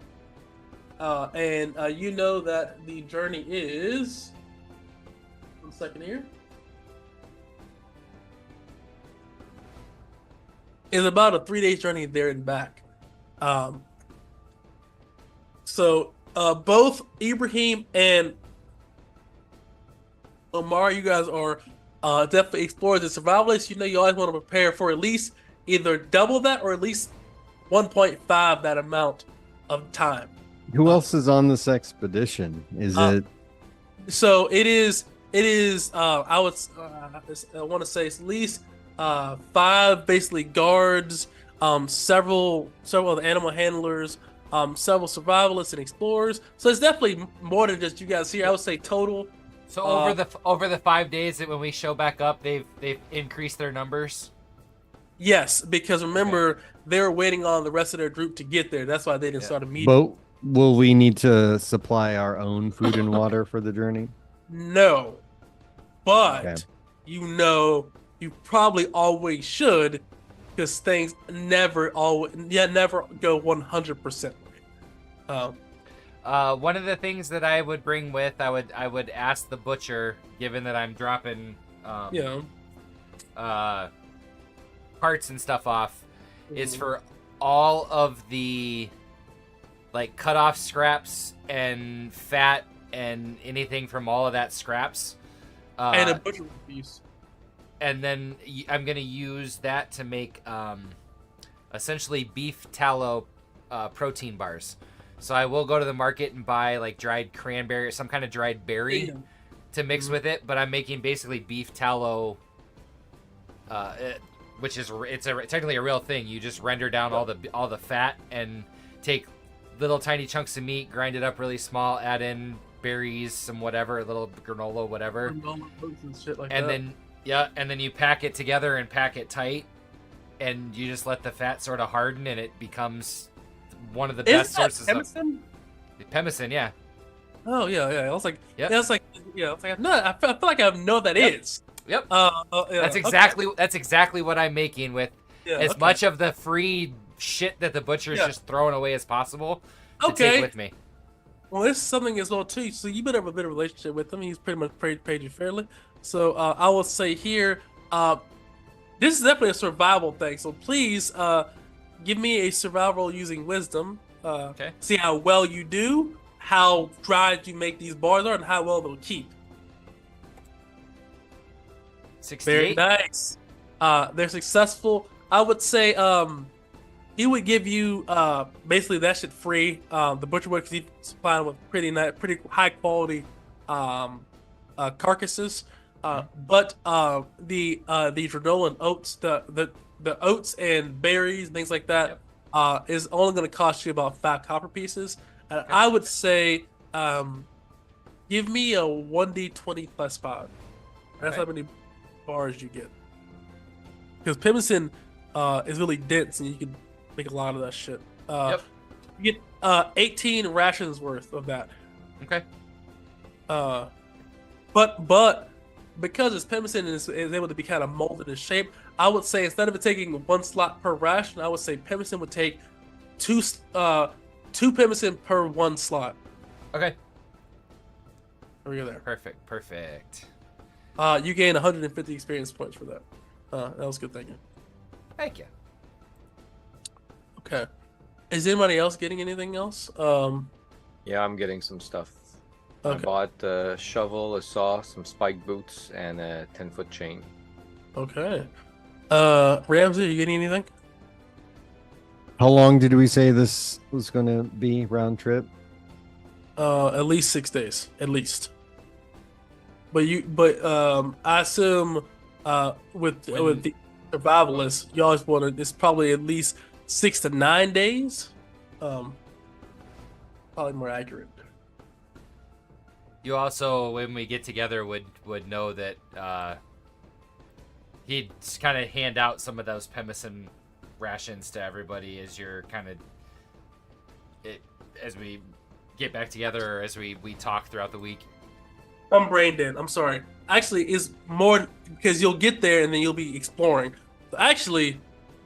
you know that the journey is 1 second here. Is about a 3-day journey there and back. So both Ibrahim and Omar, you guys are definitely explorers and survivalists. You know you always want to prepare for at least either double that or at least 1.5 that amount of time. Who else is on this expedition? Is it? So it is. I want to say it's at least 5 basically guards, several of the animal handlers, several survivalists and explorers. So it's definitely more than just you guys here. I would say total. So over the 5 days that when we show back up, they've increased their numbers. Yes, because remember they're waiting on the rest of their group to get there. That's why they didn't start a meeting. But will we need to supply our own food and water for the journey? No, but you probably always should, because things never go 100% right. One of the things that I would bring with, I would ask the butcher, given that I'm dropping parts and stuff off, is for all of the like cut off scraps and fat and anything from all of that scraps. And a butcher piece. And then I'm gonna use that to make essentially beef tallow protein bars. So I will go to the market and buy like dried cranberry or some kind of dried berry to mix with it. But I'm making basically beef tallow, which is technically a real thing. You just render down all the fat and take little tiny chunks of meat, grind it up really small, add in berries, some whatever, a little granola, whatever, and shit like and that. and then you pack it together and pack it tight, and you just let the fat sort of harden, and it becomes one of the best sources of pemmican. Yeah. Oh yeah. I was like, I feel like I know that is. Yep. That's exactly what I'm making with as much of the free shit that the butcher's just throwing away as possible to take with me. Well, this is something as well too. So you better have a bit of relationship with him. He's pretty much paid you fairly. So I will say here, this is definitely a survival thing. So please give me a survival using wisdom. See how well you do, how dry you make these bars are, and how well they'll keep. 68. Very nice. They're successful. I would say he would give you basically that shit free. The butcher would, because he's supplying with pretty high quality carcasses. But the granola and oats, the oats and berries, things like that, is only going to cost you about 5 copper pieces. And I would say, give me a 1d20 plus 5. That's how many bars you get. Because pemmican is really dense, and you can make a lot of that shit. You get 18 rations worth of that. Okay. But because it's pemmican and is able to be kind of molded in shape, I would say instead of it taking 1 slot per ration, I would say pemmican would take 2 pemmican per 1 slot. Okay. There we go there. Perfect. You gain 150 experience points for that. That was good thinking. Thank you. Okay. Is anybody else getting anything else? Yeah, I'm getting some stuff. Okay. I bought a shovel, a saw, some spiked boots, and a 10-foot chain. Okay. Ramsey, are you getting anything? How long did we say this was going to be round trip? At least 6 days, at least. But I assume with the survivalists, you always want to. It's probably at least 6 to 9 days. Probably more accurate. You also, when we get together, would know that he'd kind of hand out some of those pemmican rations to everybody as you're kind of as we get back together or as we talk throughout the week. I'm brain dead. I'm sorry. Actually, it's more because you'll get there and then you'll be exploring. Actually,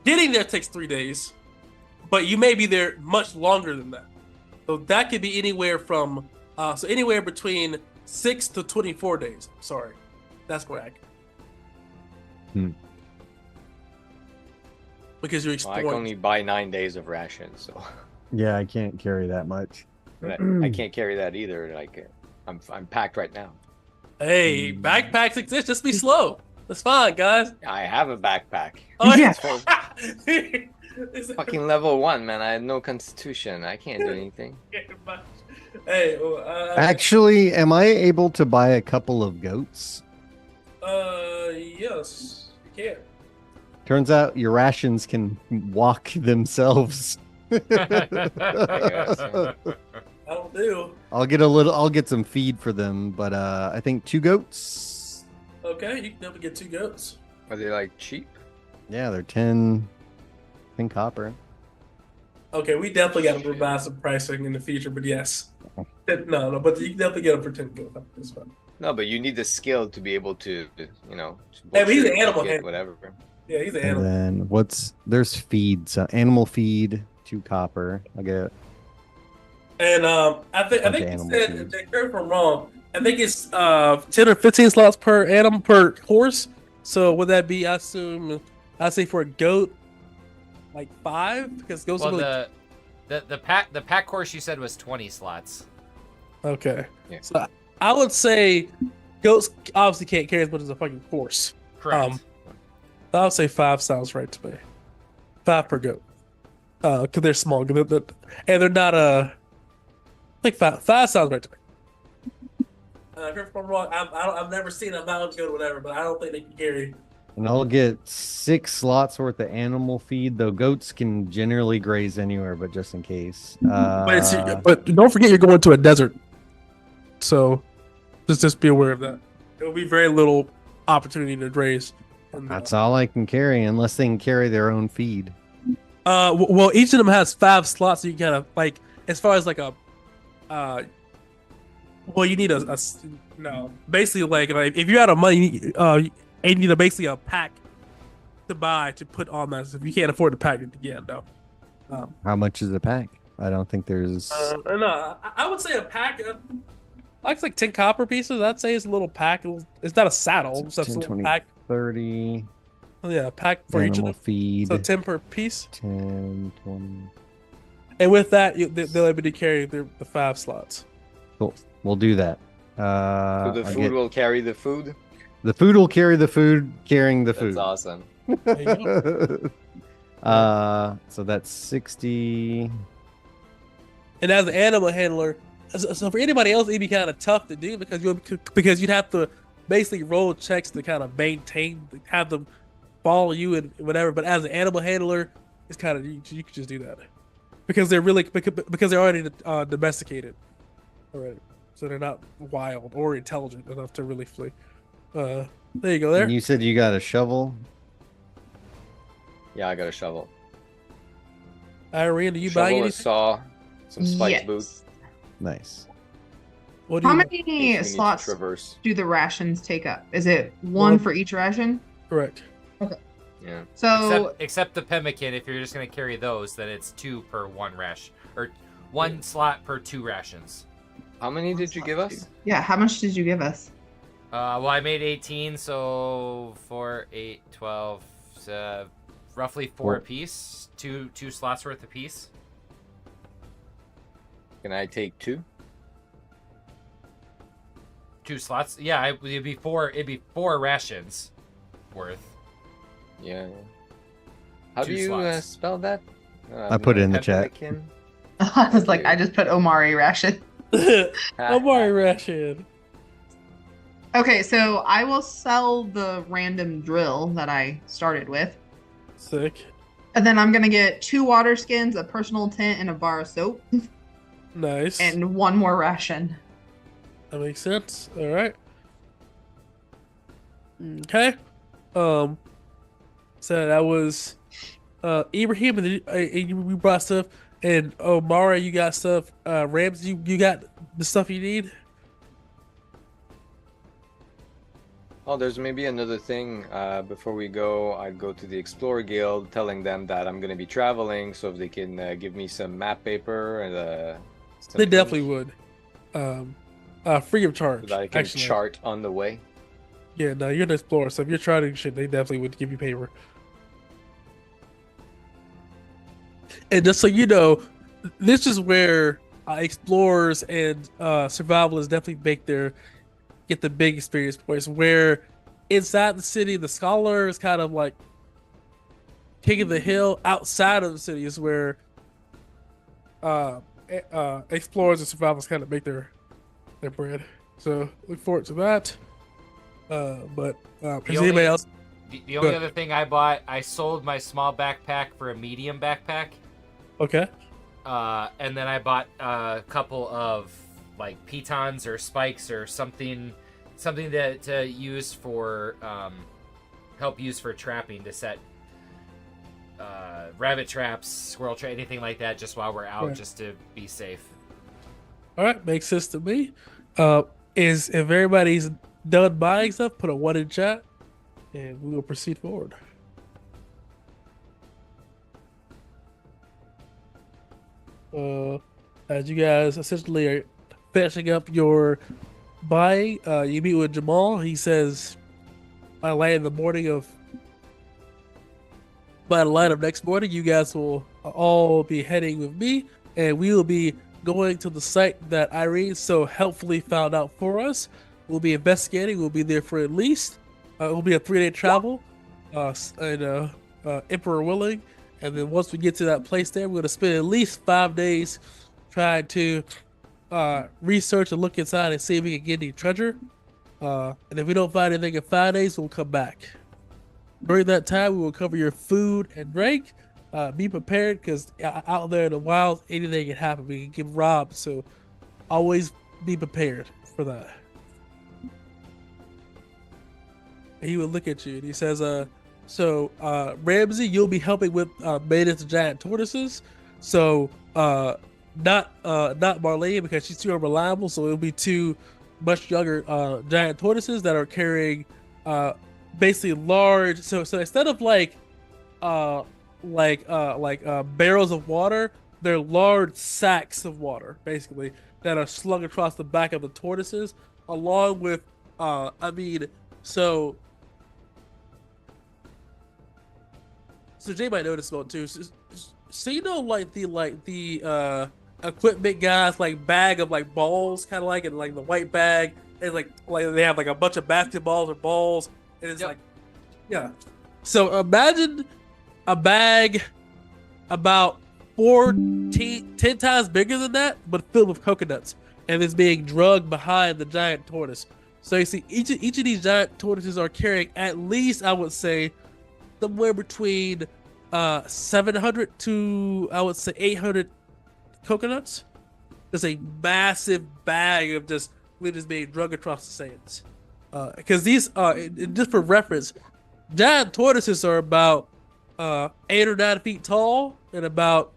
getting there takes 3 days, but you may be there much longer than that. So that could be anywhere from anywhere between 6 to 24 days. Sorry, that's more accurate. Because you're Well, I exploring. can only buy 9 days of rations, so Yeah, I can't carry that much. I can't carry that either. Like, I'm packed right now. Hey, backpacks exist. Just be slow. That's fine, guys. I have a backpack. Oh, Yeah. It's Fucking level 1, man. I have no constitution. I can't do anything. Hey, Actually, am I able to buy a couple of goats? yes, you can. Turns out your rations can walk themselves. That'll do. I'll get some feed for them, but I think 2 goats. Okay, you can definitely get 2 goats. Are they like cheap? Yeah, they're 10 copper. Okay, we definitely got to revise some pricing in the future, but yes. No, but you can definitely get them for 10 goats. That's fine. No, but you need the skill to be able to, Hey, but he's butcher, an animal cook it, handler. whatever. Yeah, he's an And animal. then there's feed, so animal feed, 2 copper. I'll get And I think Bunch of you animal said, feed. correct me if I'm wrong, I think it's 10 or 15 slots per horse. So would that be, I assume, I say for a goat, like 5? Because goats are Well, really... the pack course you said was 20 slots. Okay. Yeah. So I would say goats obviously can't carry as much as a fucking horse. Correct. I would say 5 sounds right to me. 5 per goat. Because they're small. And they're not I think 5 sounds right to me. If I'm wrong, I've never seen a mountain goat or whatever, but I don't think they can carry. and I'll get 6 slots worth of animal feed. Though goats can generally graze anywhere, but just in case. But don't forget you're going to a desert. So just be aware of that. There will be very little opportunity to graze. That's all I can carry, unless they can carry their own feed. Well, each of them has 5 slots, so you kind of like, as far as like a, well, you need basically like if you're out of money, you need basically a pack to buy to put on that. So if you can't afford to pack it, yeah, no. How much is a pack? I don't think there's. No, I would say a pack. Like 10 copper pieces. I'd say it's a little pack. It's not a saddle. So it's a 10, little 20, pack. 30 Yeah, a pack for each of animal them. feed. So 10 per piece. 10, 20. And with that, they'll able to carry the 5 slots. Cool. We'll do that. So the I'll food get- will carry the food. The food will carry the food, carrying the food. That's awesome. There you So that's 60. And as an animal handler, so for anybody else, it'd be kind of tough to do because you'd have to basically roll checks to kind of maintain, have them follow you and whatever. But as an animal handler, it's kind of you can just do that because they're already domesticated already, so they're not wild or intelligent enough to really flee. There you go. There. And you said you got a shovel. Yeah, I got a shovel. Irene, do you Shovel, buy a anything? saw, some spiked Yes. boots. Nice. What do How you many in case we need to slots traverse. do the rations take up? Is it one One. for each ration? correct? Yeah. So Except the pemmican, if you're just going to carry those, then it's 2 per 1 ration. Or 1 slot per 2 rations. How many did you give us? yeah, how much did you give us? Well, I made 18, so 4, 8, 12, roughly 4 apiece. 2 slots worth apiece. Can I take 2? 2 slots? Yeah, it'd be 4 rations worth. Yeah. How 2 do you slots. spell that? I put it in the chat. Pemmican? I was like, I just put Omari ration. Omari ration. Okay, so I will sell the random drill that I started with. Sick. And then I'm gonna get 2 water skins, a personal tent, and a bar of soap, Nice. and 1 more ration. That makes sense. All right. Okay. So that was Ibrahim, and you brought stuff, and Mara, you got stuff. Rams, you got the stuff you need. Oh, there's maybe another thing. Before we go, I'd go to the Explorer Guild, telling them that I'm gonna be traveling, so if they can give me some map paper and some They definitely things would. Free of charge. so that I can actually. chart on the way. Yeah, no, you're an explorer, so if you're trying shit, they definitely would give you paper. And just so you know, this is where explorers and survivalists definitely get the big experience points. Where inside the city, the scholar is kind of like king of the hill. Outside of the city is where explorers and survivalists kind of make their bread. So look forward to that. But is anybody else? The only other thing I bought, I sold my small backpack for a medium backpack. Okay. And then I bought a couple of like pitons or spikes or something that to use for help use for trapping, to set rabbit traps, squirrel trap, anything like that, just while we're out, Right. just to be safe. All right, makes sense to me. If everybody's done buying stuff, put a 1 in chat, and we will proceed forward. As you guys essentially are finishing up your buying, you meet with Jamal. He says, by the light of next morning, you guys will all be heading with me, and we will be going to the site that Irene so helpfully found out for us. We'll be investigating. We'll be there for at least it will be a 3-day travel, and Emperor willing. And then once we get to that place there, we're going to spend at least 5 days trying to research and look inside and see if we can get any treasure. And if we don't find anything in 5 days, we'll come back. During that time, we will cover your food and drink. Be prepared, because out there in the wild, anything can happen. We can get robbed, so always be prepared for that. And he would look at you and he says, Ramsey, you'll be helping with maintenance of giant tortoises. So not Marlene, because she's too unreliable. So it'll be 2 much younger giant tortoises that are carrying basically large. So instead of like barrels of water, they're large sacks of water, basically, that are slung across the back of the tortoises, along with So Jay might notice about too. So you know, like the equipment guys, like bag of like balls, kind of like in like the white bag, and like they have like a bunch of basketballs or balls, and it's Yep. like, yeah. So imagine a bag about 10 times bigger than that, but filled with coconuts, and it's being drugged behind the giant tortoise. So you see, each of these giant tortoises are carrying at least, I would say, somewhere between 700 to, I would say, 800 coconuts. There's a massive bag of just being drugged across the sands. Because these, just for reference, giant tortoises are about 8 or 9 feet tall and about,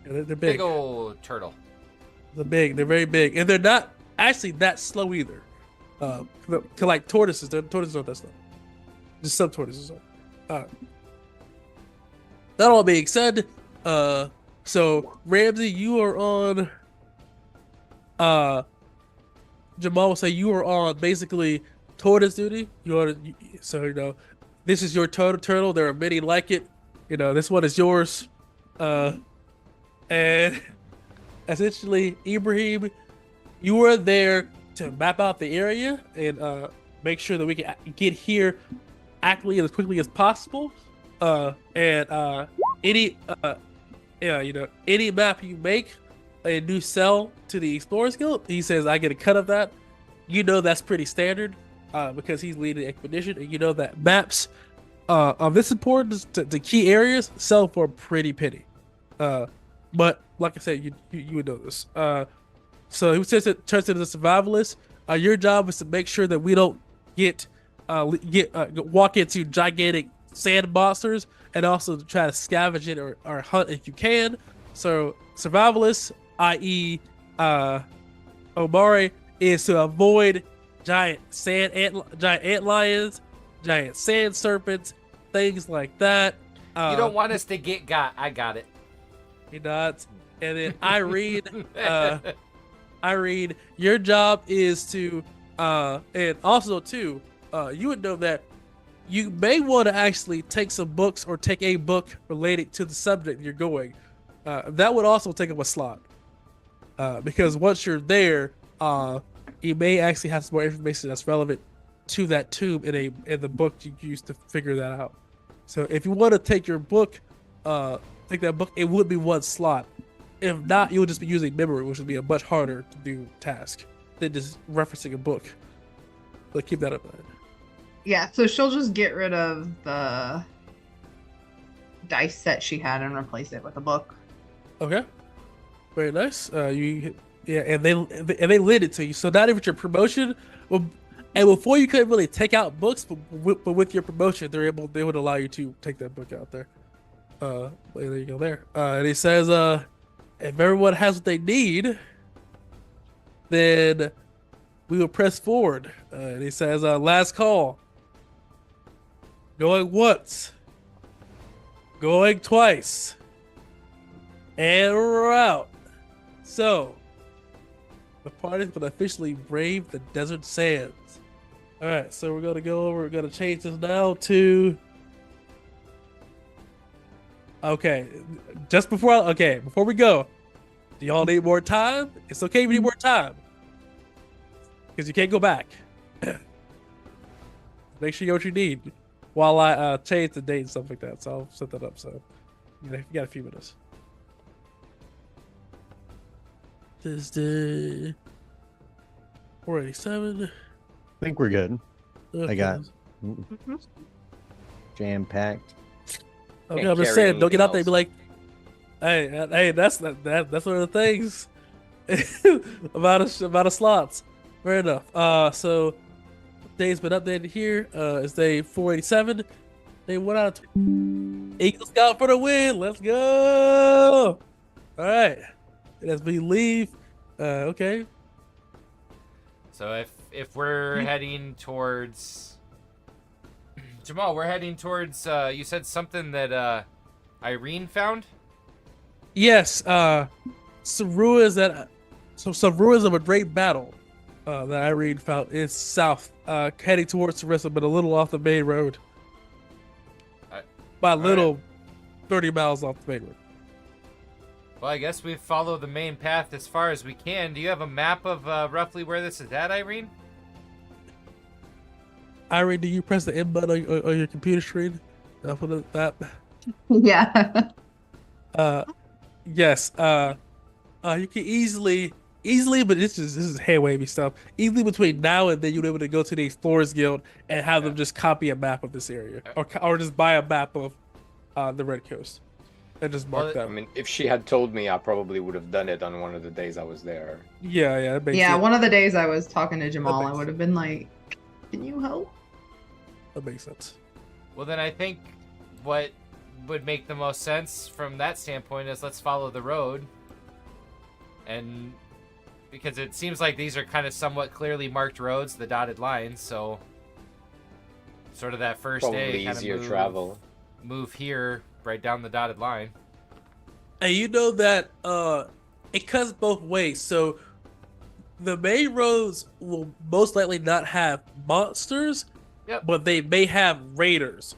they're big. Big old turtle. They're big. They're very big, and they're not actually that slow either. Like tortoises, tortoises aren't that slow. Just some tortoises are. That all being said, so Ramsey, you are on. Jamal will say you are on basically tortoise duty. So this is your turtle. There are many like it. This one is yours. And essentially, Ibrahim, you are there to map out the area and make sure that we can get here accurately and as quickly as possible. And any map you make a new sell to the Explorers Guild, he says I get a cut of that. That's pretty standard because he's leading the expedition, and that maps of this importance to key areas sell for a pretty penny. But like I said, you would know this. So he turns into a survivalist. Your job is to make sure that we don't walk into gigantic sand monsters, and also to try to scavenge it or hunt if you can. So survivalist, i.e., Omari, is to avoid giant ant lions, giant sand serpents, things like that. You don't want us to get got. I got it. He nods. And then Irene, your job is to, and also too, you would know that you may want to actually take some books or take a book related to the subject you're going. That would also take up a slot. Because once you're there, you may actually have some more information that's relevant to that tomb in the book you used to figure that out. So if you want to take your book, take that book, it would be one slot. If not, you'll just be using memory, which would be a much harder to do task than just referencing a book. But keep that in mind. Yeah, so she'll just get rid of the dice set she had and replace it with a book. Okay, very nice. And they lend it to you. So not even your promotion, and before you couldn't really take out books, but with your promotion, they would allow you to take that book out there. There you go. There, and he says, if everyone has what they need, then we will press forward. And he says, last call. Going once. Going twice. And we're out. So, the party's going to officially brave the desert sands. Alright, so we're going to change this now to... Okay, before we go, do y'all need more time? It's okay if you need more time. Because you can't go back. Make sure you know what you need while I change the date and stuff like that. So I'll set that up. So you got a few minutes. This day 487. I think we're good. Okay. I got jam packed. Okay, I'm just saying, don't get out there and be like, hey, that's one of the things about a slots. Fair enough. So day's been updated here. It's day 487. They went out. Eagle Scout for the win. Let's go. All right. And as we leave, okay. So if we're heading towards Jamal, we're heading towards. You said something that Irene found. Yes. Some ruins of a great battle that Irene found is south, heading towards Sarissa, but a little off the main road. By a little, 30 miles off the main road. Well, I guess we follow the main path as far as we can. Do you have a map of roughly where this is at, Irene? Irene, do you press the M button on your computer screen? For the map? Yeah. Yes. You can easily, but this is hand wavy stuff. Easily between now and then, you'll be able to go to the Explorers Guild and have them just copy a map of this area, or just buy a map of the Red Coast and just mark that. I mean, if she had told me, I probably would have done it on one of the days I was there. Yeah, that makes sense. One of the days I was talking to Jamal, I would have been like, "Can you help?" That makes sense. Well, then I think what would make the most sense from that standpoint is let's follow the road. And because it seems like these are kind of somewhat clearly marked roads, the dotted lines, so sort of that first Probably day easier travel. Move here right down the dotted line. And you know that it cuts both ways. So the main roads will most likely not have monsters, but they may have raiders.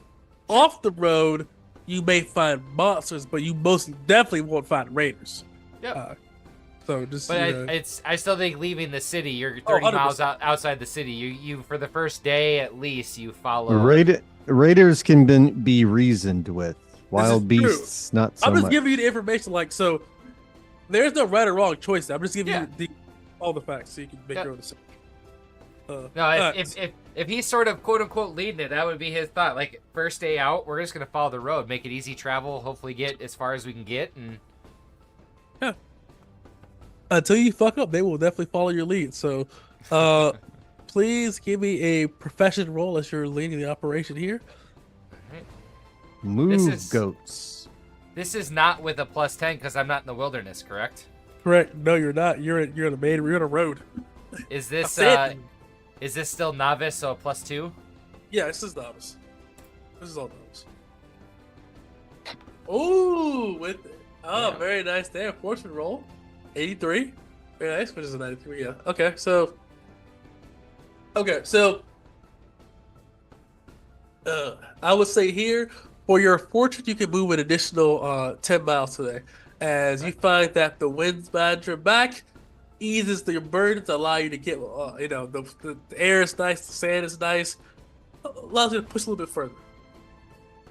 Off the road, you may find monsters, but you most definitely won't find raiders. Yep. So just. But I still think leaving the city, you're 30 miles outside the city. You for the first day at least, you follow. Raiders can be reasoned with. Wild beasts, not so much. I'm just giving you the information, so there's no right or wrong choice. I'm just giving you all the facts so you can make your own decision. If he's sort of quote unquote leading it, that would be his thought. Like, first day out, we're just gonna follow the road, make it easy travel, hopefully get as far as we can get, and until you fuck up, they will definitely follow your lead. So, please give me a profession roll as you're leading the operation here. Move, goats. This is not with a +10 because I'm not in the wilderness, correct? Correct. No, you're not. You're in the main. You're on a road. Is this is this still novice? So a +2? Yeah, this is novice. This is all novice. Ooh, with it. Oh, Yeah. very nice there. Fortune roll. 83. Very nice, which is a 93, yeah. Okay, so I would say here for your fortune you can move an additional 10 miles today. As you find that the winds behind your back eases your burdens, allow you to get the air is nice, the sand is nice. Allows you to push a little bit further.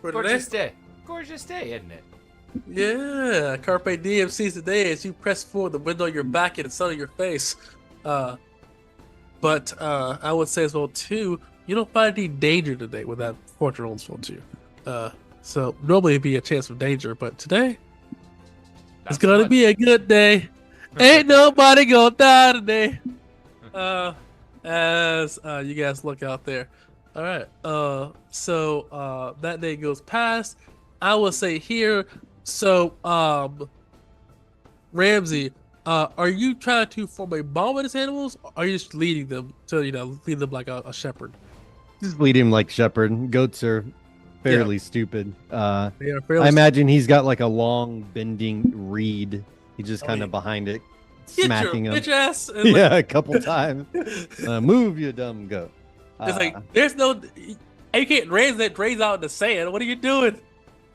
For today. Gorgeous day, isn't it? Yeah, Carpe Diem sees the day as you press forward, the wind on your back and the sun on your face. But I would say as well too, you don't find any danger today with that fortune roll as well too. So normally it'd be a chance of danger, but today it's gonna be a good day. Ain't nobody gonna die today. As you guys look out there. All right. So that day goes past. I will say here. So, Ramsey, are you trying to form a bond with his animals? Or are you just leading them to, lead them like a shepherd? Just lead him like shepherd. Goats are fairly stupid. They are I fairly imagine he's got like a long bending reed. He's just kind of behind it, smacking him. Bitch ass. Yeah, a couple times. Move, you dumb goat. It's like there's no. You can't raise that graze out in the sand. What are you doing?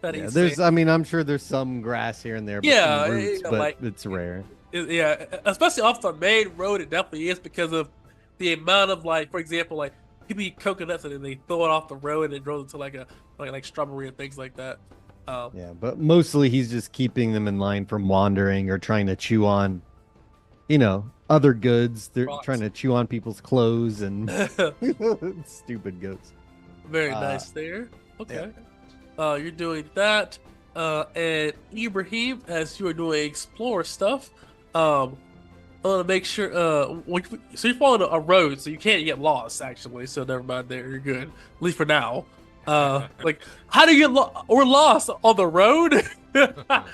Yeah, I'm sure there's some grass here and there, but some roots, but it's rare. Yeah, especially off the main road, it definitely is because of the amount of for example, people eat coconuts and then they throw it off the road and it grows into like strawberry and things like that. Yeah, but mostly he's just keeping them in line from wandering or trying to chew on, other goods. They're trying to chew on people's clothes and stupid goats. Very nice there. Okay. Yeah. You're doing that, and Ibrahim, as you are doing explore stuff, I want to make sure. So you're following a road, so you can't get lost. Actually, so never mind. There, you're good. At least for now. How do you get lost? We're lost on the road. that's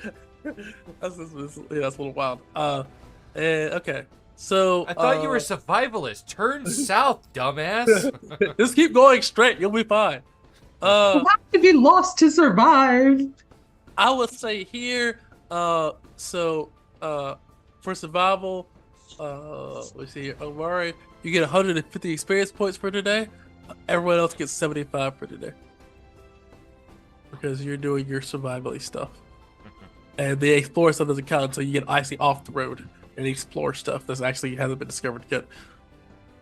a little wild. And okay. So I thought you were survivalist. Turn south, dumbass. Just keep going straight. You'll be fine. You have to be lost to survive. I would say here, for survival, let's see here, Omari, you get 150 experience points for today. Everyone else gets 75 for today. Because you're doing your survival stuff. And the explore stuff doesn't count until you get actually off the road and explore stuff that actually hasn't been discovered yet.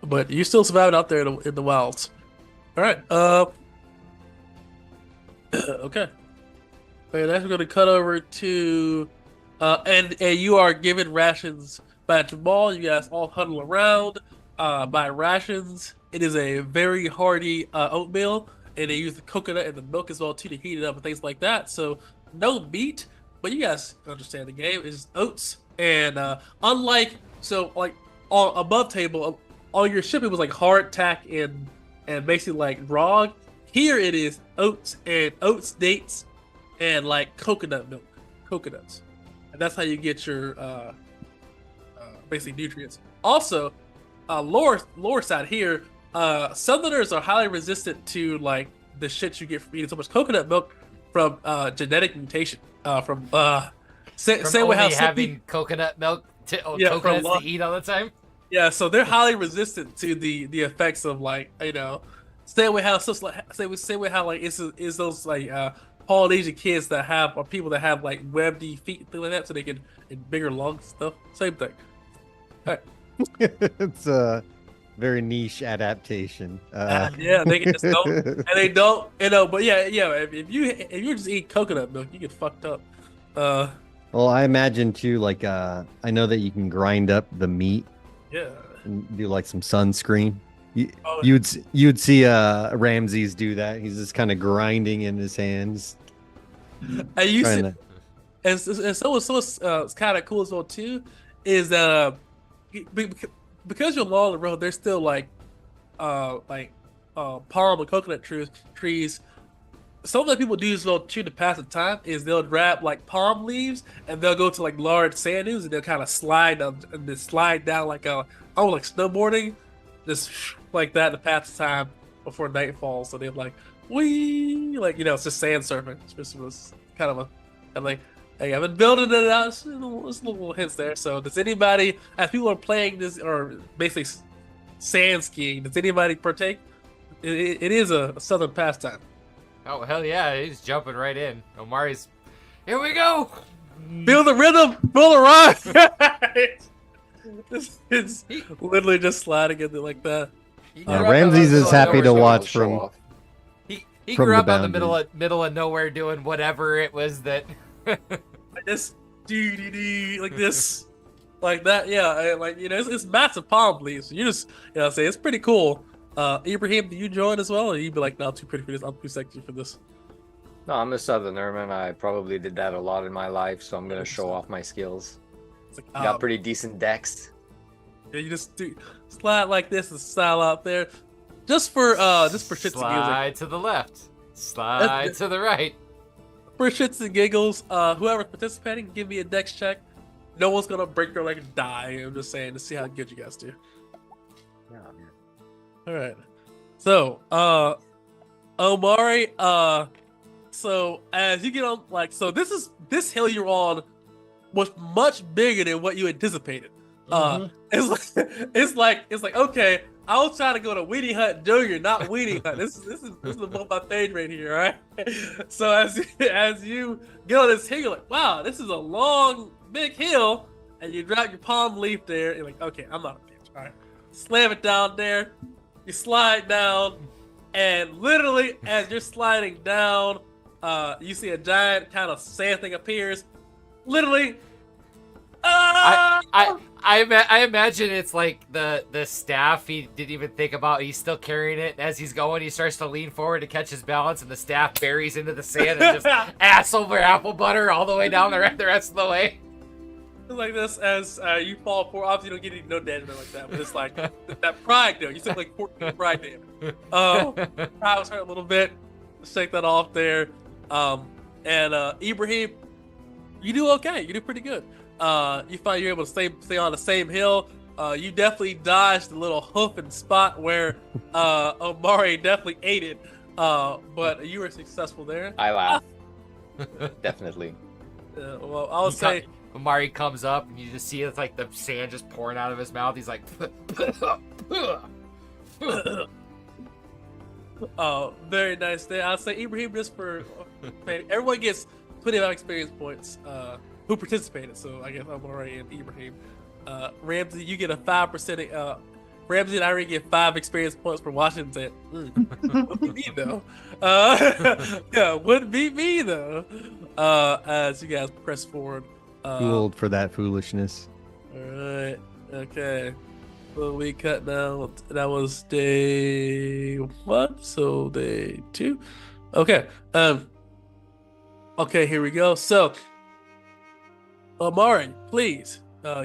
But you're still surviving out there in the wilds. Alright, okay. Okay, next we're going to cut over to, and you are given rations by Jamal. You guys all huddle around, buy rations. It is a very hearty oatmeal, and they use the coconut and the milk as well too to heat it up and things like that. So no meat, but you guys understand the game. It's oats, and unlike on above table, all your shipping was like hardtack and basically like grog. Here it is oats, dates, and like coconut milk, coconuts, and that's how you get your basically nutrients. Also, lower side here, Southerners are highly resistant to like the shit you get from eating so much coconut milk from genetic mutation. From only having coconut milk coconuts to eat all the time. Yeah, so they're highly resistant to the effects of same way how it's those Polynesian kids that have, or people that have like webbed feet and things like that, so they can and bigger lungs and stuff. Same thing. All right. It's a very niche adaptation. Yeah, they can just don't, and they don't, But yeah. If you just eat coconut milk, you get fucked up. Well, I imagine too. I know that you can grind up the meat. Yeah. And do like some sunscreen. You'd see Ramses do that. He's just kind of grinding in his hands. And you see, and so it's kind of cool as well too, is that because you're along the road, there's still palm and coconut trees. Something that people do as well too to pass the time is they'll grab like palm leaves and they'll go to like large sand dunes and they'll kind of slide down and then slide down like like snowboarding, just like that to pass the time before night falls. So they're like, wee, like it's just sand surfing. This was kind of like, hey, I've been building it out. There's little hints there. So does anybody, as people are playing this or basically sand skiing, does anybody partake? It is a southern pastime. Oh, hell yeah, he's jumping right in. Omari's, here we go! Feel the rhythm, feel the ride! it's literally just sliding into like that. Ramses is happy to watch from He from grew the up on the boundaries. middle of nowhere doing whatever it was that... Like this, like this, like that, yeah, like, it's massive palm leaves. You just, say it's pretty cool. Ibrahim, do you join as well, or you'd be like, no, I'm too pretty for this, I'm too sexy for this? No, I'm a southerner, man. I probably did that a lot in my life, so I'm gonna show off my skills. It's like, Got pretty decent decks. yeah, you just slide like this and style out there, just for shits and giggles. Slide to the left. Slide to the right. For shits and giggles, whoever's participating, give me a dex check. No one's gonna break their leg and die. I'm just saying to see how good you guys do. Yeah, man. All right. So, Omari, so as you get on, this hill you're on was much bigger than what you anticipated. It's like okay, I was trying to go to Weenie Hut Junior, not Weenie Hut. This is above my page right here, right? So as you get on this hill, you're like, wow, this is a long, big hill, and you drop your palm leaf there. You're like, okay, I'm not a bitch. All right, slam it down there. You slide down, and literally as you're sliding down, you see a giant kind of sand thing appears. Literally, I imagine it's like the staff he didn't even think about. He's still carrying it. As he's going, he starts to lean forward to catch his balance, and the staff buries into the sand and just ass over apple butter all the way down the rest of the way. like this as you fall forward. Obviously, you don't get any no damage like that, but it's like that pride though. You took like 14 pride damage. Pride was hurt a little bit. Shake that off there. And Ibrahim, you do okay. You do pretty good. You find you're able to stay on the same hill. You definitely dodged the little hoofing spot where Omari definitely ate it. But you were successful there. I laugh. Definitely. Well, I would say Omari comes up and you just see it's like the sand just pouring out of his mouth. He's like, oh, very nice there. I'll say Ibrahim just for everyone gets 25 experience points who participated. So I guess Omari and Ibrahim. Ramsey, you get a 5%. Ramsey and Irene get 5 experience points for Washington. Wouldn't be me though. Yeah, wouldn't be me though. As you guys press forward. Too old for that foolishness. All right. Okay. Well, we cut now. That was day 1, so day 2. Okay. Okay, here we go. So, Omari, please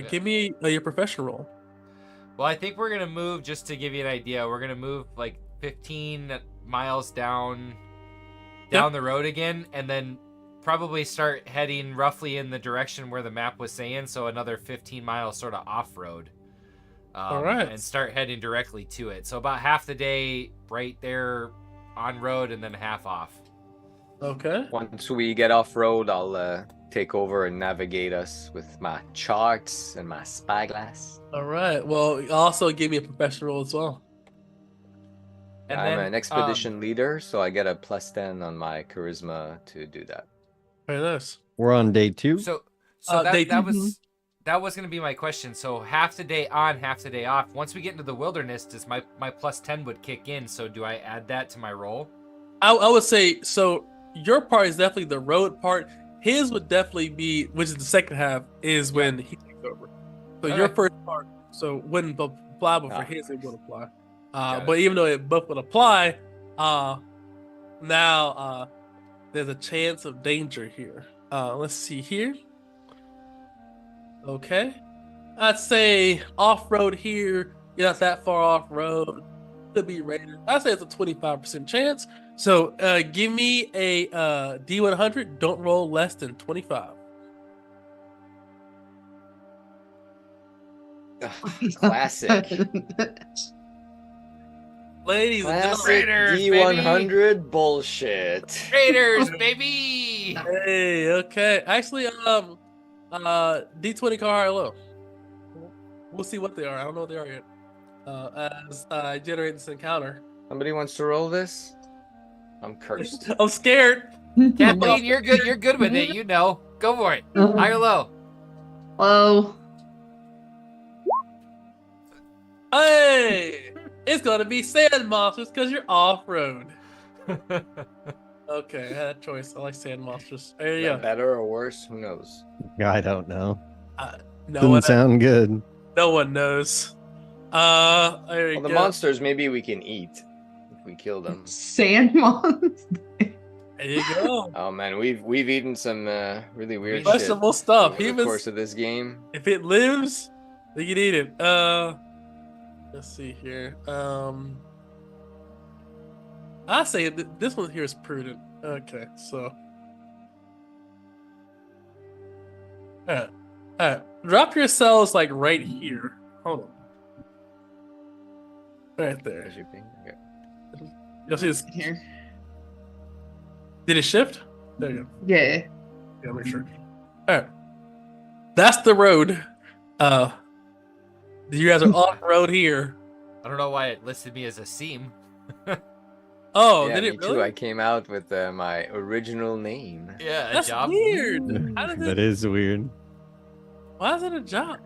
give me your profession roll. well, I think we're gonna move, just to give you an idea. We're gonna move like 15 miles down the road again, and then probably start heading roughly in the direction where the map was saying. So another 15 miles sort of off road. All right. And start heading directly to it. So about half the day right there on road, and then half off. Okay. Once we get off road, I'll take over and navigate us with my charts and my spyglass. All right. Well, also give me a profession roll as well. And I'm then, an expedition leader, so I get a +10 on my charisma to do that. Very nice. We're on day 2. So day that two. was going to be my question. So half the day on, half the day off. Once we get into the wilderness, does my +10 would kick in? So do I add that to my roll? I would say so. Your part is definitely the road part. His would definitely be, which is the second half, is when he takes over. So your Okay. first part, so wouldn't apply, but for his it would apply. Got But it. even though it both would apply, now there's a chance of danger here. Let's see here. Okay. I'd say off-road here. You're not that far off-road. Could be raided. I'd say it's a 25% chance. So give me a D100. Don't roll less than 25. Classic. Ladies and gentlemen. Classic Raiders, D100 bullshit. Raiders, baby. Hey, okay. Actually, D20 car high or low. We'll see what they are. I don't know what they are yet. As I generate this encounter. Somebody wants to roll this? I'm cursed. I'm scared. Kathleen, you're good. You're good with it. You know. Go for it. High or low? Low. Hey, it's gonna be sand monsters because you're off road. Okay, I had a choice. I like sand monsters. There Is you that go. better or worse? Who knows? I don't know. No Doesn't one, sound good. no one knows. There you Well, the go. monsters maybe we can eat if we kill them. Sand monsters. There you go. Oh man, we've eaten some really weird shit Questionable stuff. over the Humans, course of this game. if it lives, they can eat it. Let's see here. I say this one here is prudent. Okay, so. All right. Drop your cells like right here. Hold on. Right there. As you think. Okay. You'll see this. Here. Did it shift? There you go. Yeah. Yeah, make sure. All right. That's the road. You guys are off road here. I don't know why it listed me as a seam. Oh, Yeah, did me it really? too. I came out with my original name. Yeah, a That's job. weird. How did That it? is weird. Why is it a job?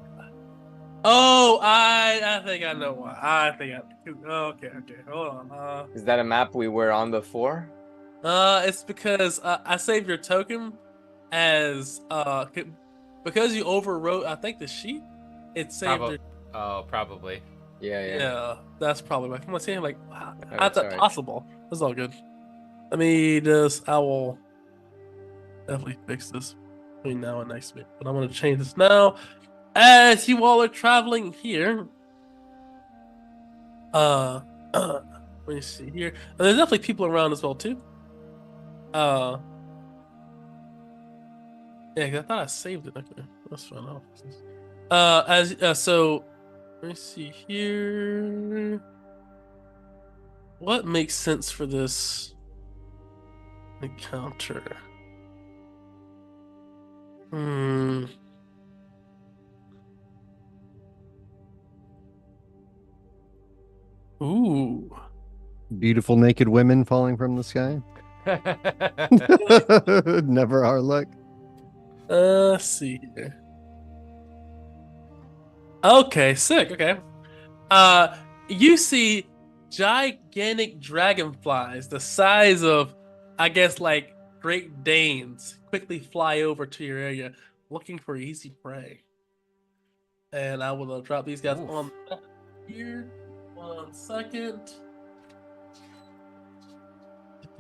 Oh, I think I know why. Okay. Hold on. Is that a map we were on before? It's because I saved your token as because you overwrote. I think the sheet. It saved. Probably. Oh, probably. Yeah. That's probably why. Come on, saying like, Alright, how's that sorry. possible? That's all good. I will definitely fix this between now and next week. But I'm gonna change this now. As you all are traveling here, let me see here. There's definitely people around as well too. Yeah, 'cause I thought I saved it. Okay, that's fine. So let me see here. What makes sense for this encounter? Ooh. Beautiful naked women falling from the sky. Never our luck. Let's see here. Okay, sick. Okay. You see gigantic dragonflies the size of, I guess, like Great Danes quickly fly over to your area looking for easy prey. And I will drop these guys on here. 1 second.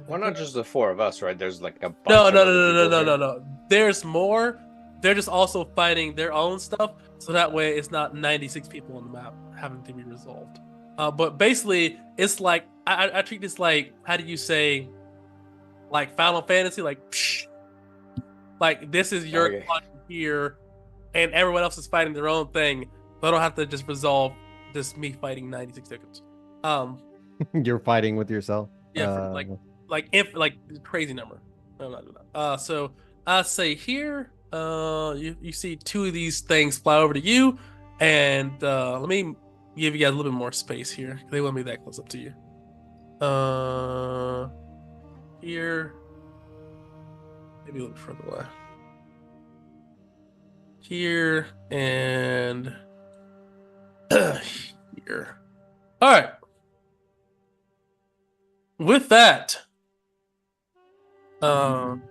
Well, not just the four of us, right? There's like a bunch No. of other people here. There's more. They're just also fighting their own stuff, so that way it's not 96 people on the map having to be resolved. But basically, it's like I treat this like, how do you say, like Final Fantasy, like, psh, like this is your Okay. clan here, and everyone else is fighting their own thing. So I don't have to just resolve this me fighting 96 seconds. You're fighting with yourself. Yeah, like crazy number. No, not do that. So I say here, you see two of these things fly over to you, and let me give you guys a little bit more space here. They won't be that close up to you. Here, maybe a little further away. Here and here. All right. With that, can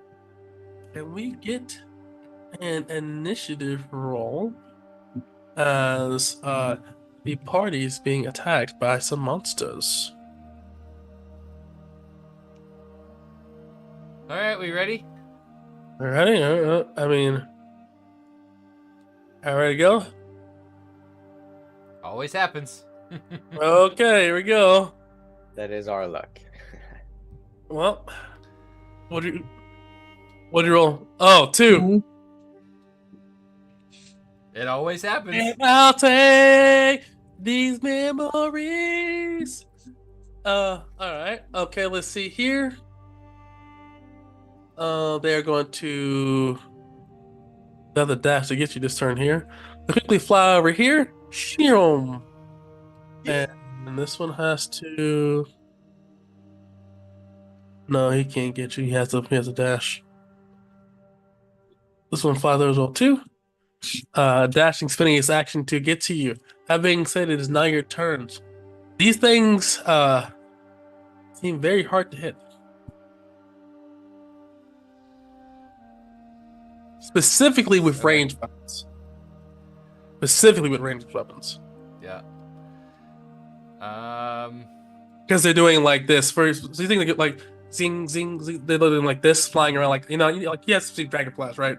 we get an initiative roll as the party is being attacked by some monsters? All right, we ready? Alrighty, I mean, all ready to go? always happens. Okay, here we go. That is our luck. Well, what do you roll? Oh, 2. It always happens. And I'll take these memories. All right. Okay, let's see here. They're going to another dash to get you this turn here. They'll quickly fly over here. Shoom. And this one has to. No, he can't get you. He has a dash. This one flies over as well too. Dashing, spinning his action to get to you. That being said, it is now your turns. These things seem very hard to hit. Specifically with ranged weapons. Yeah. Because they're doing like this first. So you think they get like zing, zing, zing. They're doing like this, flying around like like you have to see Dragon Blast, right?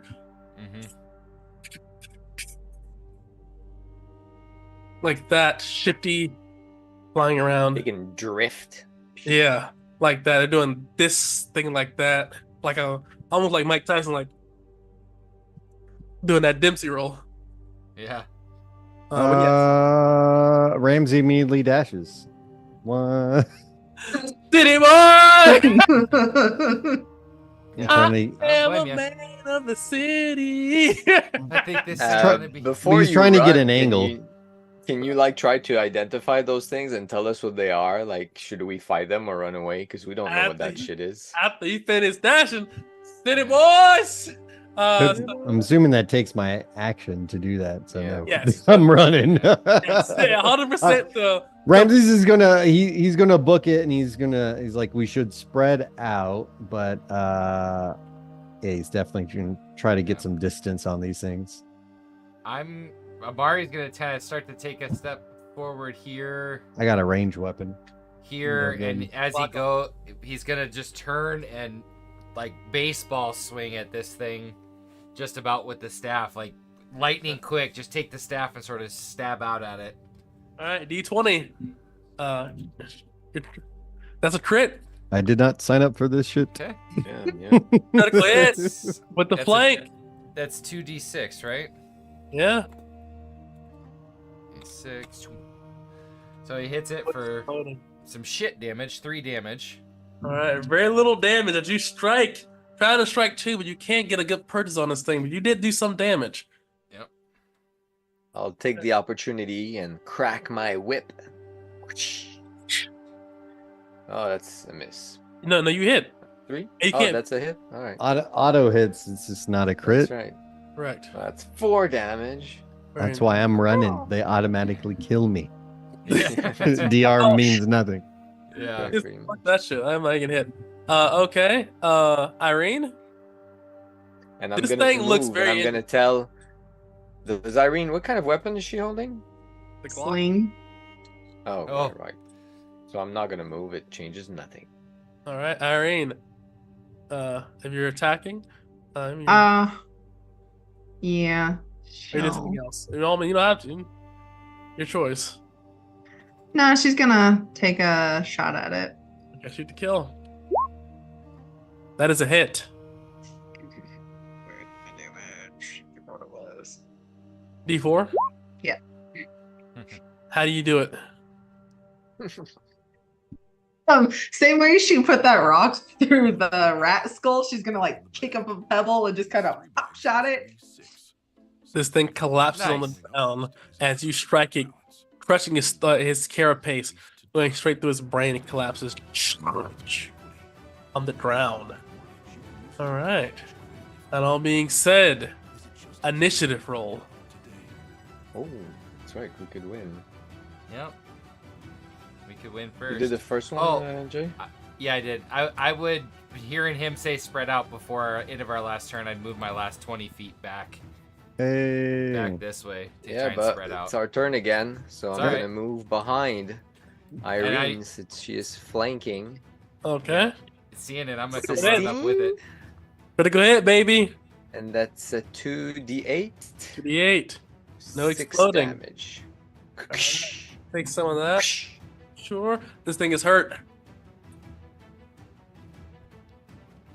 Mm-hmm. Like that, shifty, flying around. They can drift. Yeah, like that. They're doing this thing like that, like almost like Mike Tyson, like doing that Dempsey roll. Yeah. But yeah. Ramsey immediately dashes. One. City boy! Yeah, I trying to- am blame a ya. man of the city. I think this is gonna be. Before He's you trying to get run, an angle. Can you like try to identify those things and tell us what they are? Like, should we fight them or run away? Because we don't know what that shit is. After you finish dashing, city boys. I'm assuming that takes my action to do that. So Yeah. no. Yes. I'm running. 100%. Ramses is gonna he's gonna book it and he's like we should spread out, but yeah, he's definitely gonna try to get some distance on these things. Amari's gonna start to take a step forward here, I got a range weapon. here, Yeah, and as he's gonna just turn and like baseball swing at this thing, just about with the staff, like lightning quick. Just take the staff and sort of stab out at it. All right, D20. That's a crit. I did not sign up for this shit. Okay. Yeah. Critical hit That's- with the that's flank. That's 2d6, right? Yeah. 6. So he hits it for some shit damage, 3 damage. All right, very little damage as you strike. Try to strike 2, but you can't get a good purchase on this thing. But you did do some damage. I'll take the opportunity and crack my whip. Oh, that's a miss. No, you hit. 3? You Oh, can't- that's a hit. All right. Auto hits. It's just not a crit. That's right. Right. That's 4 damage. That's why I'm running. They automatically kill me. Yeah. DR means nothing. Yeah. It's- Pretty much. Fuck that shit. I'm not getting hit. Okay. Irene. And I'm This gonna thing looks move, very and I'm gonna tell. Does Irene? What kind of weapon is she holding? The Glock. Sling. Oh, Oh. right. So I'm not gonna move. It changes nothing. All right, Irene. If you're attacking, Yeah. or do something else. You don't have to. Your choice. No, she's gonna take a shot at it. Okay, shoot to kill. That is a hit. D4? Yeah. How do you do it? Same way she put that rock through the rat skull, she's gonna like kick up a pebble and just kind of pop shot it. This thing collapses on the Nice. ground as you strike it, crushing his carapace, going straight through his brain. It collapses on the ground. All right. That all being said, initiative roll. Oh, that's right. We could win. Yep. We could win You first. did the first one, Oh. Jay? Yeah, I did. I would, hearing him say spread out before end of our last turn, I'd move my last 20 feet back Hey. this way to Yeah, try and but spread out. it's our turn again, so It's I'm alright. gonna move behind Irene since she is flanking. Okay. Seeing it, I'm gonna It's come a right up with it. Critical hit, baby. And that's a 2d8. 2d8. No 6 exploding. damage. Take some of that. Sure. This thing is hurt.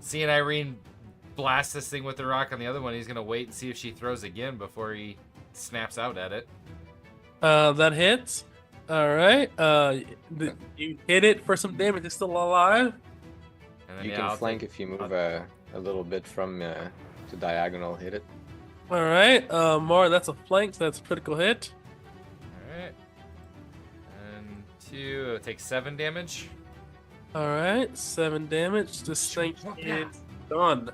Seeing Irene blast this thing with the rock on the other one, he's gonna wait and see if she throws again before he snaps out at it. That hits. All right. You hit it for some damage. It's still alive. And then, You yeah, can I'll flank take- if you move a little bit from to diagonal, hit it. All right. Mar, that's a flank. So that's a critical hit. All right. And 2, it'll take 7 damage. All right. 7 damage. This thing is done.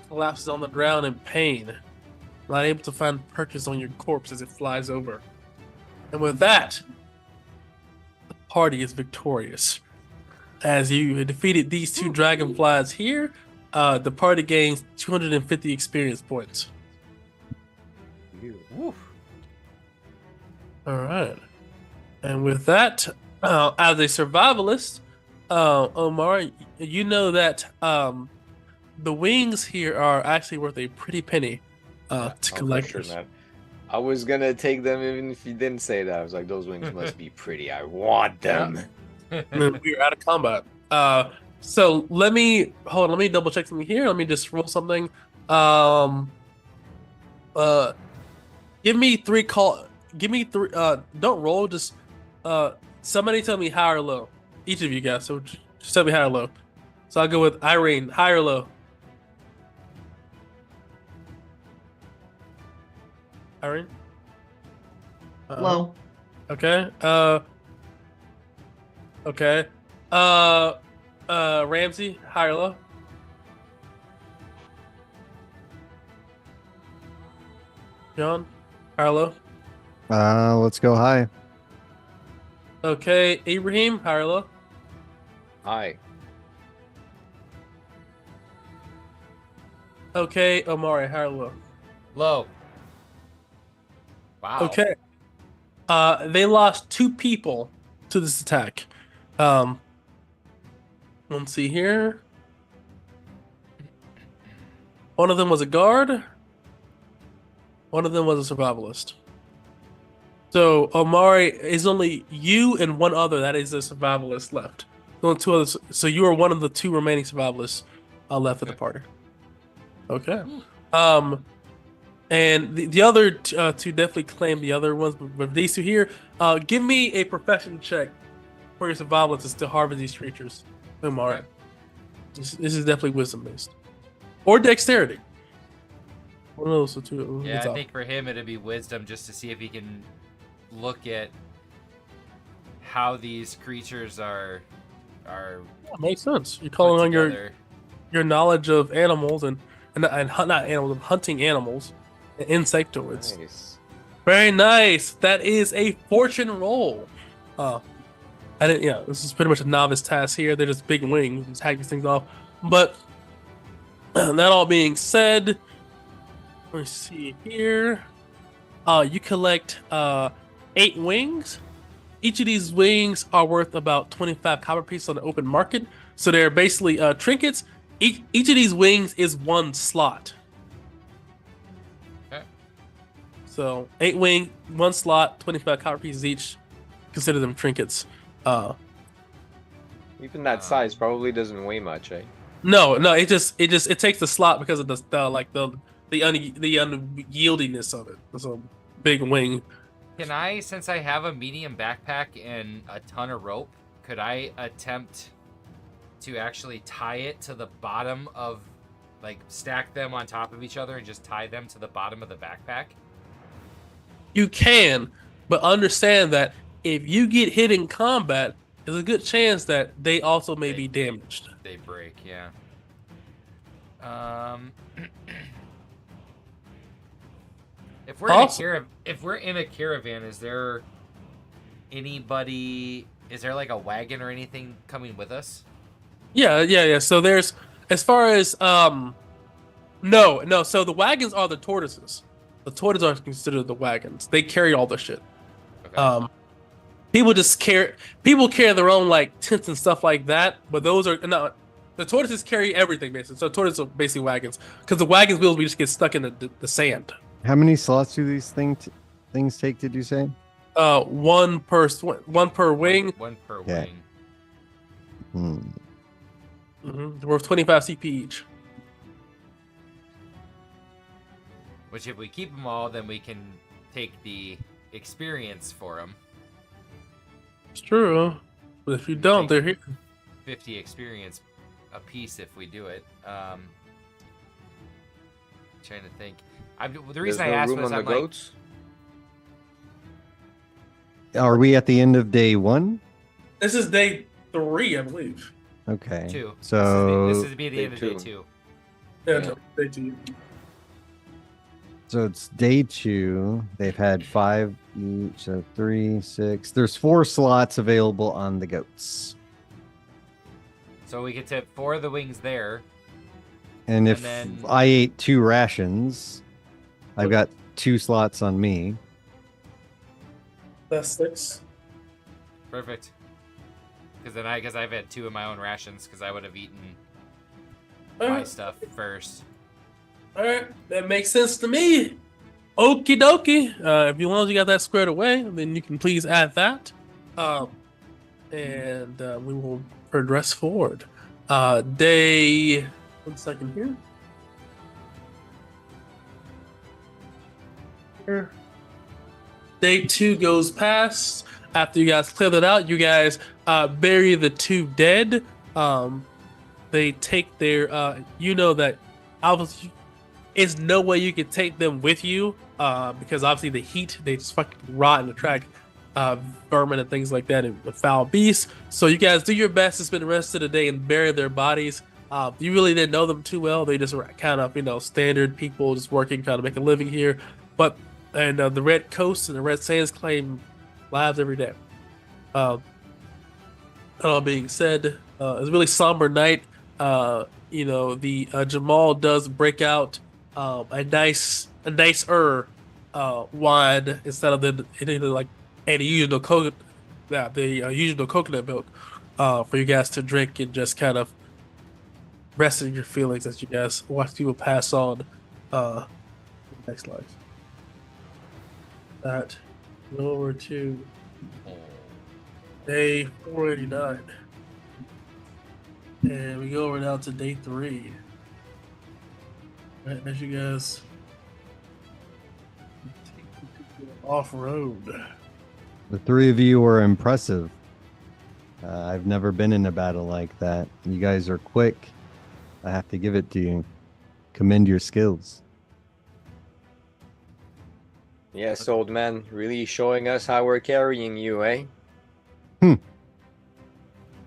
Collapses on the ground in pain. Not able to find purchase on your corpse as it flies over. And with that, the party is victorious. As you defeated these 2 dragonflies here, the party gains 250 experience points. Woo. All right. And with that, as a survivalist, Omar, you know that the wings here are actually worth a pretty penny to collectors. Man. I was gonna take them even if you didn't say that. I was like, those wings must be pretty. I want them. We're out of combat. So let me double check something here. Let me just roll something. Give me 3 don't roll, just somebody tell me high or low. Each of you guys. So just tell me high or low. So I'll go with Irene, high or low. Irene? Low. Okay. Okay. Ramsey, high or low? John, high or low? Let's go high. Okay. Ibrahim, high or low? Hi. Okay. Omari, high or low? Low. Wow. Okay. They lost 2 people to this attack. Let's see here. One of them was a guard. One of them was a survivalist. So Omari is only you and one other that is a survivalist left. Only 2 others. So you are one of the 2 remaining survivalists left of the party. Okay. And the other 2 definitely claim the other ones, but these 2 here, give me a profession check for your survivalists to harvest these creatures. Omari. This is definitely wisdom based. Or dexterity. One of those 2. Yeah, I think for him it'd be wisdom just to see if he can look at how these creatures are Yeah, makes sense. You're calling on your knowledge of animals and not animals, of hunting animals and insectoids. Nice. Very nice. That is a fortune roll. This is pretty much a novice task here. They're just big wings, just hack these things off. But that all being said, let's see here. You collect 8 wings. Each of these wings are worth about 25 copper pieces on the open market. So they're basically trinkets. Each of these wings is 1 slot. Okay. So 8 wing, 1 slot, 25 copper pieces each. Consider them trinkets. Even that size probably doesn't weigh much, eh? No, it takes the slot because of the unyieldiness of it. It's a big wing. Can I, since I have a medium backpack and a ton of rope, could I attempt to actually tie it to the bottom of, like, stack them on top of each other and just tie them to the bottom of the backpack? You can, but understand that if you get hit in combat, there's a good chance that they also may be damaged. They break, yeah. If we're in a caravan, is there anybody? Is there like a wagon or anything coming with us? Yeah. So there's, as far as no. So the wagons are the tortoises. The tortoises are considered the wagons. They carry all the shit. Okay. People carry their own like tents and stuff like that, but those are no. The tortoises carry everything basically. So tortoises are basically wagons because the wagons wheels we just get stuck in the sand. How many slots do these things take? Did you say? One per wing. One per Okay. wing. Worth 25 CP each. Which, if we keep them all, then we can take the experience for them. It's true. But if you don't, they're here. 50 experience a piece if we do it. Trying to think. The reason I asked was I'm like, goats. Are we at the end of day 1? This is day 3, I believe. Okay. 2. So this is be the day end of day 2. 2. Yeah, no, day 2. So it's day 2. They've had 5 each, so 3, 6. There's 4 slots available on the goats. So we get to 4 of the wings there. And if then- I ate 2 rations, I've got 2 slots on me. That's 6. Perfect. Because I've had 2 of my own rations because I would have eaten my stuff first. Alright, that makes sense to me. Okie dokie. If you long as you got that squared away, then you can please add that. And we will progress forward. Day 1 second here. Day 2 goes past. After you guys clear that out, you guys bury the 2 dead. They take their you know that obviously it's no way you can take them with you because obviously the heat, they just fucking rot and attract vermin and things like that and foul beasts. So you guys do your best to spend the rest of the day and bury their bodies. You really didn't know them too well. They just were kind of, standard people just working, trying to make a living here. But the Red Coast and the Red Sands claim lives every day. All being said, it's a really somber night. The Jamal does break out a nicer wine instead of the usual coconut milk for you guys to drink and just kind of rest in your feelings as you guys watch people pass on next life. That go over to day 489. And we go over now to day 3. Right, as you guys off road. The 3 of you are impressive. I've never been in a battle like that. You guys are quick. I have to give it to you. Commend your skills. Yes, old man, really showing us how we're carrying you, eh?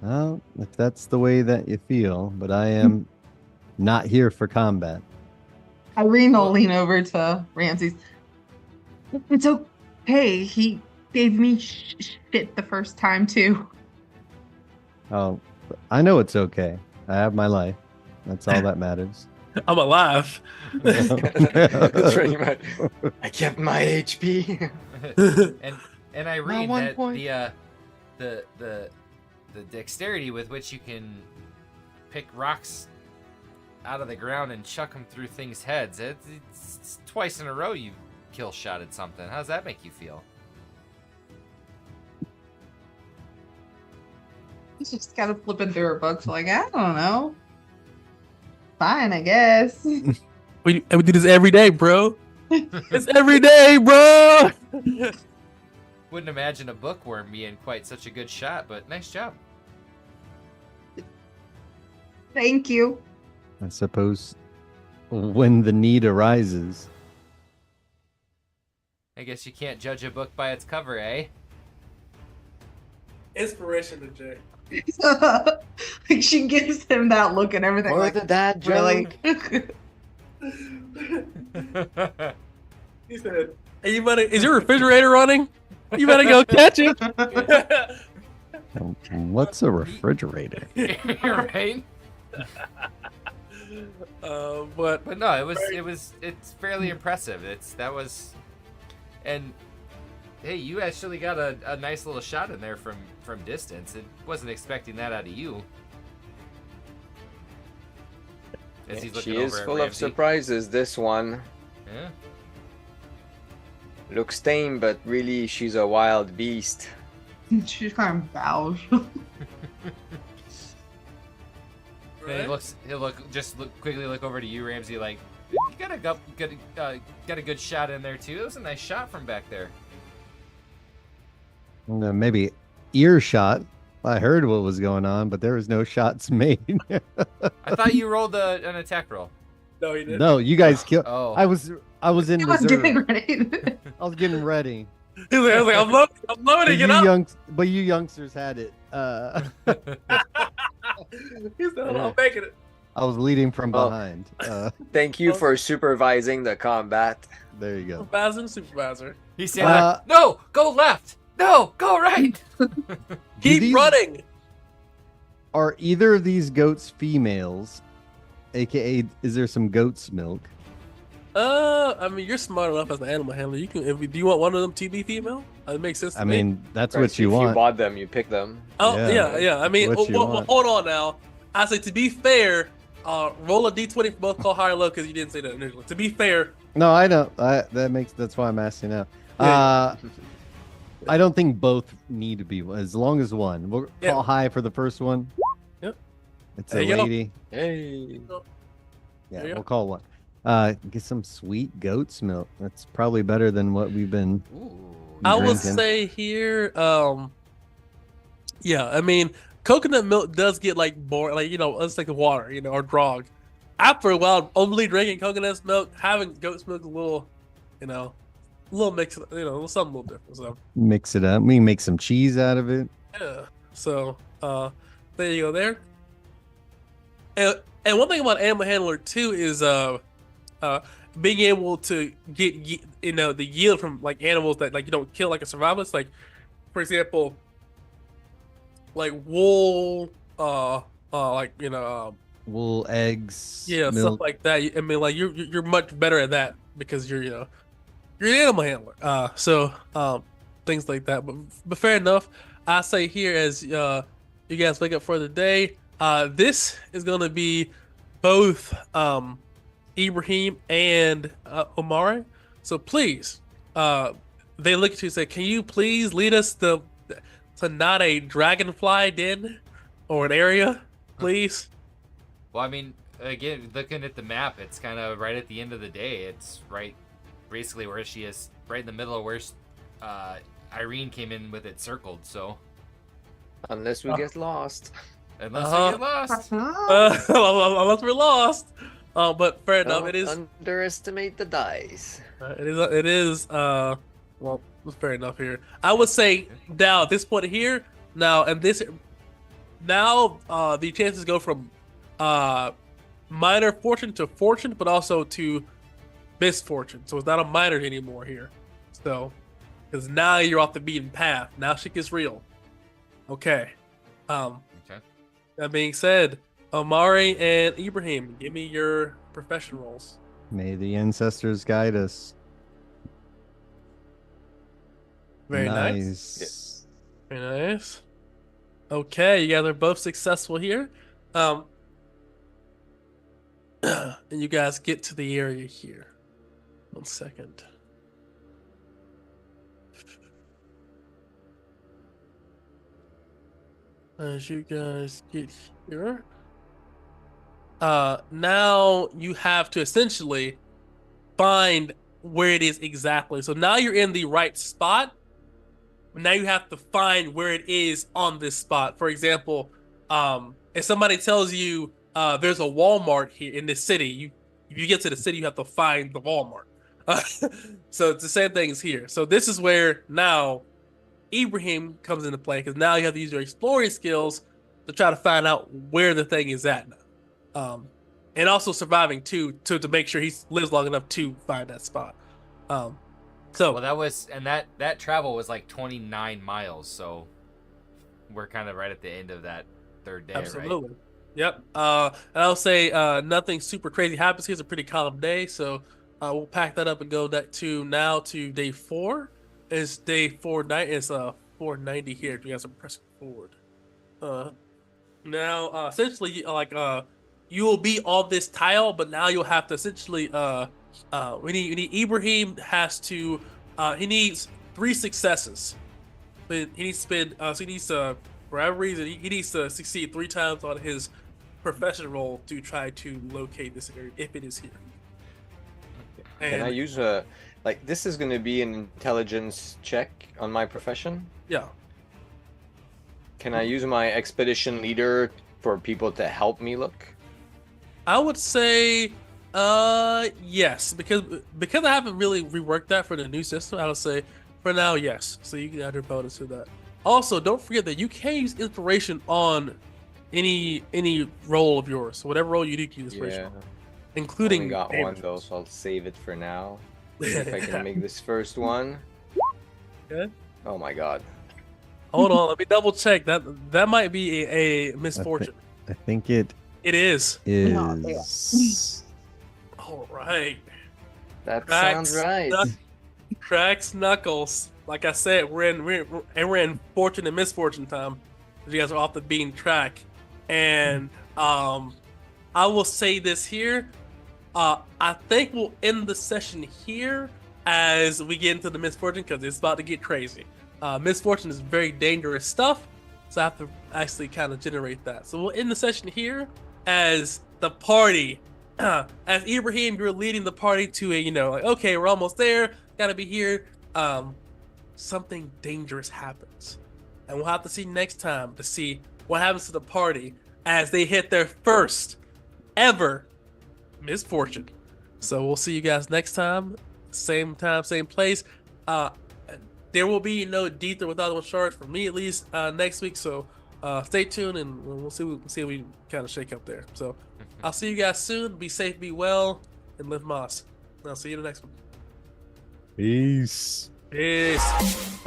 Well, if that's the way that you feel, but I am not here for combat. Irene will lean over to Ramses. It's okay. He gave me shit the first time, too. Oh, I know it's okay. I have my life. That's all that matters. I'm alive. That's pretty much. I kept my HP. and I read one that point. the dexterity with which you can pick rocks out of the ground and chuck them through things' heads. It's twice in a row you kill shot at something. How does that make you feel? She's just kind of flipping through her books, like, I don't know. Fine, I guess. We do this every day, bro. It's every day, bro. Wouldn't imagine a bookworm being quite such a good shot, but nice job. Thank you. I suppose when the need arises. I guess you can't judge a book by its cover, eh? Inspiration to Jay. Like she gives him that look and everything. More Like, than that, really? He said, "Hey, you better. Is your refrigerator running? You better go catch it." What's a refrigerator? Right? But no, it's fairly impressive. And hey, you actually got a nice little shot in there from distance. It wasn't expecting that out of you. As he's looking She over is at full of Ramsey. surprises, this one. Yeah. looks tame, but really she's a wild beast. She just kind of bows. And he'll quickly look over to you, Ramsey, like, you got a good shot in there too. It was a nice shot from back there. Maybe earshot. I heard what was going on, but there was no shots made. I thought you rolled an attack roll. No, he didn't. No, you guys killed. Oh. I was in He was reserve. getting ready. I was getting ready. I was like, I'm loading it up. But you youngsters had it. He said, I'm making it. I was leading from Oh. behind. Thank you for supervising the combat. There you go. Supervisor. He's saying, like, no, go left. No, go right. Keep these- running. Are either of these goats females? AKA, is there some goat's milk? I mean, you're smart enough as an animal handler. You can. Do you want one of them to be female? It makes sense to I me. mean, that's Right, what you if want. you bought them, you pick them. Oh Yeah. yeah. I mean, What you want. hold on now. I say to be fair, roll a d20 for both call high or low because you didn't say that initially. To be fair, No, I don't. That's why I'm asking now. Yeah. I don't think both need to be as long as one. We'll Yeah. call high for the first one. Yep. It's There a you go. lady. Hey. There Yeah, you we'll go. call one. Get some sweet goat's milk. That's probably better than what we've been Ooh. I would drinking. say here, yeah. I mean, coconut milk does get like boring, like let's take the water, or grog. After a while, only drinking coconut milk, having goat's milk, a little mix, something a little different. So. Mix it up. We can make some cheese out of it. Yeah. So, there you go there. And one thing about Animal Handler too is being able to get the yield from like animals that like you don't kill like a survivalist. Like, for example, like wool, Wool, eggs, yeah, milk. stuff like that. I mean, like you're much better at that because you're an animal handler. So things like that. But fair enough. I say here as you guys wake up for the day, this is gonna be both Ibrahim and Omari. So please, they look at you and say, "Can you please lead us to not a dragonfly den or an area, please?" Well, I mean, again, looking at the map, it's kind of right at the end of the day. It's right, basically where she is, right in the middle of where Irene came in with it circled. So Unless we get lost. unless we get lost, Unless we're lost. But fair enough. Don't It is. underestimate the dice. It is. Well, fair enough here. I would say now at this point here, the chances go from minor fortune to fortune, but also to misfortune. So it's not a minor anymore here. So, because now you're off the beaten path. Now shit gets real. Okay. okay. That being said, Omari and Ibrahim, give me your profession rolls. May the ancestors guide us. Very nice. nice. Very nice. Okay, you guys are both successful here. And you guys get to the area here. 1 second. As you guys get here, now you have to essentially find where it is exactly. So now you're in the right spot. Now you have to find where it is on this spot. For example, if somebody tells you there's a Walmart here in this city, if you get to the city, you have to find the Walmart. So it's the same thing as here. So this is where now Ibrahim comes into play, because now you have to use your exploring skills to try to find out where the thing is at now. And also surviving too, to make sure he lives long enough to find that spot. So Well, that travel was like 29 miles, so we're kind of right at the end of that third day, absolutely. right? Yep. And I'll say nothing super crazy happens here. It's a pretty calm day, so we'll pack that up and go to day 4. It's day 4 night. It's 490 here. If you guys are pressing forward. Now essentially you will be on this tile, but now you'll have to essentially we need Ibrahim has to He needs 3 successes. But he needs to spend. So he needs to, for whatever reason, he needs to succeed 3 times on his profession roll to try to locate this area if it is here. Can I use a like? This is going to be an intelligence check on my profession. Yeah. Can I use my expedition leader for people to help me look? I would say, yes, because I haven't really reworked that for the new system. I would say, for now, yes. So you can add your bonus to that. Also, don't forget that you can use inspiration on any role of yours. So whatever role you do, you can use inspiration, on, including. I only got one though, so I'll save it for now. See if I can make this first one. Okay. Oh my god. Hold on, let me double check. That might be a misfortune. I think it is. All right. That Cracks, sounds right. Cracks knuckles. Like I said, we're in fortune and misfortune time. You guys are off the beaten track, and I will say this here. I think we'll end the session here as we get into the misfortune because it's about to get crazy. Misfortune is very dangerous stuff, so I have to actually kind of generate that. So we'll end the session here as the party, as Ibrahim, you're leading the party to a, like, okay, we're almost there, gotta be here. Something dangerous happens, and we'll have to see next time to see what happens to the party as they hit their first ever misfortune. So we'll see you guys next time, same place. There will be no Dithra without one Shards for me at least next week. So stay tuned and we'll see what we kind of shake up there. So I'll see you guys soon. Be safe, be well, and live Moss. I'll see you in the next one. Peace. Peace.